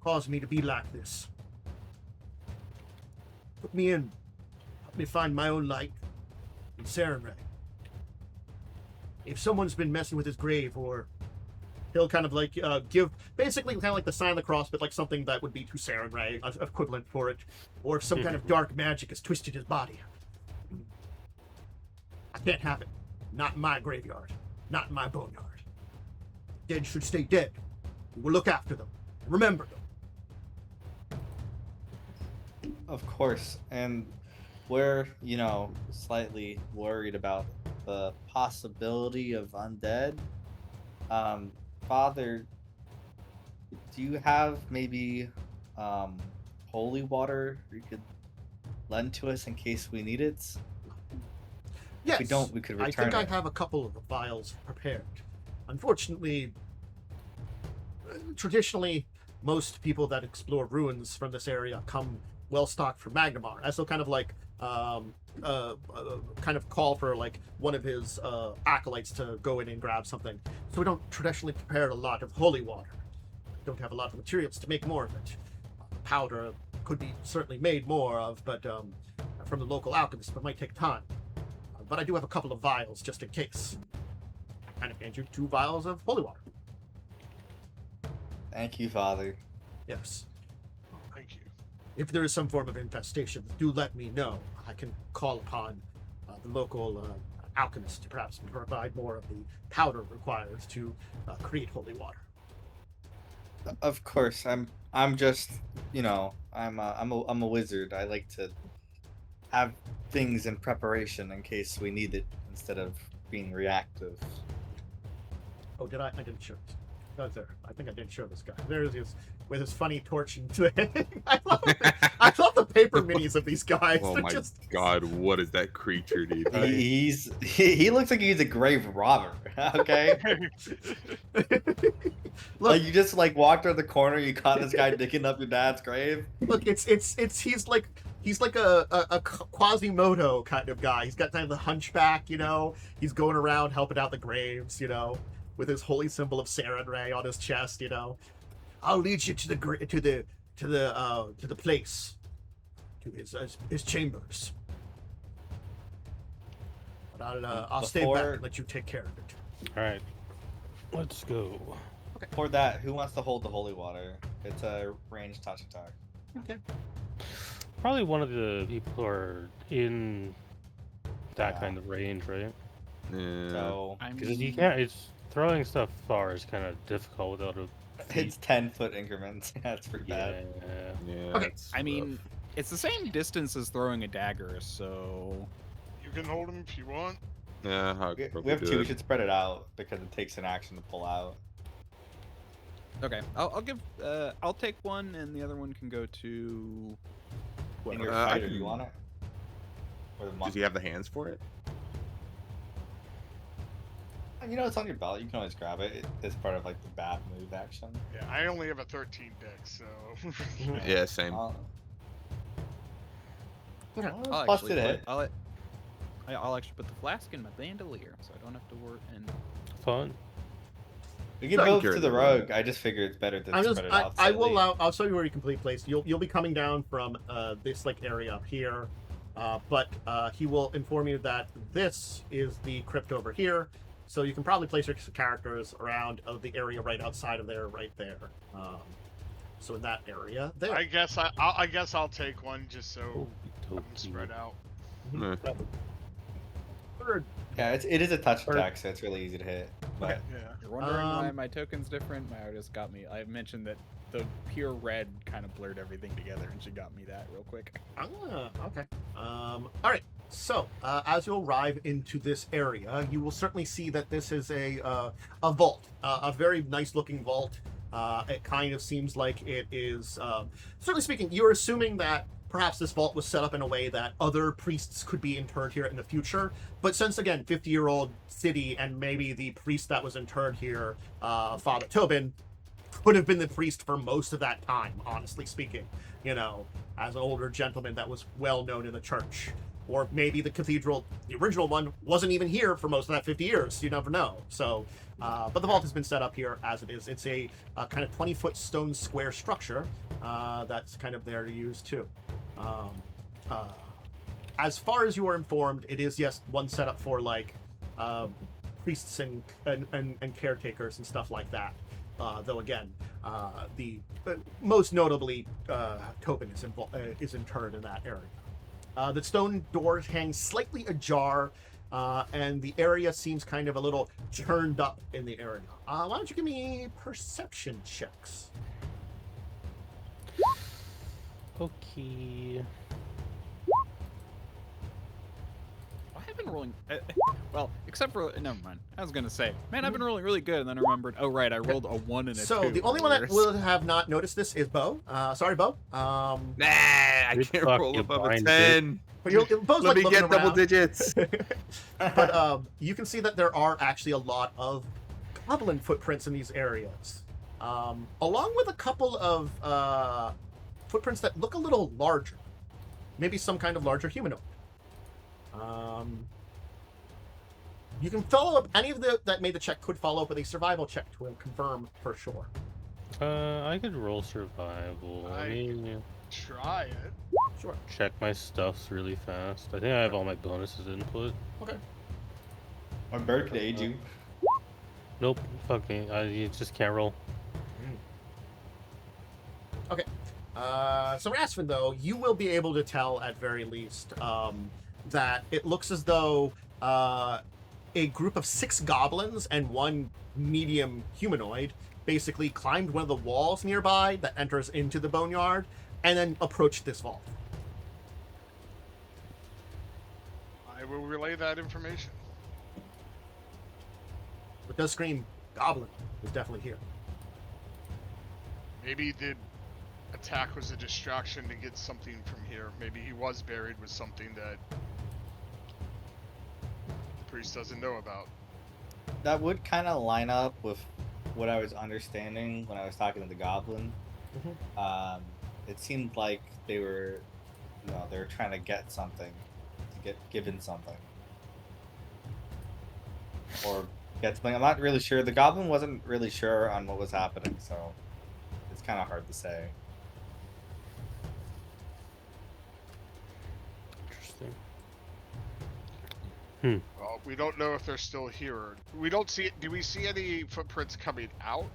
caused me to be like this. Put me in. Help me find my own light in Sarenrae. If someone's been messing with his grave, or he'll kind of like give, basically kind of like the sign of the cross, but like something that would be to Sarenrae, equivalent for it, or if some kind of dark magic has twisted his body. I can't have it. Not in my graveyard. Not in my boneyard. Dead should stay dead. We will look after them. Remember them. Of course, and we're, slightly worried about the possibility of undead. Father, do you have maybe holy water you could lend to us in case we need it? Yes. If we don't, we could return I it. have a couple of the vials prepared. Unfortunately, traditionally, most people that explore ruins from this area come well stocked from Magnamar, as they'll kind of like kind of call for like one of his acolytes to go in and grab something. So we don't traditionally prepare a lot of holy water. We don't have a lot of materials to make more of it. Powder could be certainly made more of, but from the local alchemist, but it might take time. But I do have a couple of vials just in case. I kind of hand you 2 vials of holy water. Thank you, Father. Yes. Thank you. If there is some form of infestation, do let me know. I can call upon the local alchemist to perhaps provide more of the powder required to create holy water. Of course, I'm just, I'm a wizard. I like to have things in preparation in case we need it instead of being reactive. Oh, did I? I didn't show it. Oh, there. I think I did show this guy. There he is with his funny torch and thing. I love the paper minis of these guys. Oh They're my just... god, what is that creature, dude? He looks like he's a grave robber. Okay. Look, Like you just like walked around the corner, you caught this guy digging up your dad's grave. look, he's like a Quasimodo kind of guy. He's got kind of the hunchback, He's going around helping out the graves, with his holy symbol of Sarenrae on his chest, I'll lead you to the place, to his chambers. But I'll stay back and let you take care of it. All right, let's go. For that, who wants to hold the holy water? It's a ranged touch attack. Okay. Probably one of the people who are in that kind of range, right? Yeah. So Because you can't. It's throwing stuff far is kind of difficult without a. it's 10-foot increments. That's pretty bad. Yeah. Yeah. Okay, that's I mean, rough. it's the same distance as throwing a dagger, so You can hold him if you want. Yeah, I could We probably have do 2. We it. should spread it out because it takes an action to pull out. okay. I'll take one, and the other one can go to. In your I fighter, can- you want it? Or the Does he have the hands for it? You know, it's on your belt. You can always grab it. It's part of like the bad move action. Yeah, I only have a 13 dex, so. Yeah, same. I'll Busted actually it. put, I'll actually put the flask in my bandolier, so I don't have to work. And Fun. We can Thank move you, to the everyone. rogue. I just figured it's better to I'm spread just, it out. I will slightly. allow. I'll show you where you can complete place. You'll be coming down from this like area up here, but he will inform you that this is the crypt over here. So you can probably place your characters around the area right outside of there, right there. So in that area there. I guess I'll take one just so I'm spread out. Eh. Third. Yeah, it is a touch attack, so it's really easy to hit. But Yeah. You're wondering why my token's different? My artist got me. I mentioned that the pure red kind of blurred everything together, and she got me that real quick. Okay. All right. So, as you arrive into this area, you will certainly see that this is a vault, a very nice-looking vault. It kind of seems like it is. Certainly speaking, you're assuming that perhaps this vault was set up in a way that other priests could be interred here in the future. But since again, 50-year-old city, and maybe the priest that was interred here, Father Tobin, could have been the priest for most of that time. Honestly speaking, you know, as an older gentleman that was well known in the church. Or maybe the cathedral, the original one, wasn't even here for most of that 50 years. You never know. So, but the vault has been set up here as it is. It's a kind of 20-foot stone square structure that's kind of there to use too. As far as you are informed, it is, yes, one set up for like priests and caretakers and stuff like that. Though again, the most notably, Tobin is interred in that area. The stone doors hang slightly ajar, and the area seems kind of a little turned up in the area. Why don't you give me perception checks? Okay. I've been rolling. Well, except for never mind. I was gonna say, man, I've been rolling really good, and then I remembered. Oh right, I rolled a 1 and a 2. So the only one that will have not noticed this is Bo. Sorry, Bo. Nah, I Good can't fuck, roll you above a blind 10. But Bo's Let like me get looking double around. digits. But you can see that there are actually a lot of goblin footprints in these areas, along with a couple of footprints that look a little larger, maybe some kind of larger humanoid. You can follow up. Any of the that made the check could follow up with a survival check to confirm for sure. I could roll survival. I I mean, Try it. Sure. check my stuffs really fast. I think I have all my bonuses input. Okay. my bird could aid you. Nope. Fucking. You just can't roll. Okay. So Rasvin, though, you will be able to tell at very least that it looks as though a group of 6 goblins and 1 medium humanoid basically climbed one of the walls nearby that enters into the boneyard and then approached this vault. I will relay that information. It does scream goblin is definitely here. Maybe the attack was a distraction to get something from here. Maybe he was buried with something that the priest doesn't know about. That would kind of line up with what I was understanding when I was talking to the goblin. It seemed like they were, they were trying to get something, to get given something, or get something. I'm not really sure. The goblin wasn't really sure on what was happening, so it's kind of hard to say. Interesting. Well, we don't know if they're still here. We don't see. Do we see any footprints coming out?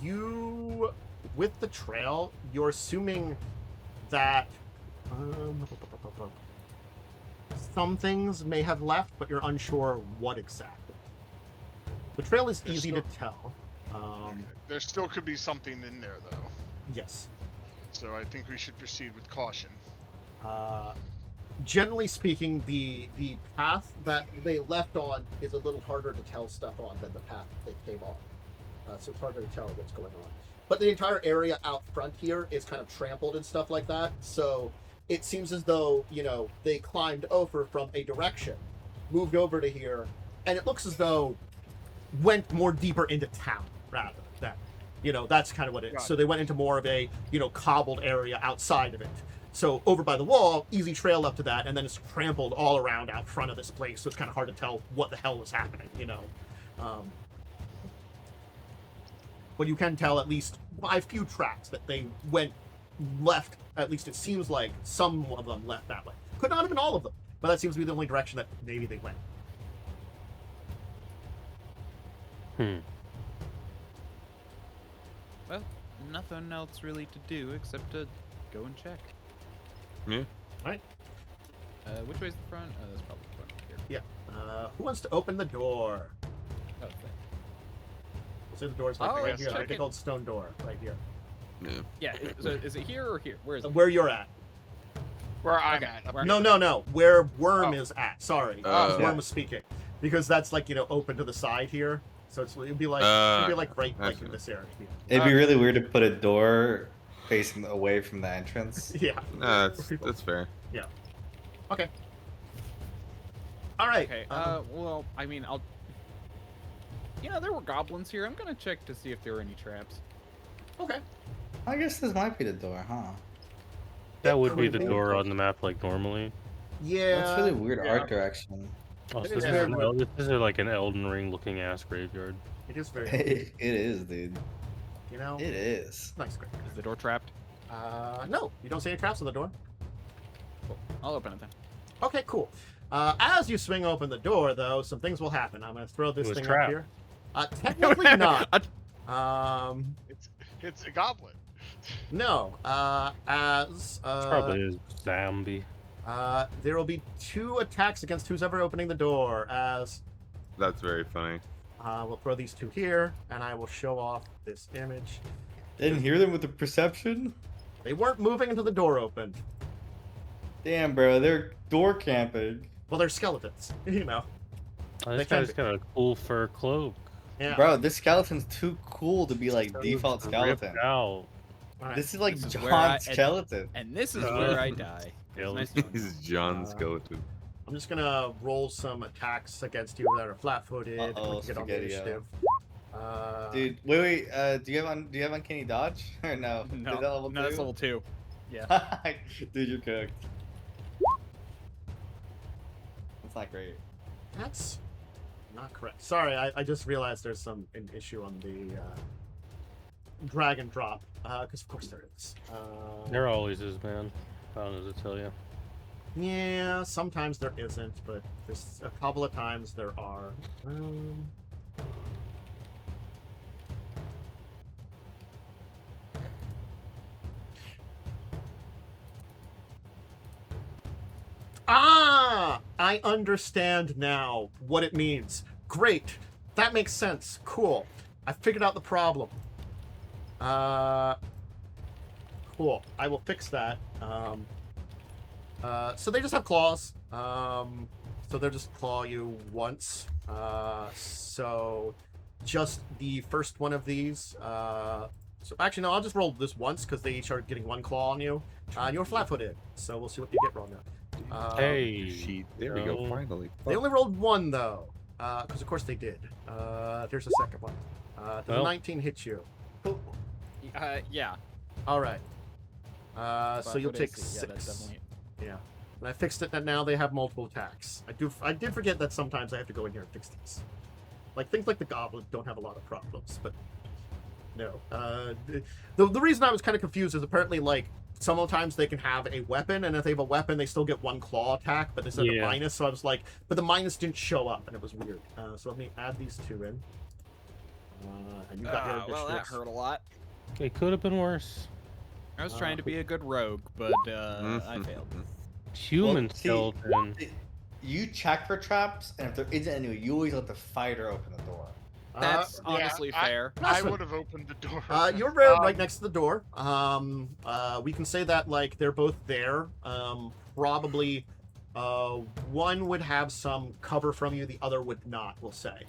You, with the trail, you're assuming that some things may have left, but you're unsure what exactly. The trail is easy to tell. There still could be something in there, though. Yes. So I think we should proceed with caution. Generally speaking, the path that they left on is a little harder to tell stuff on than the path they came on. So it's harder to tell what's going on. But the entire area out front here is kind of trampled and stuff like that. So it seems as though, they climbed over from a direction moved over to here, and it looks as though went more deeper into town rather than, that's kind of what it is. Got So they went into more of a, cobbled area outside of it. So over by the wall, easy trail up to that, and then it's trampled all around out front of this place. So it's kind of hard to tell what the hell was happening, But you can tell at least by a few tracks that they went left. At least it seems like some of them left that way. Could not have been all of them, but that seems to be the only direction that maybe they went. Well, nothing else really to do except to go and check. Yeah. Right? Which way's the front? Oh, that's probably the front here. Yeah. Who wants to open the door? Oh, thanks. We'll say the door's like Oh, right let's here. check Like big it. old stone door right here. Yeah. Yeah. So is it here or here? Where is it? Where you're at. Where I'm Okay, at. where- No. Where Wyrm Oh. is at. Sorry. Oh. Wyrm was speaking. Because that's like, open to the side here. So it'd be like right I like see. in this area here. It'd be really weird to put a door facing away from the entrance. Yeah. Nah, that's fair. Okay. All right. Okay. Well, I mean, I'll. There were goblins here. I'm gonna check to see if there were any traps. Okay. I guess this might be the door, huh? That would be could the be. door on the map like normally. Yeah. That's really weird yeah. art direction. Oh, It so is this, very this is like an Elden Ring looking ass graveyard. It is very. It is, dude. It It is. nice. Great. Is the door trapped? No, you don't see any traps on the door. Cool. I'll open it then. Okay, cool. As you swing open the door, though, some things will happen. I'm going to throw this It was thing up trapped. here. Technically not. It's a goblin. No. As Probably is zombie. there will be 2 attacks against who's ever opening the door. As That's very funny. we'll throw these 2 here, and I will show off this image. Didn't hear them with the perception? They weren't moving until the door opened. Damn, bro, they're door camping. Well, they're skeletons, Oh, They this can guy's be. got a cool fur cloak. Yeah. Bro, this skeleton's too cool to be like So default Ripped skeleton. out. All right. This is like This is where I- John's skeleton. And this is where I die. It was nice knowing This you. is John Uh, Skeleton. I'm just gonna roll some attacks against you that are flat-footed. Uh-oh, We can get on the spaghetti-o. initiative. Dude, wait. Do you have uncanny dodge or no? No, Is that level no, that's 2? level 2. Yeah. Dude, you're cooked. That's not great. That's not correct. Sorry, I just realized there's an issue on the drag and drop. Because of course there is. There always is, man. I don't know what to tell you. Yeah, sometimes there isn't, but there's a couple of times there are. I understand now what it means. Great. That makes sense. Cool. I figured out the problem. Cool. I will fix that. So they just have claws. So they'll just claw you once. So just the first one of these. So actually, no, I'll just roll this once because they each are getting 1 claw on you. And you're flat-footed, so we'll see what you get wrong now. Hey. Sheet. There we go. no. Finally. They only rolled 1 though, because of course they did. There's a second one. Does Well. 19 hit you? Yeah. All right. So you'll Flat-foot take AC. Yeah, that's 6. definitely. Yeah. And I fixed it, and now they have multiple attacks. I did forget that sometimes I have to go in here and fix these. Like things like the goblin don't have a lot of problems, but no. The reason I was kind of confused is apparently like sometimes they can have a weapon, and if they have a weapon, they still get 1 claw attack, but instead of Yeah. minus. So I was like, but the minus didn't show up, and it was weird. So let me add these 2 in. And you got your Well, that initiatives. hurt a lot. It could have been worse. I was trying to be a good rogue, but I failed. Human Well, see, skeleton. You check for traps, and if there isn't any, you always let the fighter open the door. That's Uh, honestly fair. I Awesome. would have opened the door. You're right next to the door. We can say that like they're both there. Probably, one would have some cover from you, the other would not. We'll say.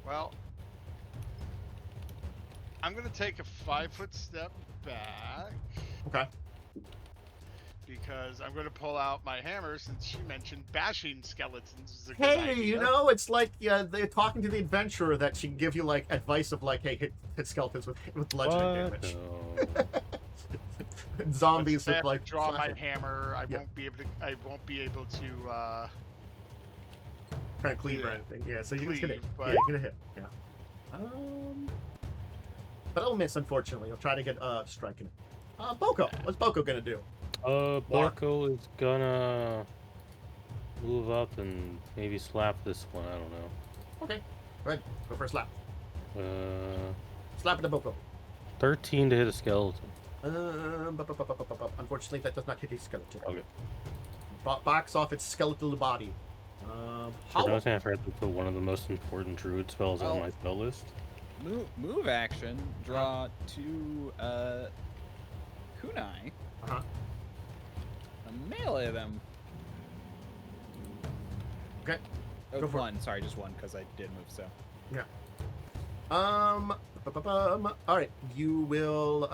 Well, I'm gonna take a 5-foot step back. Okay. because I'm going to pull out my hammer since she mentioned bashing skeletons is a good Hey, idea. you know, it's like they're talking to the adventurer that she can give you like advice of like, hey, hit skeletons with bludgeoning What? damage. No. Zombies But if I with have like to draw my slashing. hammer. I Yeah. won't be able to. I won't be able to Trying to cleave or Yeah. anything. Yeah, so you're gonna hit. cleave. But Yeah, you're gonna hit. Yeah. But it'll miss, unfortunately. I'll try to get striking it. Boko. What's Boko gonna do? Borko is gonna move up and maybe slap this one. I don't know. Okay. Go ahead. Go for a slap. Uh, Slap at the Boko. 13 to hit a skeleton. Unfortunately, that does not hit a skeleton. Okay. Box off its skeletal body. For noticing, I forgot to put one of the most important druid spells on my spell list. Move action. Draw 2 kunai. Uh-huh. And melee them. Okay. Oh, Go for it. one. Sorry, just one because I did move. So Yeah. All right. You will.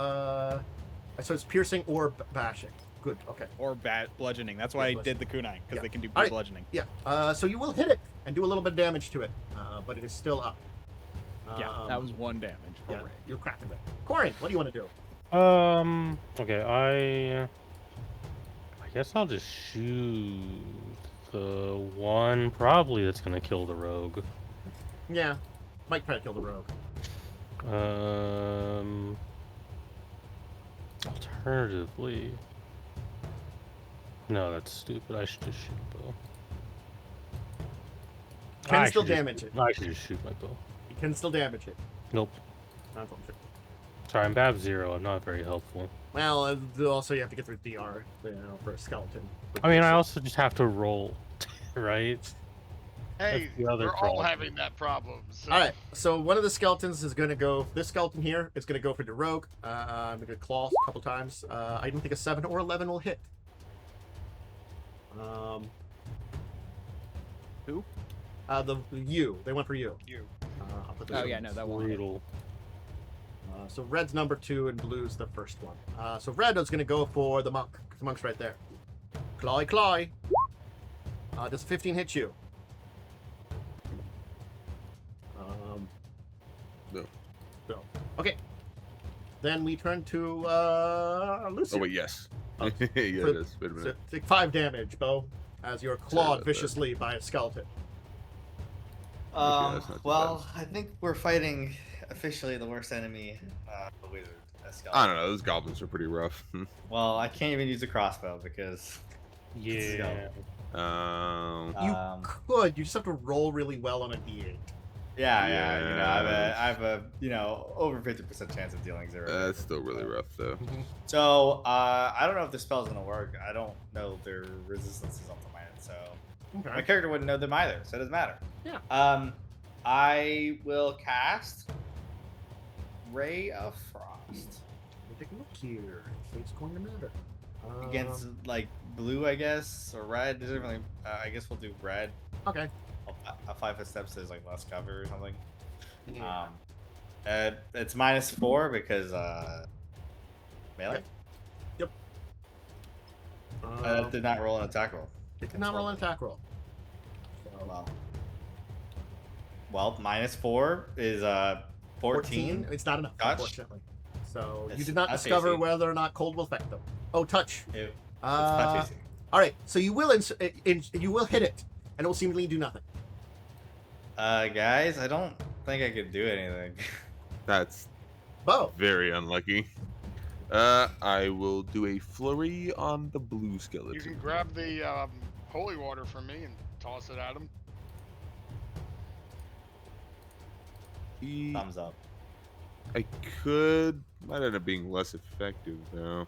So it's piercing or bashing. Good. Okay. or bludgeoning. That's why I bludgeoning. did the kunai because Yeah. they can do Alright. bludgeoning. Yeah. So you will hit it and do a little bit of damage to it, but it is still up. Yeah, that was 1 damage. Yeah. Hooray. You're cracking it. Corin, what do you want to do? Okay, I guess I'll just shoot the one probably that's gonna kill the rogue. Yeah. Might try to kill the rogue. Alternatively, no, that's stupid. I should just shoot bow. Can I still should just- damage it. I should just shoot my bow. You can still damage it. Nope. Sorry, I'm Bab 0. I'm not very helpful. Well, also you have to get through DR, for a skeleton. I mean, I also just have to roll, right? hey, the other we're all problem. having that problem. So. All right, so one of the skeletons is going to go. This skeleton here is going to go for the rogue. I'm going to claw a couple times. I don't think a 7 or 11 will hit. Who? They went for you. You. I'll put Oh this yeah, in. no, that won't. Brutal. So red's number 2 and blue's the first one. So red is going to go for the monk. The monk's right there. Clawy. Does 15 hit you? No. No. Okay. Then we turn to Lucy. Oh wait, yes. Oh, yeah, it is. Wait a So minute. take 5 damage, Bo, as you're clawed about that. viciously by a skeleton. that's not too Well, I think we're fighting officially the worst enemy, the wizard. a I skeleton. don't know. Those goblins are pretty rough. Well, I can't even use a crossbow because Yeah. You Um, could. You just have to roll really well on a d8. yeah, you know, Yeah. I have a over 50% chance of dealing 0. That's still really rough, though. So I don't know if the spell's gonna work. I don't know their resistances off the mind, so my Okay. character wouldn't know them either, so it doesn't matter. Yeah. I will cast Ray of Frost Let me take a look here. It's going to matter. against like blue, I guess, or red. Doesn't really. I guess we'll do red. Okay. A 5 foot steps is like less cover or something. Yeah. It's -4 because melee. Yep. Did not roll an attack roll. It did not roll an attack roll. So, Well, -4 is 14. It's not enough, Touch? unfortunately. So you It's did not touch discover AC. whether or not cold will affect them. Oh, touch. It's Uh, touch AC. all right. So you will you will hit it, and it will seemingly do nothing. Guys, I don't think I could do anything. That's Bo. very unlucky. I will do a flurry on the blue skeleton. You can grab the holy water from me and toss it at him. Thumbs up. I could. Might end up being less effective though.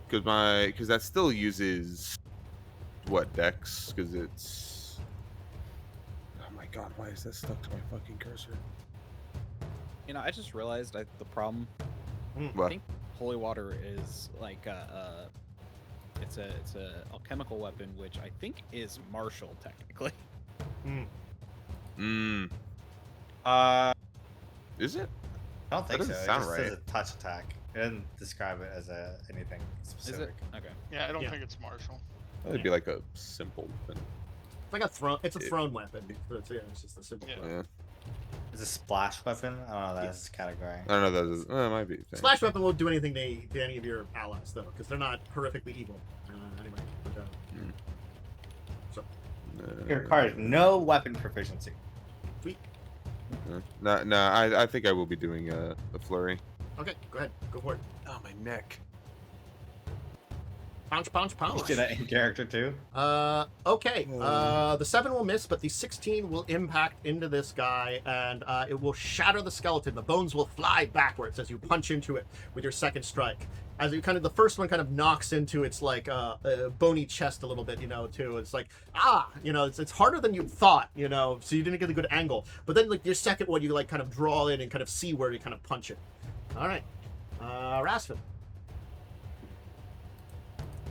Because that still uses what, Dex? Because it's. Oh my god! Why is that stuck to my fucking cursor? You know, I just realized the problem. I What? think holy water is like it's a alchemical weapon, which I think is martial technically. Is it? I don't think That so. doesn't It sound just right. says a touch attack. It doesn't describe it as anything Is specific. it? Okay. Yeah, I don't Yeah. think it's martial. That'd be like a simple thing. It's like a thrown. It's a thrown weapon. But it's just a simple. Yeah. throw. Yeah. Is it a splash weapon? I don't know. That's category. I don't know. That is. It might be. a thing. Slash weapon won't do anything to any of your allies though, because they're not horrifically evil. Anyway. But, It requires no weapon proficiency. sweet. No. I think I will be doing a flurry. Okay, go ahead. Go for it. Oh, my neck. Pounce, pounce, You pounce. do that in character too. Okay. The 7 will miss, but the 16 will impact into this guy, and it will shatter the skeleton. The bones will fly backwards as you punch into it with your second strike. As you the first one kind of knocks into its like bony chest a little bit, too. It's like it's harder than you thought, so you didn't get a good angle. But then like your second one, you like kind of draw in and kind of see where you kind of punch it. All right, Rasfin.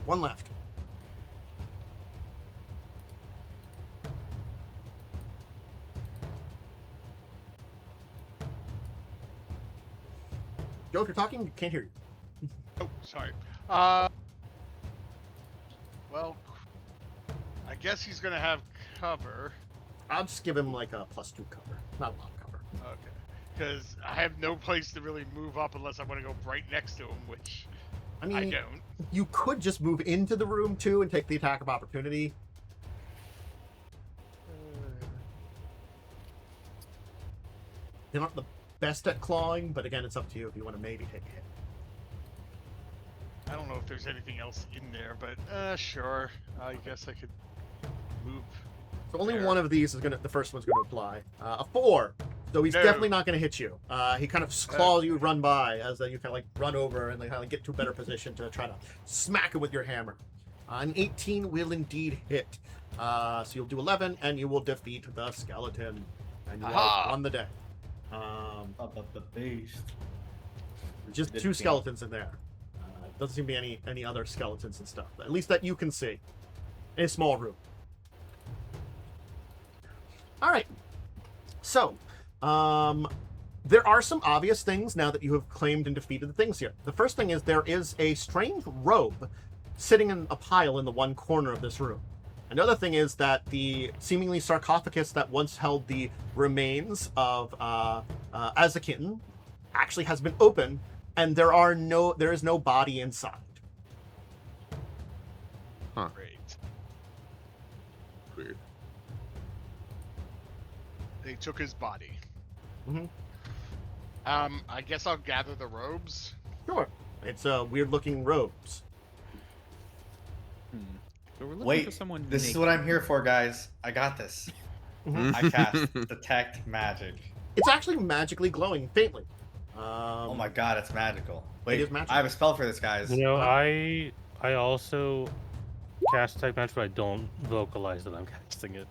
One left. Joe, if you're talking, can't hear you. Oh, sorry. Well, I guess he's gonna have cover. I'll just give him like a +2 cover. Not a lot of cover. Okay. Because I have no place to really move up unless I want to go right next to him, which I I mean, don't. you could just move into the room too and take the attack of opportunity. They're not the best at clawing, but again, it's up to you if you want to maybe take a hit. I don't know if there's anything else in there, but sure. I guess I could move. So only There. one of these is the first one's gonna apply. A 4. So he's No. definitely not gonna hit you. He kind of claws you, run by as you kind of like run over and then kind of get to a better position to try to smack him with your hammer. An 18 will indeed hit. So you'll do 11 and you will defeat the skeleton. And you Aha! are on the day. Up the beast. Just Good 2 thing. skeletons in there. Doesn't seem to be any other skeletons and stuff. At least that you can see. In a small room. All right. So, there are some obvious things now that you have claimed and defeated the things here. The first thing is there is a strange robe sitting in a pile in the one corner of this room. Another thing is that the seemingly sarcophagus that once held the remains of Azakin actually has been opened, and there is no body inside. Great. Weird. They took his body. Mhm. I guess I'll gather the robes. Sure. It's weird-looking robes. So we're looking for Wait, someone this is naked. what I'm here for, guys. I got this. I cast Detect Magic. It's actually magically glowing faintly. Oh my god, it's magical. Wait, is magical. I have a spell for this, guys. I also cast type magic, but I don't vocalize that I'm casting it.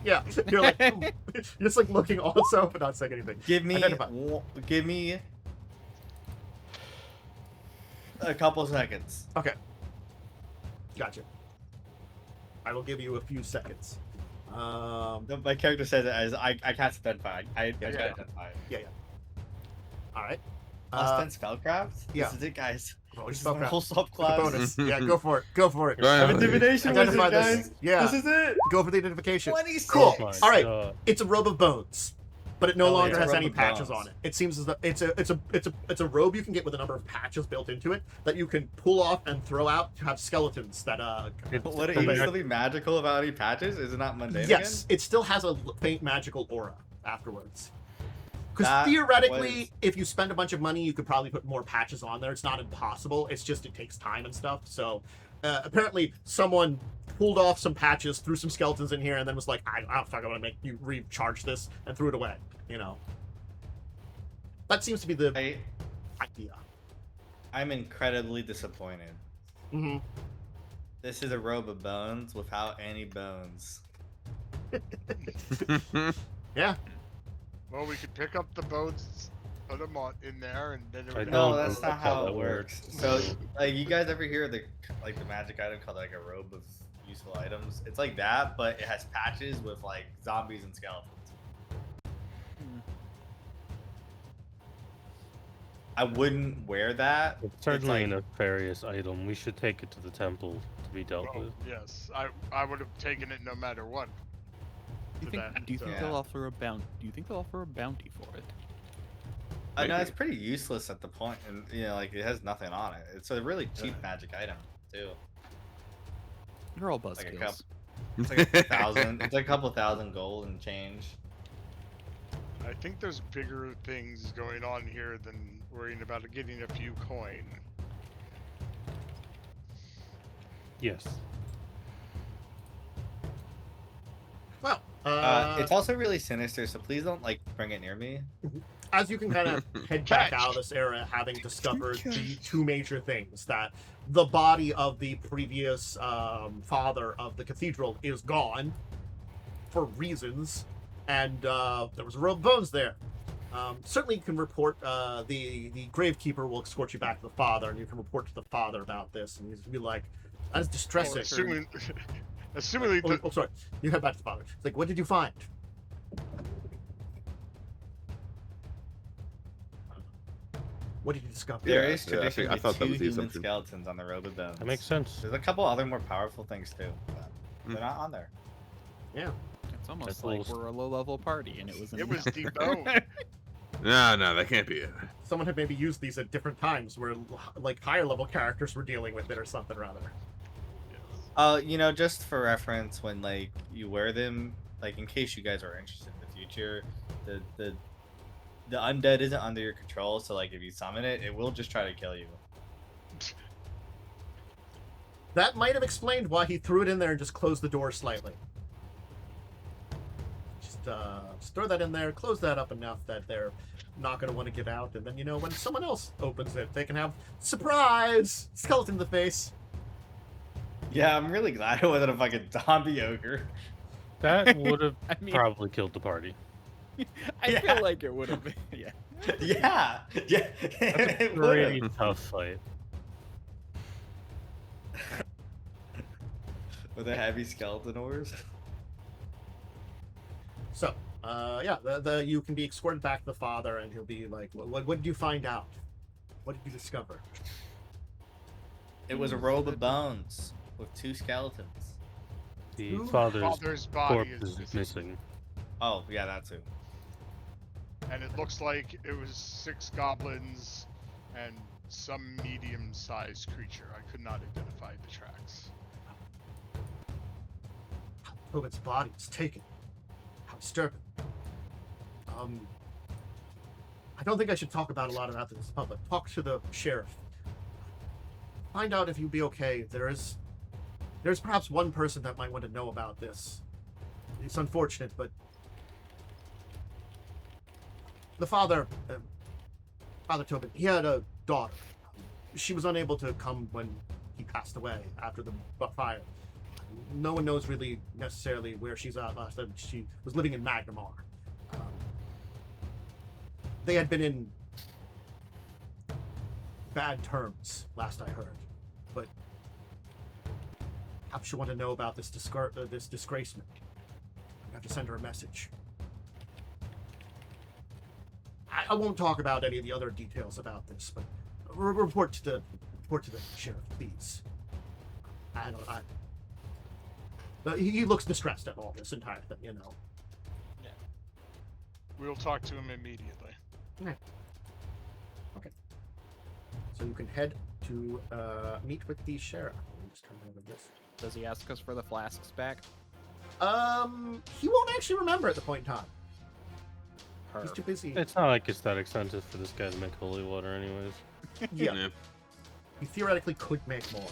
Yeah, you're like you're just like looking also, but not saying anything. Give me, Identify. give me a couple seconds. Okay. Gotcha. I will give you a few seconds. My character says it as I cast Identify. I Yeah. identify. All right. Plus 10 spellcraft? yeah. This is it, guys. Roll your This is my spellcraft. whole With the subclass. bonus. Yeah, go for it. Go for it. Right. I'm a divination Identify wizard, this. guys. Yeah. This is it. Go for the identification. 26. Cool. Oh my All right. God. It's a robe of bones, but it no Oh, longer it's a has robe any of patches bones. on it. It seems as though it's a robe you can get with a number of patches built into it that you can pull off and throw out to have skeletons that Would it Come even back. still be magical without any patches? Is it not mundane Yes, it still has a faint magical aura afterwards. Because That theoretically, was- if you spend a bunch of money, you could probably put more patches on there. It's not impossible. It's just it takes time and stuff. So apparently, someone pulled off some patches, threw some skeletons in here, and then was like, "I don't fuck. I want to make you recharge this," and threw it away. That seems to be the again? idea. I'm incredibly disappointed. Hmm. This is a robe of bones without any bones. Yeah. Well, we could pick up the bones, put them in there, and then it I would don't No, that's know not how how that it works. works. So, like, you guys ever hear the magic item called like a robe of useful items? It's like that, but it has patches with like zombies and skeletons. I wouldn't wear that. It's certainly a like- nefarious item. We should take it to the temple to be dealt Well, with. yes, I would have taken it no matter what. Do you to think, that, do you think so- they'll offer a bounty? Do you think they'll offer a bounty for it? I know Maybe. it's pretty useless at the point, and like it has nothing on it. It's a really cheap magic item too. They're all Like a buzzkills. cup. It's like a thousand. It's like a couple thousand gold and change. I think there's bigger things going on here than worrying about getting a few coin. Yes. Well, It's also really sinister, so please don't like bring it near me. as you can kind of head back Catch. out of this area, having discovered the two major things, that the body of the previous father of the cathedral is gone for reasons, and there was a row of bones there. Certainly you can report, the gravekeeper will escort you back to the father, and you can report to the father about this, and he's gonna be like, that is distressing. Assuming Oh, sorry. You head back to the father. It's like, what did you find? What did you discover? Yeah, There is yeah, I think- I traditionally thought that two was the human assumption. skeletons on the robe of bones. That makes sense. There's a couple other more powerful things too, but they're not on there. Yeah. It's almost That's a like little- we're a low-level party, and it was. it was deboned. No, that can't be it. Someone had maybe used these at different times where, like, higher level characters were dealing with it or something or other. Just for reference, when like you wear them, like in case you guys are interested in the future, the undead isn't under your control, so like if you summon it, it will just try to kill you. That might have explained why he threw it in there and just closed the door slightly. Just throw that in there, close that up enough that they're not going to want to get out, and then, when someone else opens it, they can have, surprise, skeleton in the face. Yeah, I'm really glad it wasn't a fucking zombie ogre. That would have I mean, probably killed the party. I Yeah. feel like it would have been. Yeah. Yeah, yeah. That's a it pretty would've. tough fight. With the heavy skeleton ores. So, you can be escorted back to the father, and he'll be like, what did you find out? What did you discover? It was a robe of bones with two skeletons. The Who- father's Father's body corpse is is missing. Oh, yeah, that too. and it looks like it was 6 goblins and some medium-sized creature. I could not identify the tracks. Tobin's body was taken. How disturbing. I don't think I should talk about a lot about this in public. Talk to the sheriff. Find out if you'd be okay. There's perhaps one person that might want to know about this. It's unfortunate, but the father, Father Tobin, he had a daughter. She was unable to come when he passed away after the fire. No one knows really necessarily where she's at. Last time she was living in Magnamar. They had been in bad terms, last I heard. But perhaps you want to know about this this disgracement. I have to send her a message. I won't talk about any of the other details about this, but report to the sheriff, please. He looks distressed at all this entire thing, We'll talk to him immediately. Okay. So you can head to meet with the sheriff. Let me just turn over this. Does he ask us for the flasks back? He won't actually remember at the point in time. He's too busy. It's not like it's that expensive for this guy to make holy water, anyways. Yeah. He theoretically could make more.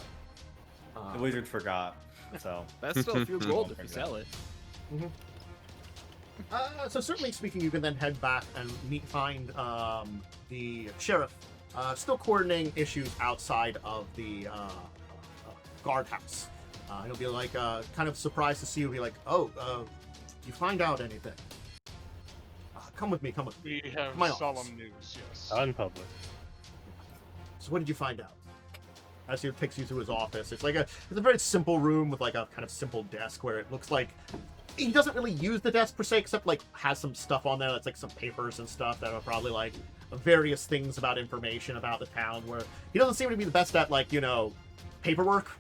The wizard forgot, so. That's still a few gold if you sell it. So certainly speaking, you can then head back and find the sheriff still coordinating issues outside of the guardhouse. He'll be like kind of surprised to see you. Be like, "Oh, you find out anything? Come with me. Come with me." We have My office. solemn news, yes. Not in public. So what did you find out? As he takes you to his office, it's a very simple room with like a kind of simple desk where it looks like he doesn't really use the desk per se, except like has some stuff on there that's like some papers and stuff that are probably like various things about information about the town, where he doesn't seem to be the best at, like, paperwork.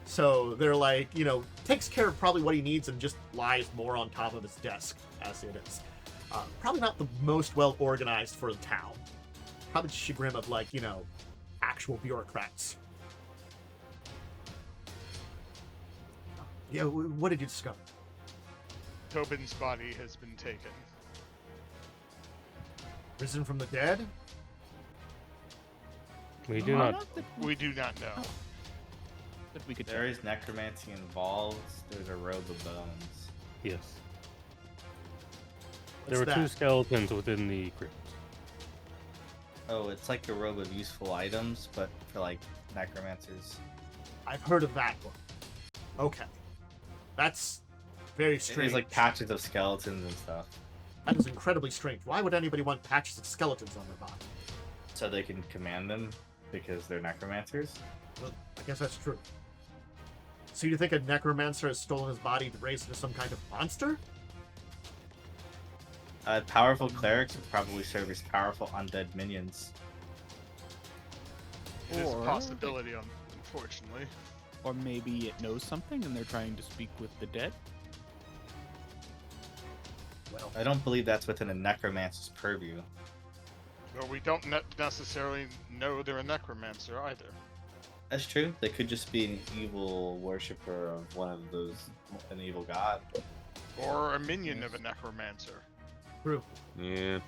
So they're like, takes care of probably what he needs and just lies more on top of his desk as it is. Probably not the most well organized for the town. Probably the chagrin of, like, actual bureaucrats. Yeah, what did you discover? Tobin's body has been taken. Risen from the dead? We do not. We do not know. But we could There check. is necromancy involved. There's a robe of bones. Yes. What's There were that? 2 skeletons within the crypt. Oh, it's like a robe of useful items, but for like necromancers. I've heard of that one. Okay. That's very strange. There's like patches of skeletons and stuff, That is incredibly strange. Why would anybody want patches of skeletons on their body? so they can command them because they're necromancers. Well, I guess that's true. So you think a necromancer has stolen his body to raise it into some kind of monster? Powerful clerics would probably serve as powerful undead minions. It is a Or- possibility, unfortunately. Or maybe it knows something and they're trying to speak with the dead. Well, I don't believe that's within a necromancer's purview. Well, we don't necessarily know they're a necromancer either. That's true. They could just be an evil worshiper of one of those, an evil god. Or a minion of a necromancer. true. Yeah.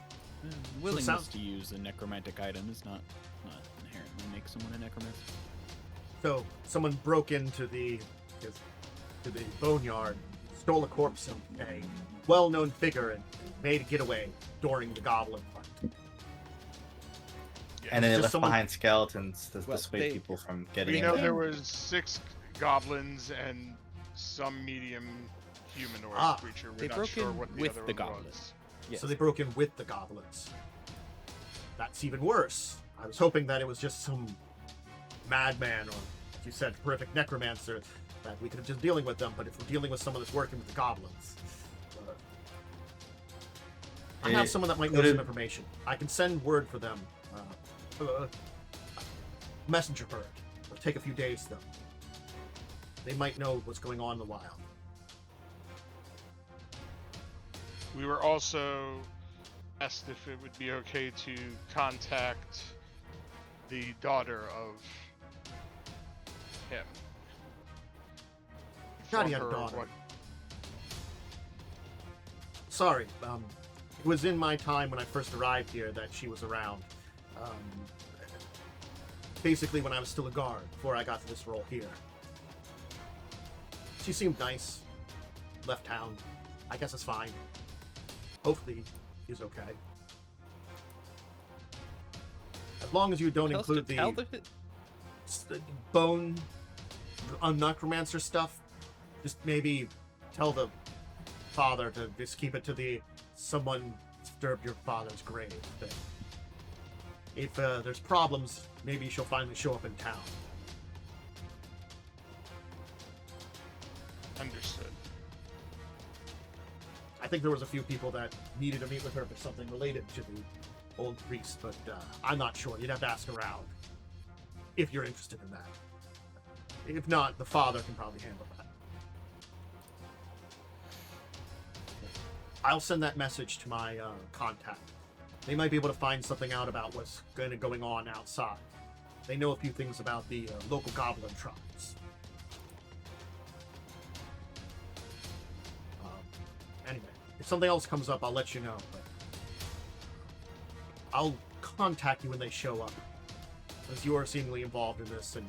Willingness sounds- to use a necromantic item is not inherently make someone a necromancer. So someone broke into the boneyard, stole a corpse of a well-known figure, and made a getaway during the goblin fight. Yes. And then they Just left someone- behind skeletons to Well, dissuade they- people from getting We in know there. there was 6 goblins and some medium humanoid Ah. creature. We're They not broke sure in what the with other the one goblins. was. Yes. So they broke in with the goblins. That's even worse. I was hoping that it was just some madman or, as you said, horrific necromancer, that we could have just dealing with them. But if we're dealing with someone that's working with the goblins, I have someone that might know could some it- information. I can send word for them. Messenger bird. It'll take a few days though. They might know what's going on in the wild. We were also asked if it would be okay to contact the daughter of him. God, he Inform had a her daughter. what- Sorry, it was in my time when I first arrived here that she was around. Basically, when I was still a guard before I got to this role here. She seemed nice. Left town. I guess it's fine. Hopefully, he's okay. As long as you don't Tell us to include tell the bone necromancer stuff, just maybe tell the father to just keep it to the someone disturbed your father's grave thing. If there's problems, maybe she'll finally show up in town. Understood. I think there was a few people that needed to meet with her for something related to the old priest, but I'm not sure. You'd have to ask around if you're interested in that. If not, the father can probably handle that. I'll send that message to my contact. They might be able to find something out about what's going on outside. They know a few things about the local goblin tribes. Anyway, if something else comes up, I'll let you know. But I'll contact you when they show up, as you are seemingly involved in this, and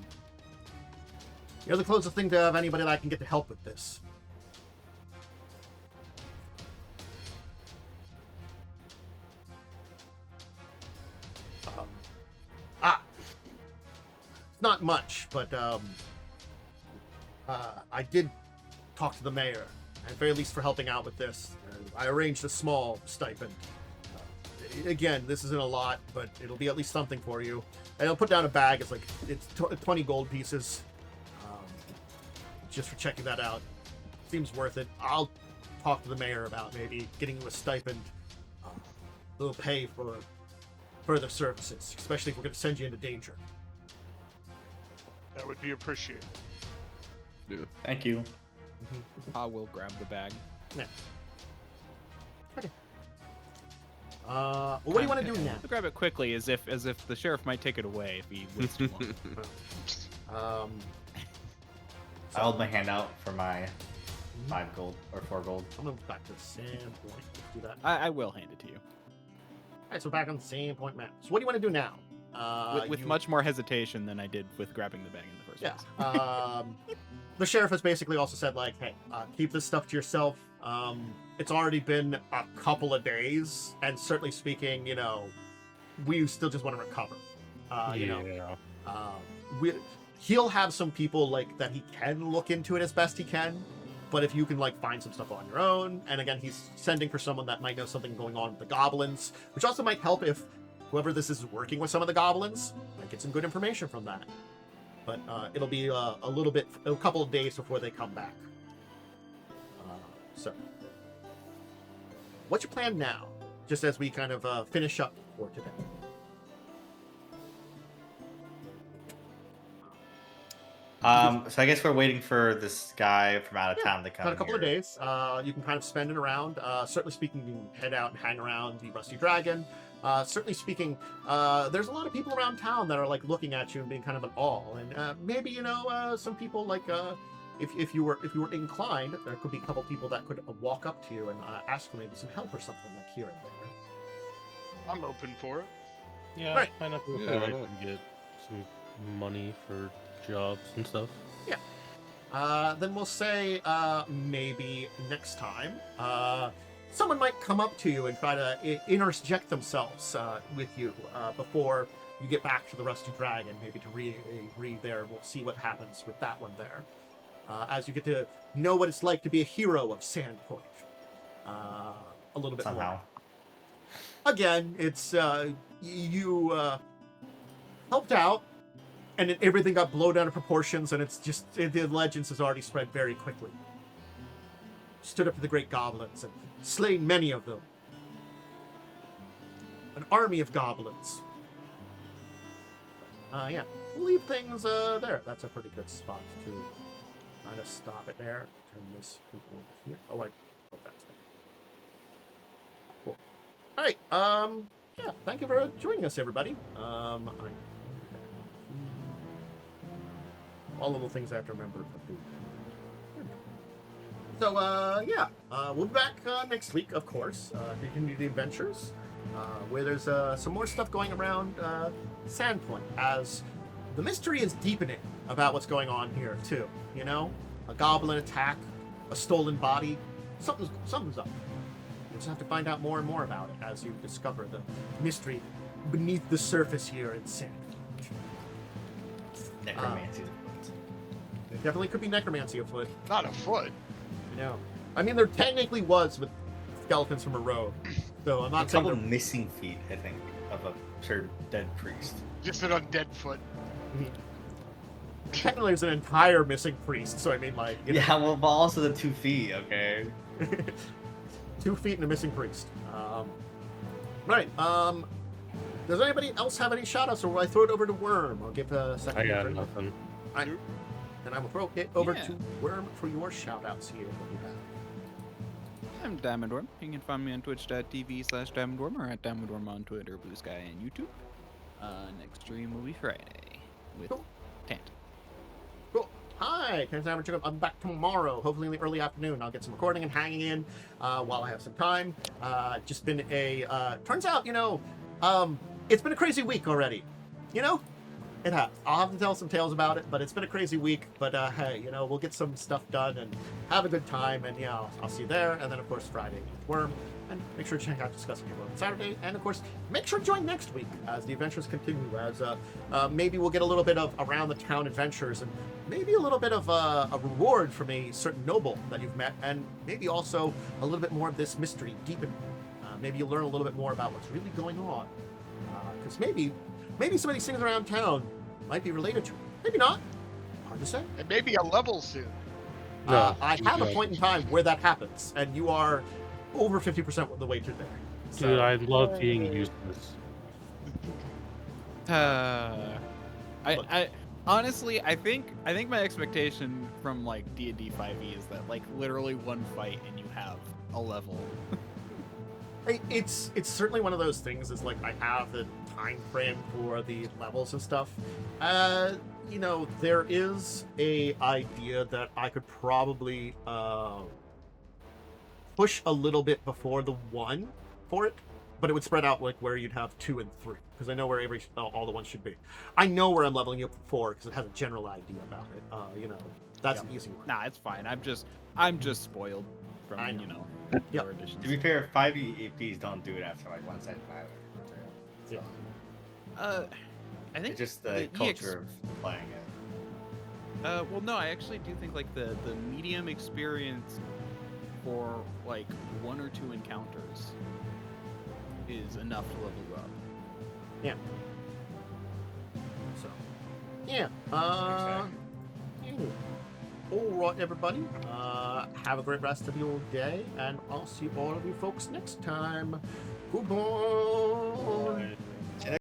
you're the closest thing to have anybody that I can get to help with this. Not much, but I did talk to the mayor, at very least for helping out with this. I arranged a small stipend. Again, this isn't a lot, but it'll be at least something for you. And I'll put down a bag. It's 20 gold pieces, just for checking that out. Seems worth it. I'll talk to the mayor about maybe getting you a stipend. They'll pay for further services, especially if we're going to send you into danger. That would be appreciated. Yeah. Thank you. I will grab the bag. Yeah. Okay. Well, what do you want to do now? I'll grab it quickly, as if the sheriff might take it away if he waits too long. I hold my hand out for my 5 gold or 4 gold. I'm going to go back to the Sandpoint. Let's do that. I will hand it to you. All right, so back on the Sandpoint map. So what do you want to do now? With much more hesitation than I did with grabbing the bag in the first place. The sheriff has basically also said, like, hey, keep this stuff to yourself. It's already been a couple of days, and certainly speaking, you know, we still just want to recover. He'll have some people, like, that he can look into it as best he can, but if you can, like, find some stuff on your own, and again, he's sending for someone that might know something going on with the goblins, which also might help if whoever this is working with some of the goblins might get some good information from that. But it'll be a couple of days before they come back. So, what's your plan now? Just as we kind of finish up for today. So I guess we're waiting for this guy from out of town to come. Got a couple of here. days. You can kind of spend it around. Certainly speaking, you can head out and hang around the Rusty Dragon. Certainly speaking, there's a lot of people around town that are like looking at you and being kind of an awe. And maybe some people like if you were inclined, there could be a couple people that could walk up to you and ask for maybe some help or something like here and there. I'm open for it. Yeah, Right. I know Yeah, I why can not? get some money for jobs and stuff. Then we'll say maybe next time someone might come up to you and try to interject themselves with you before you get back to the Rusty Dragon, maybe to read there. We'll see what happens with that one there. As you get to know what it's like to be a hero of Sandpoint. A little bit Somehow. more. Again, it's you helped out, and everything got blown out of proportions, and it's just the legends has already spread very quickly. Stood up to the great goblins and slain many of them. An army of goblins. Yeah, we'll leave things there. That's a pretty good spot to kind of stop it there. Turn this over here. Oh, wait. Oh, that's it. Cool. All right. Yeah. Thank you for joining us, everybody. All of the things I have to remember. So, yeah, we'll be back next week, of course, to continue the adventures, where there's some more stuff going around Sandpoint, as the mystery is deepening about what's going on here, too. You know? A goblin attack, a stolen body, something's up. You just have to find out more and more about it as you discover the mystery beneath the surface here in Sandpoint. Necromancy. There definitely could be necromancy afoot. Not a foot. No. I mean, there technically was with skeletons from a road. So I'm A not saying couple they're... missing feet, I think, of a certain dead priest. Just an undead foot. Technically, there's an entire missing priest. So I mean, like, you know, Yeah, well, but also the 2 feet, okay? 2 feet and a missing priest. Right. Does anybody else have any shout-outs, or will I throw it over to Wyrm? I'll give a second. I got for- nothing. And I will throw it over Yeah. to Wyrm for your shout-outs here. What do you have? I'm Diamond Worm. You can find me on twitch.tv/DiamondWorm or at DiamondWorm on Twitter, Blue Sky, and YouTube. Next stream will be Friday with Cool. Tant. Cool. Hi, I'm back tomorrow, hopefully in the early afternoon. I'll get some recording and hanging in while I have some time. Just been turns out, it's been a crazy week already. You know? It has. I'll have to tell some tales about it, but it's been a crazy week. But hey, we'll get some stuff done and have a good time. And yeah, I'll see you there. And then, of course, Friday with Wyrm. And make sure to check out Discussing Your World on Saturday. And, of course, make sure to join next week as the adventures continue. As maybe we'll get a little bit of around the town adventures and maybe a little bit of a reward from a certain noble that you've met. And maybe also a little bit more of this mystery deepened. Maybe you'll learn a little bit more about what's really going on. Because maybe some of these things around town might be related to it. Maybe not. Hard to say. And maybe a level soon. No, I have a yeah. point in time where that happens, and you are over 50% of the way through there. Dude, I love being useless. I honestly, I think my expectation from like D&D 5e is that like literally one fight and you have a level. It's certainly one of those things. Is like I have the time frame for the levels and stuff. You know, there is a idea that I could probably push a little bit before the 1 for it, but it would spread out like where you'd have 2 and 3, because I know where all the ones should be. I know where I'm leveling you up for 4 because it has a general idea about it. You know, that's an easy one. Nah, it's fine. I'm just spoiled from I know. you know Yep. other editions. To be fair, 5e EPs don't do it after like 175. Yeah. I think It's just the culture of playing it. well, no, I actually do think like the medium experience for like 1 or 2 encounters is enough to level you up. Yeah. So, yeah. All right, everybody. Have a great rest of your day, and I'll see all of you folks next time. Goodbye.